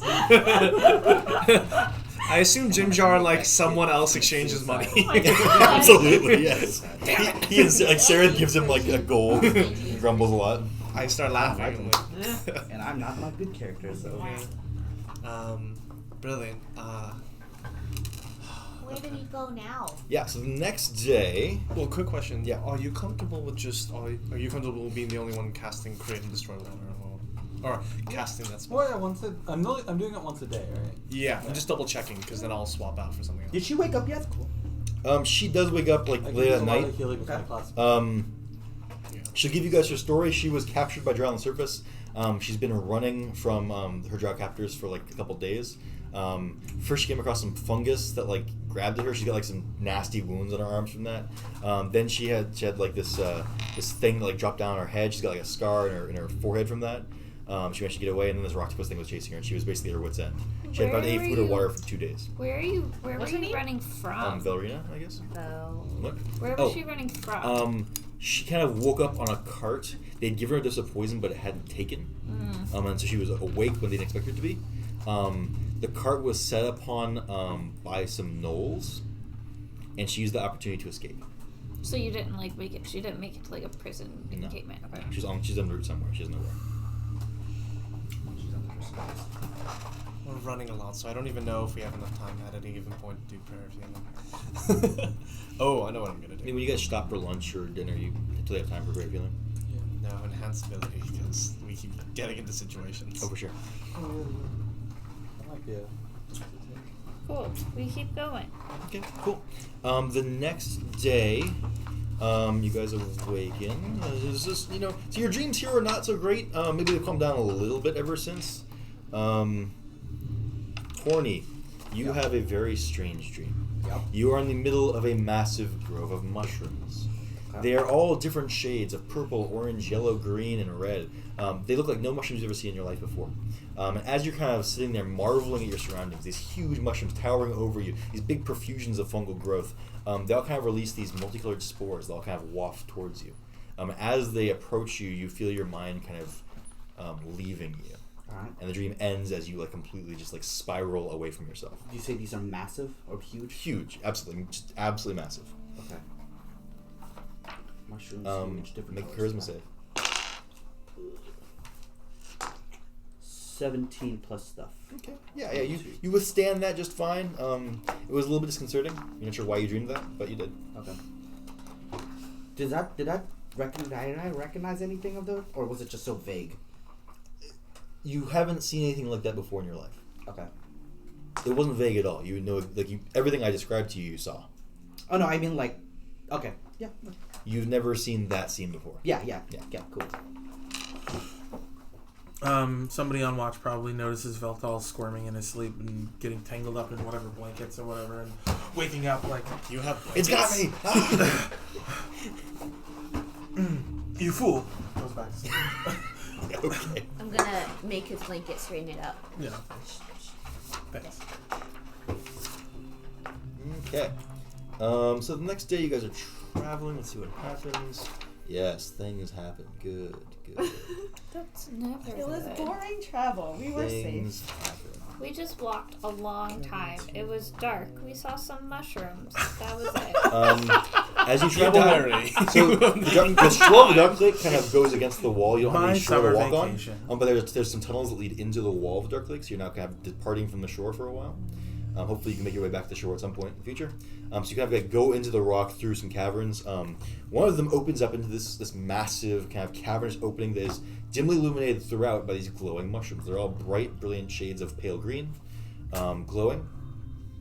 I assume Jim Jar and like someone else exchanges money. Absolutely, yes. He is, like Sarah gives him like a gold. He grumbles a lot. I start laughing. I'm like, And I'm not my good character, so. Brilliant. Where do we go now? Yeah. So the next day. Well, quick question. Yeah. Are you comfortable with just? Are you comfortable with being the only one casting create and destroy water, or casting that spell? Well, yeah, I'm doing it once a day, right? Yeah, I'm just double checking because then I'll swap out for something else. Did she wake up yet? She does wake up like I can late use at a lot night. of healing with my Okay. class. She'll give you guys her story. She was captured by drow on the surface. She's been running from her drow captors for like a couple days. First, she came across some fungus that like grabbed at her. She's got like some nasty wounds on her arms from that. Then she had like this thing that like dropped down on her head. She's got like a scar in her forehead from that. She managed to get away, and then this octopus thing was chasing her, and she was basically at her wit's end. She had about Where 8 were foot of you- water for 2 days. Where What's were her you name? running from? Valerina, I guess. Oh. What? Where was she running from? She kind of woke up on a cart. They'd given her a dose of poison, but it hadn't taken. And so she was awake when they didn't expect her to be. The cart was set upon by some gnolls, and she used the opportunity to escape. So you didn't like make it. She didn't make it to like a prison No. encampment. Okay. She's en route somewhere. She doesn't know where. We're running a lot, so I don't even know if we have enough time at any given point to do prayer feeling. Oh, I know what I'm gonna I mean, do. when you guys stop for lunch or dinner, you totally have time for prayer feeling. No, enhanced ability because we keep getting into situations. Oh, for sure. That might be a. Cool. We keep going. Okay, cool. The next day, You guys awaken. It's just, so your dreams here are not so great. Maybe they've calmed down a little bit ever since. Horny, you have a very strange dream. Yep. You are in the middle of a massive grove of mushrooms. They are all different shades of purple, orange, yellow, green, and red. They look like no mushrooms you've ever seen in your life before. And as you're kind of sitting there marveling at your surroundings, these huge mushrooms towering over you, these big profusions of fungal growth, they all kind of release these multicolored spores that all kind of waft towards you. As they approach you, you feel your mind kind of leaving you. Alright. And the dream ends as you completely just spiral away from yourself. Do you say these are massive or huge? Huge, absolutely, just absolutely massive. Okay. Mushrooms, huge, different Make a colors. charisma save. 17 plus stuff. Okay. Yeah. You withstand that just fine. It was a little bit disconcerting. You're not sure why you dreamed that, but you did. Okay. Did I recognize anything of those, or was it just so vague? You haven't seen anything like that before in your life. Okay. It wasn't vague at all. You know, everything I described to you saw. Oh no, I mean okay. Yeah. You've never seen that scene before. Yeah, cool. Somebody on watch probably notices Veltal squirming in his sleep and getting tangled up in whatever blankets or whatever, and waking up You have It's got me! You fool! Goes back to sleep. Okay. I'm gonna make his blanket straighten it up. Yeah. Thanks. Okay. So the next day you guys are traveling. Let's see what happens. Yes, things happen. Good. That's never It was good. boring travel. We were Things safe. happen. We just walked a long time. It was dark. We saw some mushrooms. That was it. As you Your travel, diary. so the shore of the Dark Lake kind of goes against the wall. You don't have My any shore to summer walk vacation. on. But there's some tunnels that lead into the wall of the Dark Lake, so you're now kind of departing from the shore for a while. Hopefully you can make your way back to the shore at some point in the future. So you kind of go into the rock through some caverns. One of them opens up into this massive kind of cavernous opening that is dimly illuminated throughout by these glowing mushrooms. They're all bright, brilliant shades of pale green, glowing.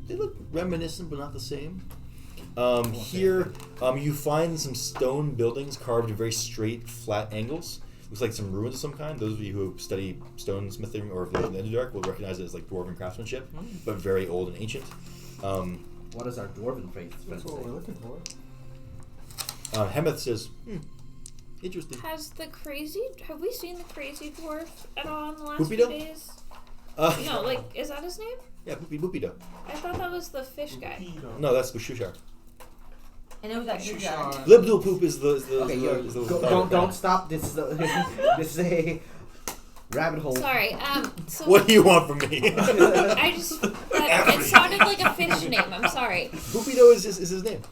They look reminiscent, but not the same. Here, you find some stone buildings carved in very straight, flat angles. Looks like some ruins of some kind. Those of you who study stonesmithing or if you're in the Underdark will recognize it as dwarven craftsmanship, but very old and ancient. What is our dwarven faith? That's what we're looking for. Hemeth says, interesting. Have we seen the crazy dwarf at all in the last Poopido? few days? No, No, is that his name? Yeah, Boopido. I thought that was the fish guy. No, that's Bushushar. And then we got Jujar. Libdul Poop is the Okay, don't stop. This is this is a rabbit hole. Sorry. So What do you want from me? I just it sounded like a fish name. I'm sorry. Boopido is his name.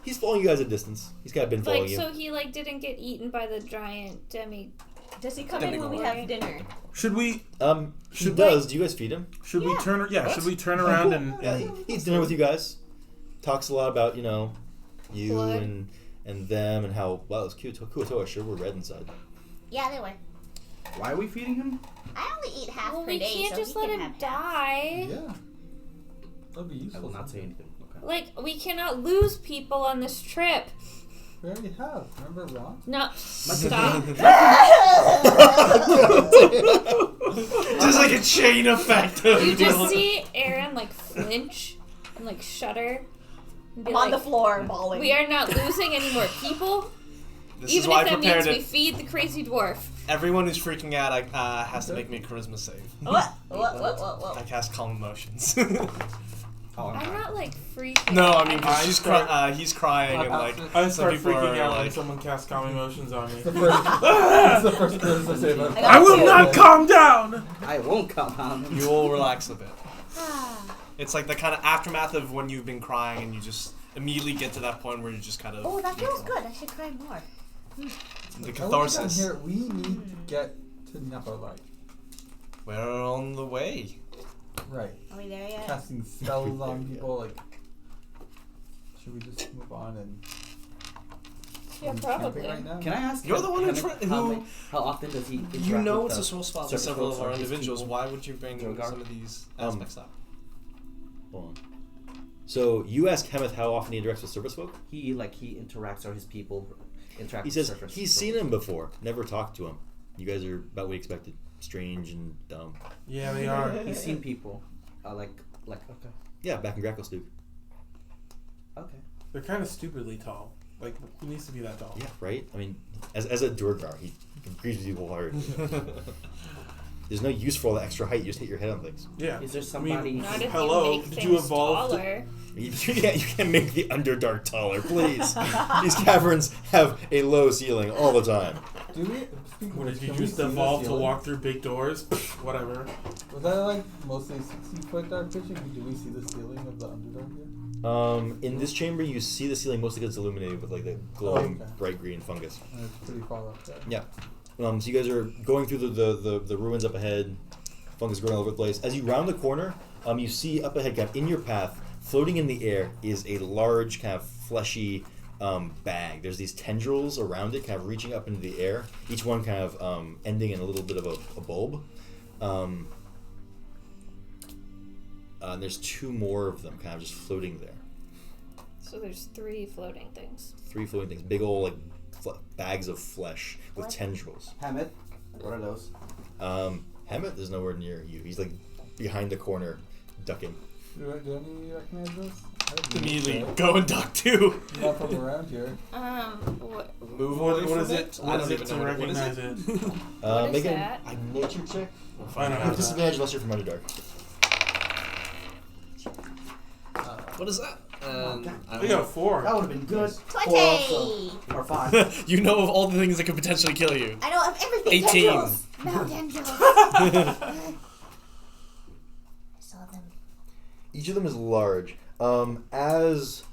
He's following you guys at distance. He's kind of been following you. So he didn't get eaten by the giant demi. Does he come in when we have dinner? Should we? He does. Do you guys feed him? Should we turn? Yeah. What? Should we turn around Yeah, he eats dinner with you guys. Talks a lot about you Blood. and them and how wow it's cute. Kuatoa sure were red inside. Yeah, they were. Why are we feeding him? I only eat half Well, per we day, can't so just he let can him have half. die. Yeah. That'd be I useful. will not say anything. Okay. We cannot lose people on this trip. We already have. Remember Ron? No, stop. There's like a chain effect. You just see Aaron flinch and shudder. And be I'm on the like, floor bawling. we are not losing any more people. This is Even why if I that means prepared we it. feed the crazy dwarf. Everyone who's freaking out has to make me a charisma save. What? I cast calm emotions. Oh, I'm not freaking No, I out. mean, 'cause he's crying and I some start people freaking are out when like, someone casts calm emotions on me. That's the first charisma save I've got I will not calm down. I won't come on. you will relax a bit. It's like the kind of aftermath of when you've been crying and you just immediately get to that point where you just kind of... Oh, that feels good. I should cry more. The catharsis. Here, we need to get to Nepalite. We're on the way. Right. Are we there yet? Casting spells on people, should we just move on and Yeah, and probably. camping right now? Can I ask? You're the one how often does he? Interact You know with it's the a soul spot with certain several folks of our or his individuals. people? Why would you bring Drogar? some of these aspects up? Hold on. So you ask Hemeth how often he interacts with surface folk? He interacts, or his people interact. He with says surface he's folk. seen him before, never talked to him. You guys are about what we expected. Strange and dumb. Yeah, they are. He's seen people, okay. Yeah, back in Gracklestug. Okay. They're kind of stupidly tall. Like, who needs to be that tall? Yeah, right? I mean, as a Durgar, he agrees with you wholeheartedly. There's no use for all the extra height. You just hit your head on things. Yeah. Is there somebody? Not if Hello, you make did things you evolve to- taller. Yeah, you can make the Underdark taller, please. These caverns have a low ceiling all the time. Do we? Speaking What of did which, you can we just see the evolve to ceiling? walk through big doors? Whatever. Was that like mostly 60-foot dark vision? Do we see the ceiling of the Underdark here? In this chamber, you see the ceiling mostly because it's illuminated with like the glowing okay. bright green fungus. And it's pretty far up there. Yeah. So you guys are going through the ruins up ahead. Fungus growing all over the place. As you round the corner, you see up ahead, kind of in your path, floating in the air, is a large kind of fleshy bag. There's these tendrils around it, kind of reaching up into the air. Each one kind of ending in a little bit of a bulb. And there's 2 more of them, kind of just floating there. So there's 3 floating things. 3 floating things, big old like bags of flesh with tendrils. Hammett. What are those? Hammett is nowhere near you. He's like behind the corner, ducking. Do any recognize this? Immediately go and duck too. Not from around here. What Move away What from is it? I What don't is it even to know what it is. recognize it? What is Make that? a nature check. We'll I find don't You out. have disadvantage unless you're from Underdark. What is that? I We don't got 4. That would have been good. 20! 4 also. Or 5. know. You know of all the things that could potentially kill you. I know of everything. 18. Tendrils. No tendrils. I saw them. Each of them is large. As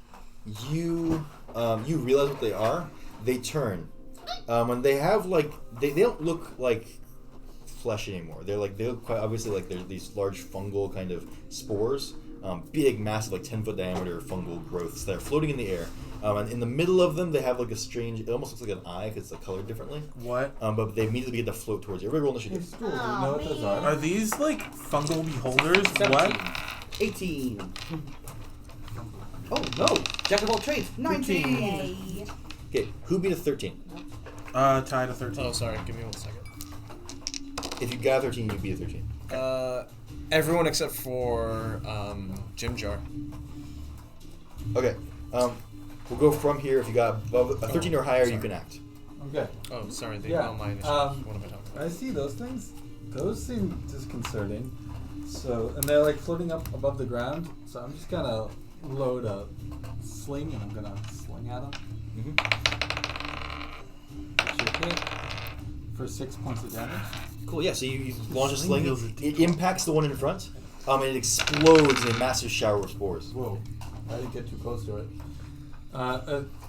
you realize what they are, they turn. And they have like they don't look like flesh anymore. They look quite obviously like they're these large fungal kind of spores. Big, massive, like 10-foot diameter fungal growths that are floating in the air. And in the middle of them, they have like a strange. It almost looks like an eye because it's colored differently. What? But they immediately begin to float towards you. Everybody roll Hey, initiative. Stu, do you Aw, know what those man. are? Are these like fungal beholders? 17. What? 18. Oh no! Jack of all trades. 19. Yay. Okay, who beat a 13? Tied to 13. Oh, sorry. Give me 1 second. If you got a 13, you beat a 13. Everyone except for Jim Jar. Okay. We'll go from here. If you got above a 13 or higher, you can act. Okay. Oh, sorry. They Yeah, know my initiative. What am I talking about? I see those things. Those seem disconcerting. So, and they're like floating up above the ground. So I'm just gonna load a sling and I'm gonna sling at them. Should hit for 6 points of damage. Cool. Yeah. So you launch a Sling sling. deals a It impacts the one in front. And it explodes in a massive shower of spores. Whoa! I didn't get too close to it.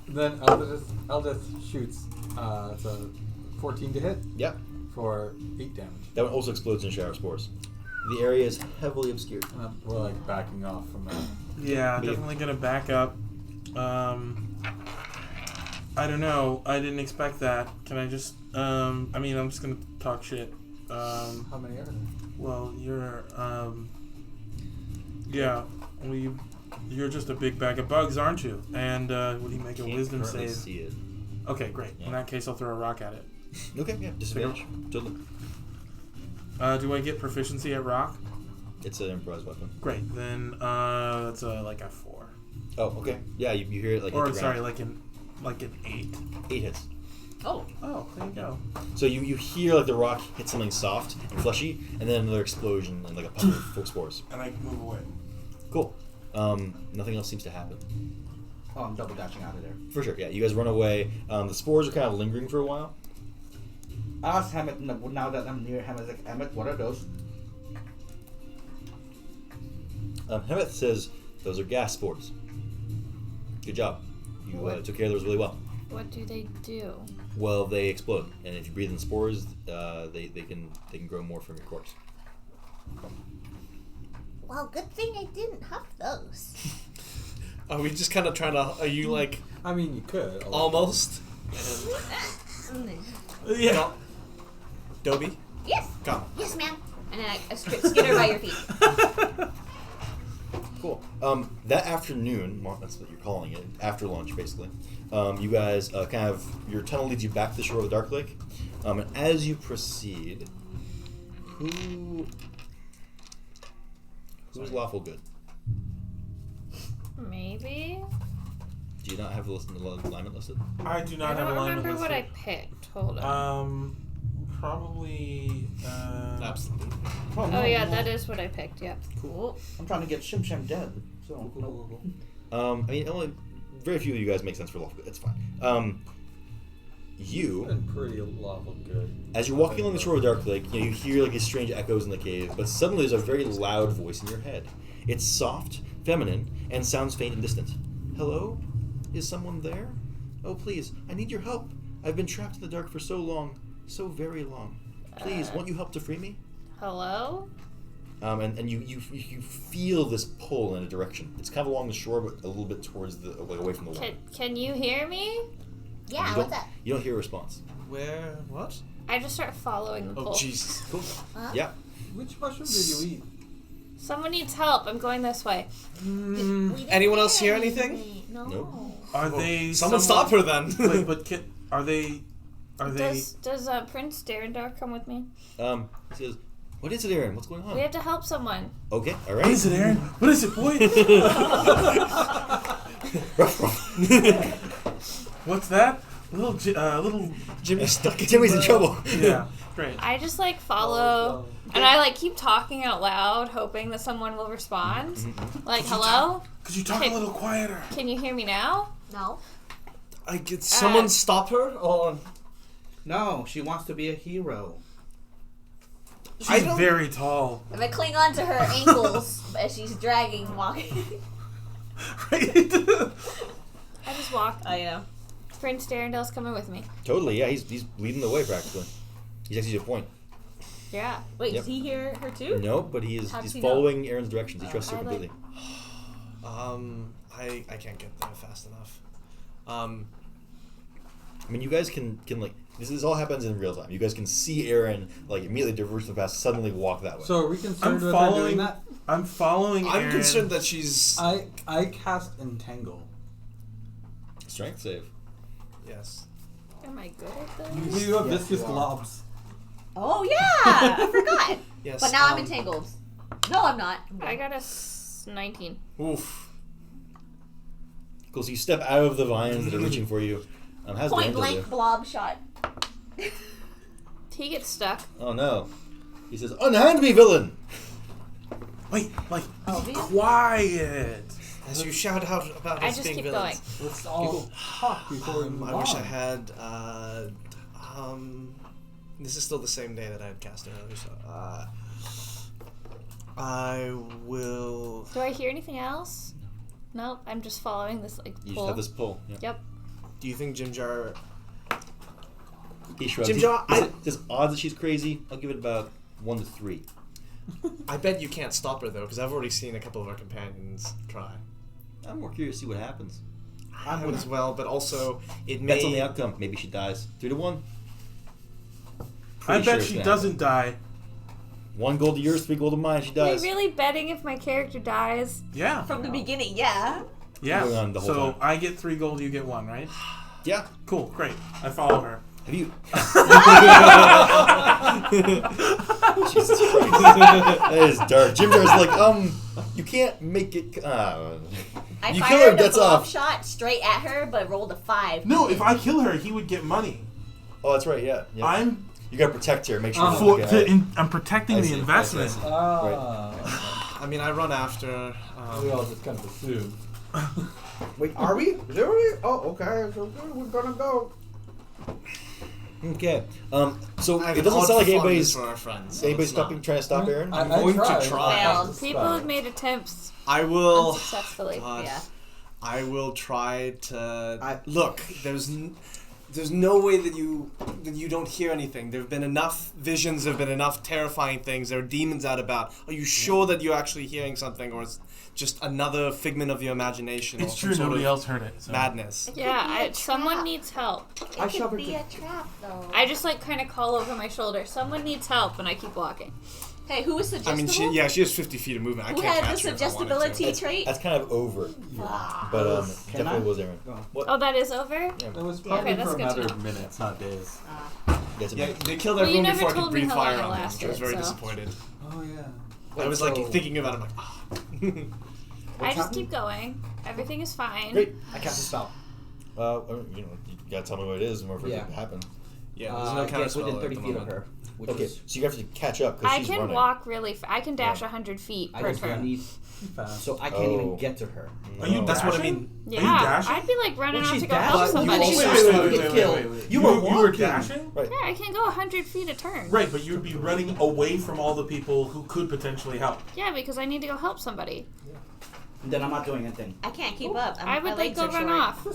Then Eldith shoots. It's a 14 to hit Yeah. for 8 damage. That one also explodes in a shower of spores. The area is heavily obscured. We're like backing off from that. Yeah, Yeah. definitely gonna back up. I don't know. I didn't expect that. Can I just? I mean, I'm just gonna talk shit. How many are there? Well, you're. Yeah. You're just a big bag of bugs, aren't you? And would he make a Can't wisdom currently save? see it. Okay, great. In Yeah. that case, I'll throw a rock at it. Okay. Yeah. Disadvantage. Totally. Do I get proficiency at rock? It's an improvised weapon. Great. Then that's like a 4. Oh. Okay. Yeah. You hear it like. hit Or the sorry, ground. like an 8. 8 hits. Oh, there you go. So you hear like the rock hit something soft and fleshy, and then another explosion and like a puff of spores. And I move away. Cool. Nothing else seems to happen. Oh, I'm double dashing out of there. For sure. Yeah. You guys run away. The spores are kind of lingering for a while. I asked Hammett now that I'm near Hammett. Like, Hammett, what are those? Hemeth says those are gas spores. Good job. You took care of those really well. What do they do? Well, they explode, and if you breathe in spores, they can grow more from your corpse. Well, good thing I didn't huff those. Are we just kind of trying to? Are you like I mean, you could. almost? Yeah. No. Dobie, Yes. come. Yes, ma'am. And then I skid her by your feet. Cool. That afternoon, well, that's what you're calling it, after lunch, basically. You guys your tunnel leads you back to the shore of the Dark Lake. And as you proceed, who's lawful good? Maybe. Do you not have the alignment listed? I do not I have don't alignment remember what I listed. picked. Hold on. Probably. Absolutely. Oh yeah, that is what I picked. Yep. Cool. I'm trying to get Shim Sham dead. So Cool. I mean, only very few of you guys make sense for lawful good. It's fine. You, Been pretty lawful good. as you're walking along the shore of Dark Lake, you hear like these strange echoes in the cave, but suddenly there's a very loud voice in your head. It's soft, feminine, and sounds faint and distant. Hello? Is someone there? Oh, please, I need your help. I've been trapped in the dark for so long. So very long. Please, won't you help to free me? Hello? And you feel this pull in a direction. It's kind of along the shore, but a little bit towards away from the water. Can you hear me? Yeah, You what's don't- up? You don't hear a response. Where? What? I just start following the Oh, pole. Jesus. Cool. Huh? Yeah. Which mushroom did you eat? Someone needs help. I'm going this way. We didn't Anyone else hear hear anything? No. Nope. Are they? Someone stop her then. Wait, but are they? Are they? Does Prince Darendar come with me? He says, "What is it, Aaron? What's going on?" We have to help someone. Okay. All right. What is it, Aaron? What is it, boy? What's that? Little. Jimmy's stuck. Jimmy's in trouble. Yeah. Great. I just follow, and I keep talking out loud, hoping that someone will respond. Like, hello? Could you talk a little quieter? Can you hear me now? No. I get someone stop her. Or No, she wants to be a hero. She's very tall. I'm gonna cling on to her ankles as she's walking. Right? I just walk. I know. Prince Darendel's coming with me. Totally. Yeah. He's leading the way practically. He's actually to a point. Yeah. Wait, Yep. does he hear her too? No, but he's How does he following Aaron's directions. He Oh, trusts her I like- completely. I can't get there fast enough. I mean, you guys can like this all happens in real time. You guys can see Aaron like immediately diverge from the path, suddenly walk that way. So are we concerned I'm with her following. doing that? I'm following. I'm Aaron. concerned that she's. I cast Entangle. Strength save. Yes. Am I good at this? You have Yes, viscous you are. globs. Oh yeah, I forgot. Yes. But now I'm entangled. No, I'm not. I got a 19. Oof. Cool. So you step out of the vines that are reaching for you. How's Point Darendal blank do? blob shot. He gets stuck. Oh no. He says, "Unhand me, villain!" Wait, Oh, be yeah. quiet. As you shout out about I us just being keep villains. Let's all talk before we move I wish I on. had. This is still the same day that I had cast it earlier, so I will. Do I hear anything else? Nope. I'm just following this You just pull. have this pull. Yeah. Yep. Do you think Jim Jar? He shrugs. Jim He Jar, says, odds that she's crazy. I'll give it about 1 to 3. I bet you can't stop her though, because I've already seen a couple of our companions try. I'm more curious to see what happens. I would as well, but also it may. Bets on the outcome. Maybe she dies. 3 to 1. I Pretty sure bet it's she gonna doesn't die. happen. 1 gold to yours, 3 gold to mine. She Are we dies. really betting if my character dies? Yeah. From the beginning, yeah. Yeah. Going on the whole So time. I get 3 gold, you get 1, right? Yeah. Cool. Great. I follow her. Have you? Jesus Christ. That is dark. Jim Jar's like, you can't make it. I You kill her, fired a that's blob off. shot straight at her, but rolled a 5. No, if I kill her, he would get money. Oh, that's right. Yeah. Yeah. I'm You gotta protect her. Make sure. Oh. you don't look at her. I'm protecting I the see, I investment. see. I mean, I run after. we all just kind of assume. Wait, are we? Really? Oh, okay. So we're gonna go. Okay. So I have it doesn't odd sound like fondness anybody's for our friends. so anybody's it's not. trying to stop Aaron. I'm going to try. Failed. People have made attempts I will. unsuccessfully. God. Yeah. I will try to look. There's no way that you don't hear anything. There have been enough visions. There have been enough terrifying things. There are demons out about. Are you sure that you're actually hearing something, or is just another figment of your imagination? It's or true. some sort Nobody of else heard it. So. madness. Yeah, a someone trap. needs help. I It shove her could be to- a trap, though. I just kind of call over my shoulder. Someone needs help, and I keep walking. Hey, who was suggestible? I mean, she has 50 feet of movement. I Who can't had the catch her if I wanted to. suggestibility trait? That's kind of over. But definitely was Aaron. What? Oh, that is over? Yeah. It was Okay, probably that's for a good to matter know. of minutes, not days. Yes, Yeah, it they killed Well, you everyone never before I could told me breathe how long fire it on them. I lasted, was very so. disappointed. Oh yeah. I was like so- thinking about it. I'm like, ah. I just keep going. Everything is fine. Great. I cast a spell. you gotta tell me what it is and where Yeah. it happen. Yeah, there's no counter Get spell within at 30 the feet of moment. her. Which Okay, is, so you have to catch up because I she's can running. walk really I can dash Yeah. 100 feet I per just turn. need, Fast. so I can't Oh. even get to her. Are you That's what I dashing? mean. Are you Yeah, dashing? I'd be like running When off she's to go help dashing, somebody. you Wait, also wait, get wait, wait, killed. wait, wait. You were you were walking. dashing? Right. Yeah, I can go 100 feet a turn. Right, but you'd be running away from all the people who could potentially help. Yeah, because I need to go help somebody. Then I'm not doing anything. I can't keep up. I my would like legs go are run short. off.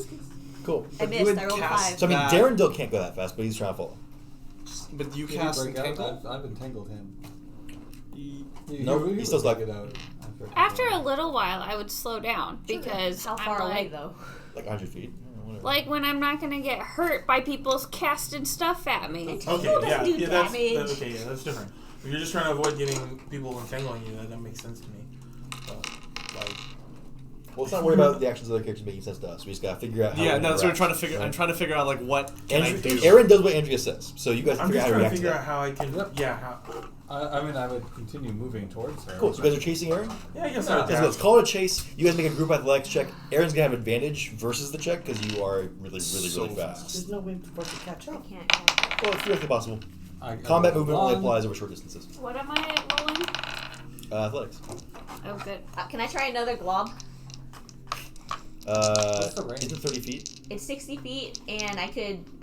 Cool. I You missed. would I rolled a cast- 5. So I mean, That- Darren can't go that fast, but he's trying to follow. But you Did he cast break out? Entangle? I've entangled him. No, he still still stuck. it out. After a little while, I would slow down because How far I'm away like, though? Like 100 feet. Whatever. like when I'm not gonna get hurt by people casting stuff at me. Okay, doesn't yeah, do yeah, that's damage. okay. Yeah, that's different. If you're just trying to avoid getting people entangling you, that makes sense to me. But, like, Well, let's not worry about the actions of the other characters making sense to us. We just gotta figure out how Yeah, we're no, that's what we're interact, trying to figure. right? I'm trying to figure out like what can I do. Aaron does what Andrea says, so you guys I'm figure just out how to trying to react to figure that. out how I can. Yep. Yeah, how. I mean, I would continue moving towards her. Cool. So you guys are chasing Aaron? Yeah, I guess Yeah. I Okay, would so let's dash. call it a chase. You guys make a group athletics check. Aaron's gonna have advantage versus the check because you are really So fast. There's no way for us to catch I up. can't catch up. Well, it's theoretically possible. I Combat rolled movement only one. applies over short distances. What am I rolling? Athletics. Oh, good. Can I try another glob? What's the range? Isn't 30 feet? It's 60 feet, and I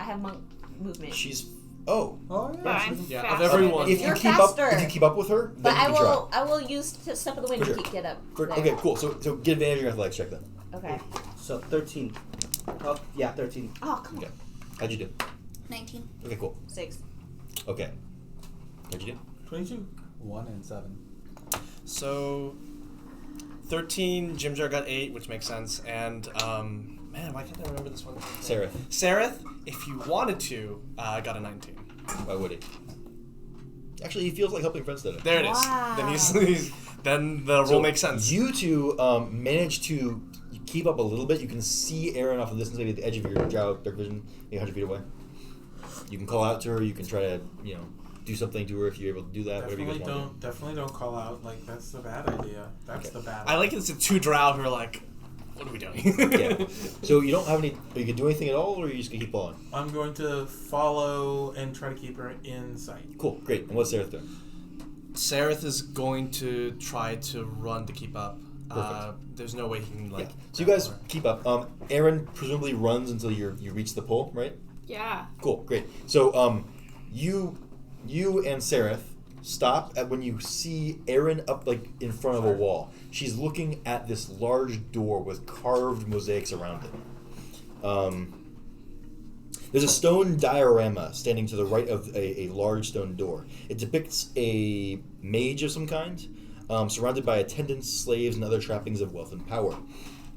have monk movement. She's. Oh. Oh But yeah. I'm Yeah, of faster. everyone. If you You're keep faster. up, if you keep up with her, then But you I can will. I will use step of the wind For to sure. get up. try. there. Okay, cool. So get advantage of your athletics check then. Okay. So 13. Oh, yeah, 13. Oh come Okay. on. How'd you do? 19. Okay, cool. 6. Okay. How'd you do? 22. 1 and 7. So 13. Jim Jar got 8, which makes sense. And man, why can't I remember this one? Sarah. Sareth, if you wanted to, got a 19. Why would he? Actually, he feels like helping friends today. There it is. Wow. Then then the roll makes sense. You two manage to keep up a little bit. You can see Aaron off the distance, maybe at the edge of your drow dark vision, maybe 100 feet away. You can call out to her. You can try to, do something to her if you're able to do that. Whatever you guys want to do. Definitely don't call out. Like that's a bad idea. That's Okay. the bad. I like it's the two drow who are like, what are we doing? Yeah. So you don't have any. You can do anything at all, or are you just gonna keep following? I'm going to follow and try to keep her in sight. Cool. Great. And what's Sarah doing? Sareth is going to try to run to keep up. Perfect. There's no way he can like. Yeah. So you guys keep up. Aaron presumably runs until you reach the pole, right? Yeah. Cool, great. So, you and Sareth stop at when you see Erin up like in front of a wall. She's looking at this large door with carved mosaics around it. There's a stone diorama standing to the right of a large stone door. It depicts a mage of some kind, surrounded by attendants, slaves, and other trappings of wealth and power.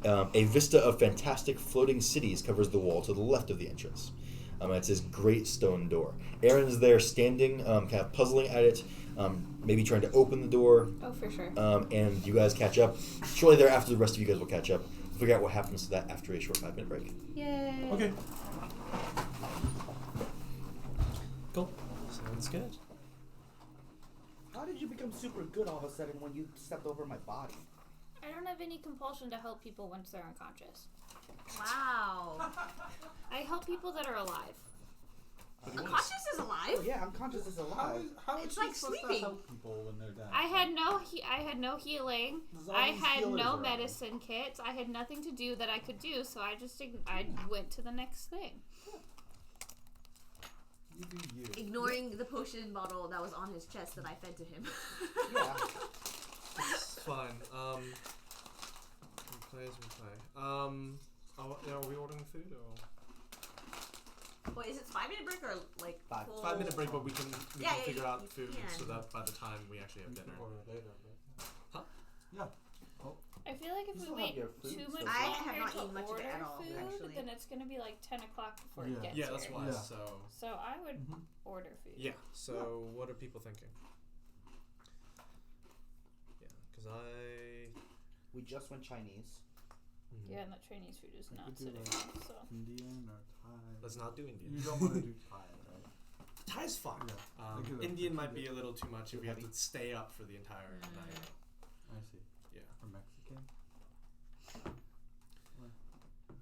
A vista of fantastic floating cities covers the wall to the left of the entrance. It's this great stone door. Aaron's there standing, kind of puzzling at it, maybe trying to open the door, Oh, for sure. and you guys catch up. Shortly thereafter, the rest of you guys will catch up. We'll figure out what happens to that after a short 5-minute break. Yay. Okay. Cool. Sounds good. How did you become super good all of a sudden when you stepped over my body? I don't have any compulsion to help people once they're unconscious. Wow. I help people that are alive. Unconscious is Oh alive. yeah, unconscious is alive. How It's is like she supposed sleeping. to help people when they're dead? I had no healing. There's all I these had healers no around. medicine kits. I had nothing to do that I could do, so I went to the next thing. You do you. Ignoring the potion bottle that was on his chest that I fed to him. Yeah. It's fine. We play. Are we ordering food or? Wait, is it 5-minute break or like Five. full- 5-minute break, but we can Yeah, figure you- out you food can. so that by the time we actually have dinner. Or later, but Huh? yeah. I feel like if You we still wait have your food too much still. I longer have not to eaten much of it order at all, food, actually. then it's gonna be like 10 o'clock before Yeah. it gets Yeah, that's here. why. Yeah. So So I would Mhm. order food. yeah. So what are people thinking? Because We just went Chinese. Yeah, and that Chinese food is We not could do sitting like well, so. Indian or Thai. Let's not do Indian. You don't want to do Thai, right? Thai's fine. Yeah. Look at that. Indian Look might at be it. a little too much if we have Heavy. to stay up for the entire night. I see. Yeah. Or Mexican.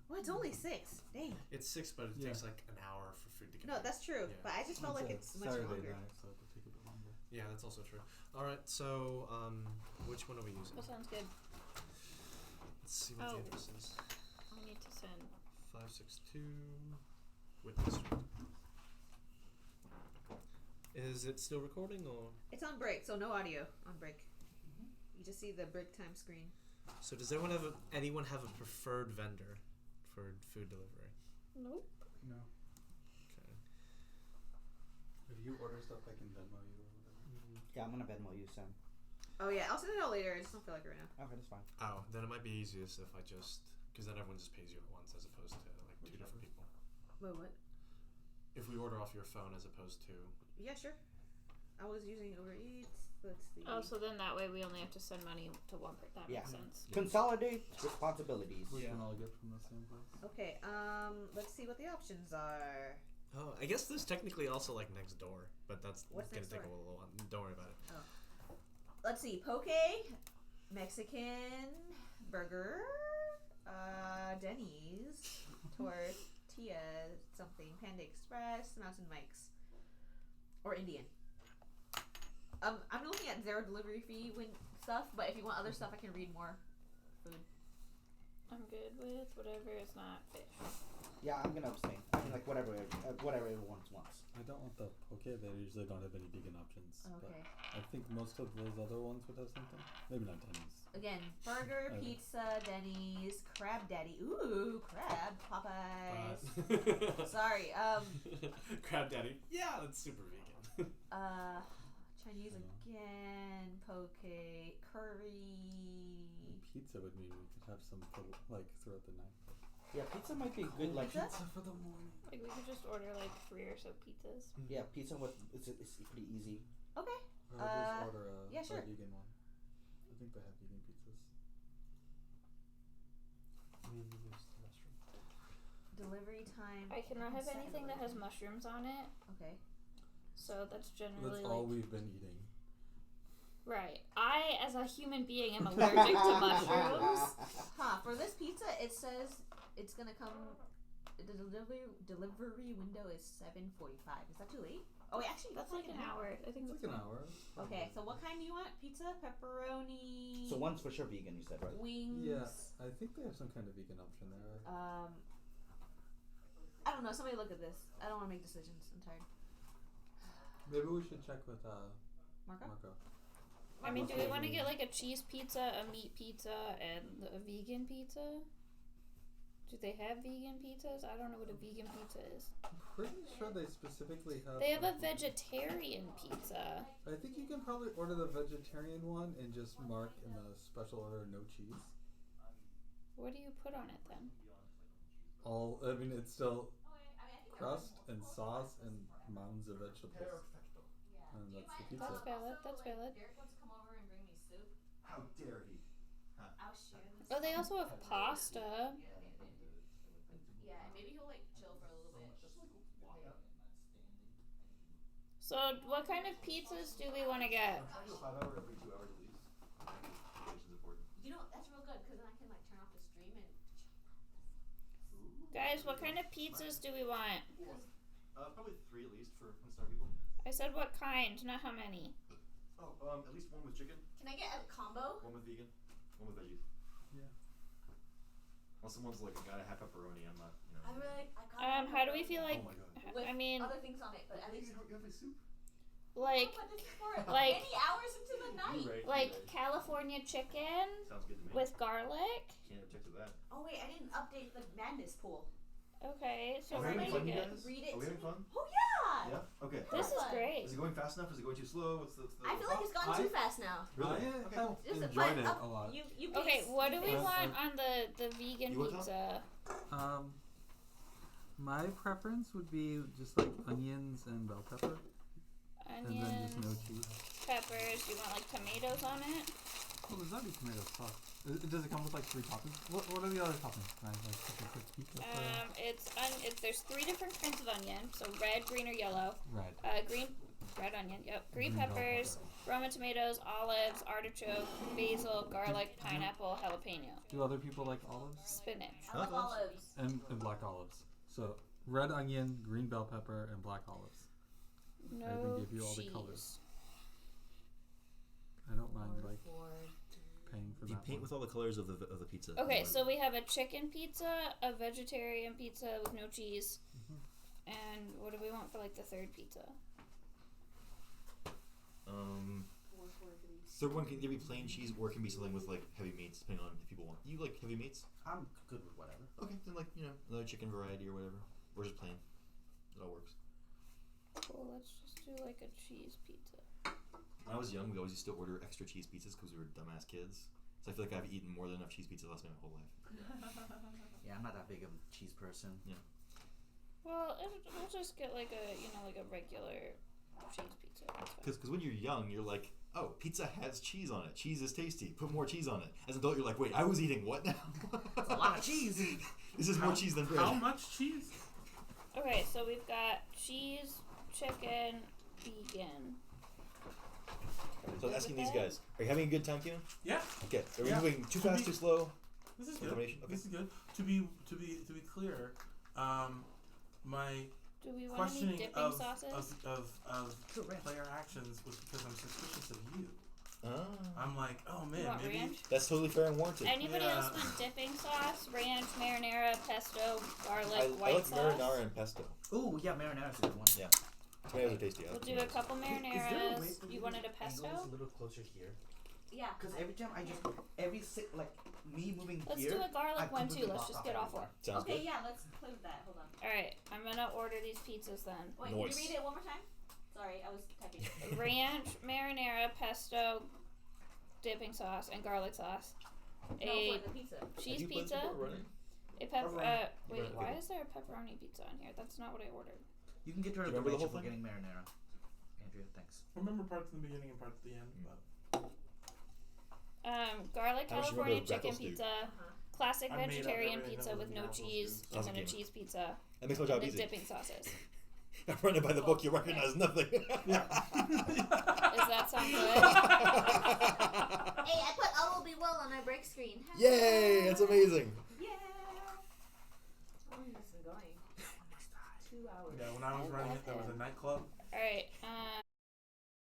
Well, it's only 6. Dang. It's 6, but it Yeah. takes like an hour for food to get No, here. that's true. Yeah. But I just felt like it's much Saturday longer. night, so it'll take a bit longer. Yeah, that's also true. All right, so which one are we using? That sounds good. Let's see what Oh. the address is. I need to send. 562 Whitney Street. Is it still recording or? It's on break, so no audio on break. You just see the break time screen. So does anyone have a preferred vendor for food delivery? Nope. No. Okay. If you order stuff, I can Venmo you or whatever. Yeah, I'm gonna Venmo you, Sam. Oh yeah, I'll send it out later. I just don't feel like it right now. Okay, that's fine. Oh, then it might be easiest if I because then everyone just pays you at once as opposed to like two different people. Wait, what? If we order off your phone as opposed to. Yeah, sure. I was using Uber Eats. Let's see. Oh, so then that way we only have to send money to one person. That Yeah. makes sense. Consolidate responsibilities. We Yeah. can all get from the same place. Okay, let's see what the options are. Oh, I guess there's technically also like next door, but that's What's gonna next take a door? little while. Don't worry about it. Let's see. Poke, Mexican, burger, Denny's, tortilla, something, Panda Express, Mountain Mike's, or Indian. I'm looking at zero delivery fee stuff, but if you want other stuff, I can read more food. I'm good with whatever is not fish. Yeah, I'm gonna abstain. I mean, like whatever everyone wants. I don't want the poke. They usually don't have any vegan options. Okay. But I think most of those other ones would have something. Maybe not Denny's. Again, burger, Okay. pizza, Denny's, Crab Daddy. Ooh, crab, Popeyes. But- Sorry. Crab Daddy. Yeah, that's super vegan. Chinese again, poke, curry. Pizza would mean we could have some for, like throughout the night. Yeah, pizza might be good. Like Pizza? for the morning. Like we could just order like 3 or so pizzas. yeah, pizza with it's pretty easy. Okay. Or just order yeah, sure. a vegan one. I think they have vegan pizzas. Delivery time. I cannot have anything that has mushrooms on it, Okay. so that's generally That's like all we've been eating. right. I, as a human being, am allergic to mushrooms. Huh. For this pizza, it says it's gonna come. The delivery window is 7:45. Is that too late? Oh, wait, actually, That's like an hour. I think It's that's like an fine. hour. Okay, so what kind do you want? Pizza, pepperoni, So one's for sure vegan. You said right? wings. Yeah, I think they have some kind of vegan option there. I don't know. Somebody look at this. I don't want to make decisions. I'm tired. Maybe we should check with Marco? Marco. I mean, do we want to get like a cheese pizza, a meat pizza, and a vegan pizza? Do they have vegan pizzas? I don't know what a vegan pizza is. I'm pretty sure they specifically have. They have a vegetarian pizza. I think you can probably order the vegetarian one and just mark in the special order no cheese. What do you put on it then? I mean, it's still crust and sauce and mounds of vegetables. And that's the That's pizza. valid. That's valid. Derek wants to come over and bring me soup. How dare he? I'll share this. Oh, they also have pasta. Yeah, and maybe he'll like chill for a little bit. So, what kind of pizzas do we want to get? Trying to go 5 hour every 2 hours at least. Patience is important. You know, that's real good because then I can like turn off the stream and. Guys, what kind of pizzas do we want? Probably 3 at least for star people. I said what kind, not how many. Oh, at least 1 with chicken, Can I get a combo? 1 with vegan, 1 with veggies. Yeah. Unless someone's like, I gotta have pepperoni, I'm not, you know. I really, I got. How do we feel like? Oh my god. With I mean, other things on it, but at least. You have a soup? like, No, but this is for like- many hours into the night. You're right, like you're right. California chicken Sounds good to me. with garlic. Can't object to that. Oh wait, I didn't update the madness pool. Okay, so Are we what having do fun, you you get? guys? Read it Are we to having me. fun? Oh yeah. Yeah? Okay. This is Fun. great. Is it going fast enough? Is it going too slow? What's the I feel like it's gone too fast now. Really? I Okay. have Just enjoyed it up, a lot. You Okay, pace- what do we Yes. want on the vegan You want pizza? My preference would be just like onions and bell pepper, and then just no Onions, cheese. peppers. You want like tomatoes on it? Well, there's gotta be tomato sauce. Does it come with like 3 toppings? What are the other toppings? Can I like take a quick peek at It's there's 3 different kinds of onion. So red, green, or yellow. Red. Red onion. Yep. Green peppers, Roma tomatoes, olives, artichoke, basil, garlic, pineapple, jalapeno. Do other people like olives? Spinach. I love olives. And black olives. So red onion, green bell pepper, and black olives. I No even gave you all cheese. the colors. I don't mind like paying for You that. paint one. with all the colors of the pizza. Okay, so we have a chicken pizza, a vegetarian pizza with no cheese, and what do we want for like the third pizza? Third one can either be plain cheese or it can be something with like heavy meats, depending on if people want. You like heavy meats? I'm good with whatever. Okay, then like another chicken variety or whatever, or just plain. It all works. Cool, let's just do like a cheese pizza. When I was young, we always used to order extra cheese pizzas because we were dumbass kids. So I feel like I've eaten more than enough cheese pizza last my whole life. Yeah, I'm not that big of a cheese person. Yeah. Well, we'll just get like a regular cheese pizza. That's fine. Because when you're young, you're like, oh, pizza has cheese on it. Cheese is tasty. Put more cheese on it. As an adult, you're like, wait, I was eating what now? It's a lot of cheese. This is more cheese than bread. How much cheese? Okay, so we've got cheese, chicken, vegan. So I'm asking these guys, are you having a good time, Keenan? Yeah. Okay. Are we Yeah. moving too fast, too slow? This is Some good. combination? Okay. This is good. To be clear, my Do we want any questioning dipping of sauces? player actions was because I'm suspicious of you. Ah. I'm like, oh You man, want maybe ranch? That's totally fair and warranted. Anybody Yeah. else want dipping sauce? Ranch, marinara, pesto, garlic, I white like sauce? marinara and pesto. Ooh, yeah, marinara's a good one. Yeah. Tomatoes are tasty. I We'll like do a tomatoes. couple Is there a way marinaras. for You to wanted a angle this pesto? a little closer here? Yeah. Because every time me moving Let's here. do a I garlic one too. completely Let's blocked just off get all everything. 4. Sounds Okay, good. yeah, let's play with that. Hold on. Alright, I'm gonna order these pizzas then. Wait, Nice. can you read it one more time? Sorry, I was typing. Ranch, marinara, pesto, dipping sauce, and garlic sauce. No, A for the pizza. Have cheese you played pizza. before, Ronnie? A pepper. Pepperoni. Wait, Okay. why is there a pepperoni pizza on here? That's not what I ordered. You can get rid of Do you the remember the ranch whole if we're thing? getting marinara. Andrea, thanks. remember parts in the beginning and parts at the end, but Garlic How much you remember California of chicken Breakfast, dude? pizza, classic I made up vegetarian everything pizza that with was no in the cheese, apples, and dude. then a Awesome. cheese pizza, That makes my and job then easy. dipping sauces. I'm running by the book. You recognize nothing. Does that sound good? Hey, I put all will be well on my break screen. Yay! That's amazing. Yeah. How long has this been going? 2 hours. yeah, when I was running it, there was a nightclub. Alright,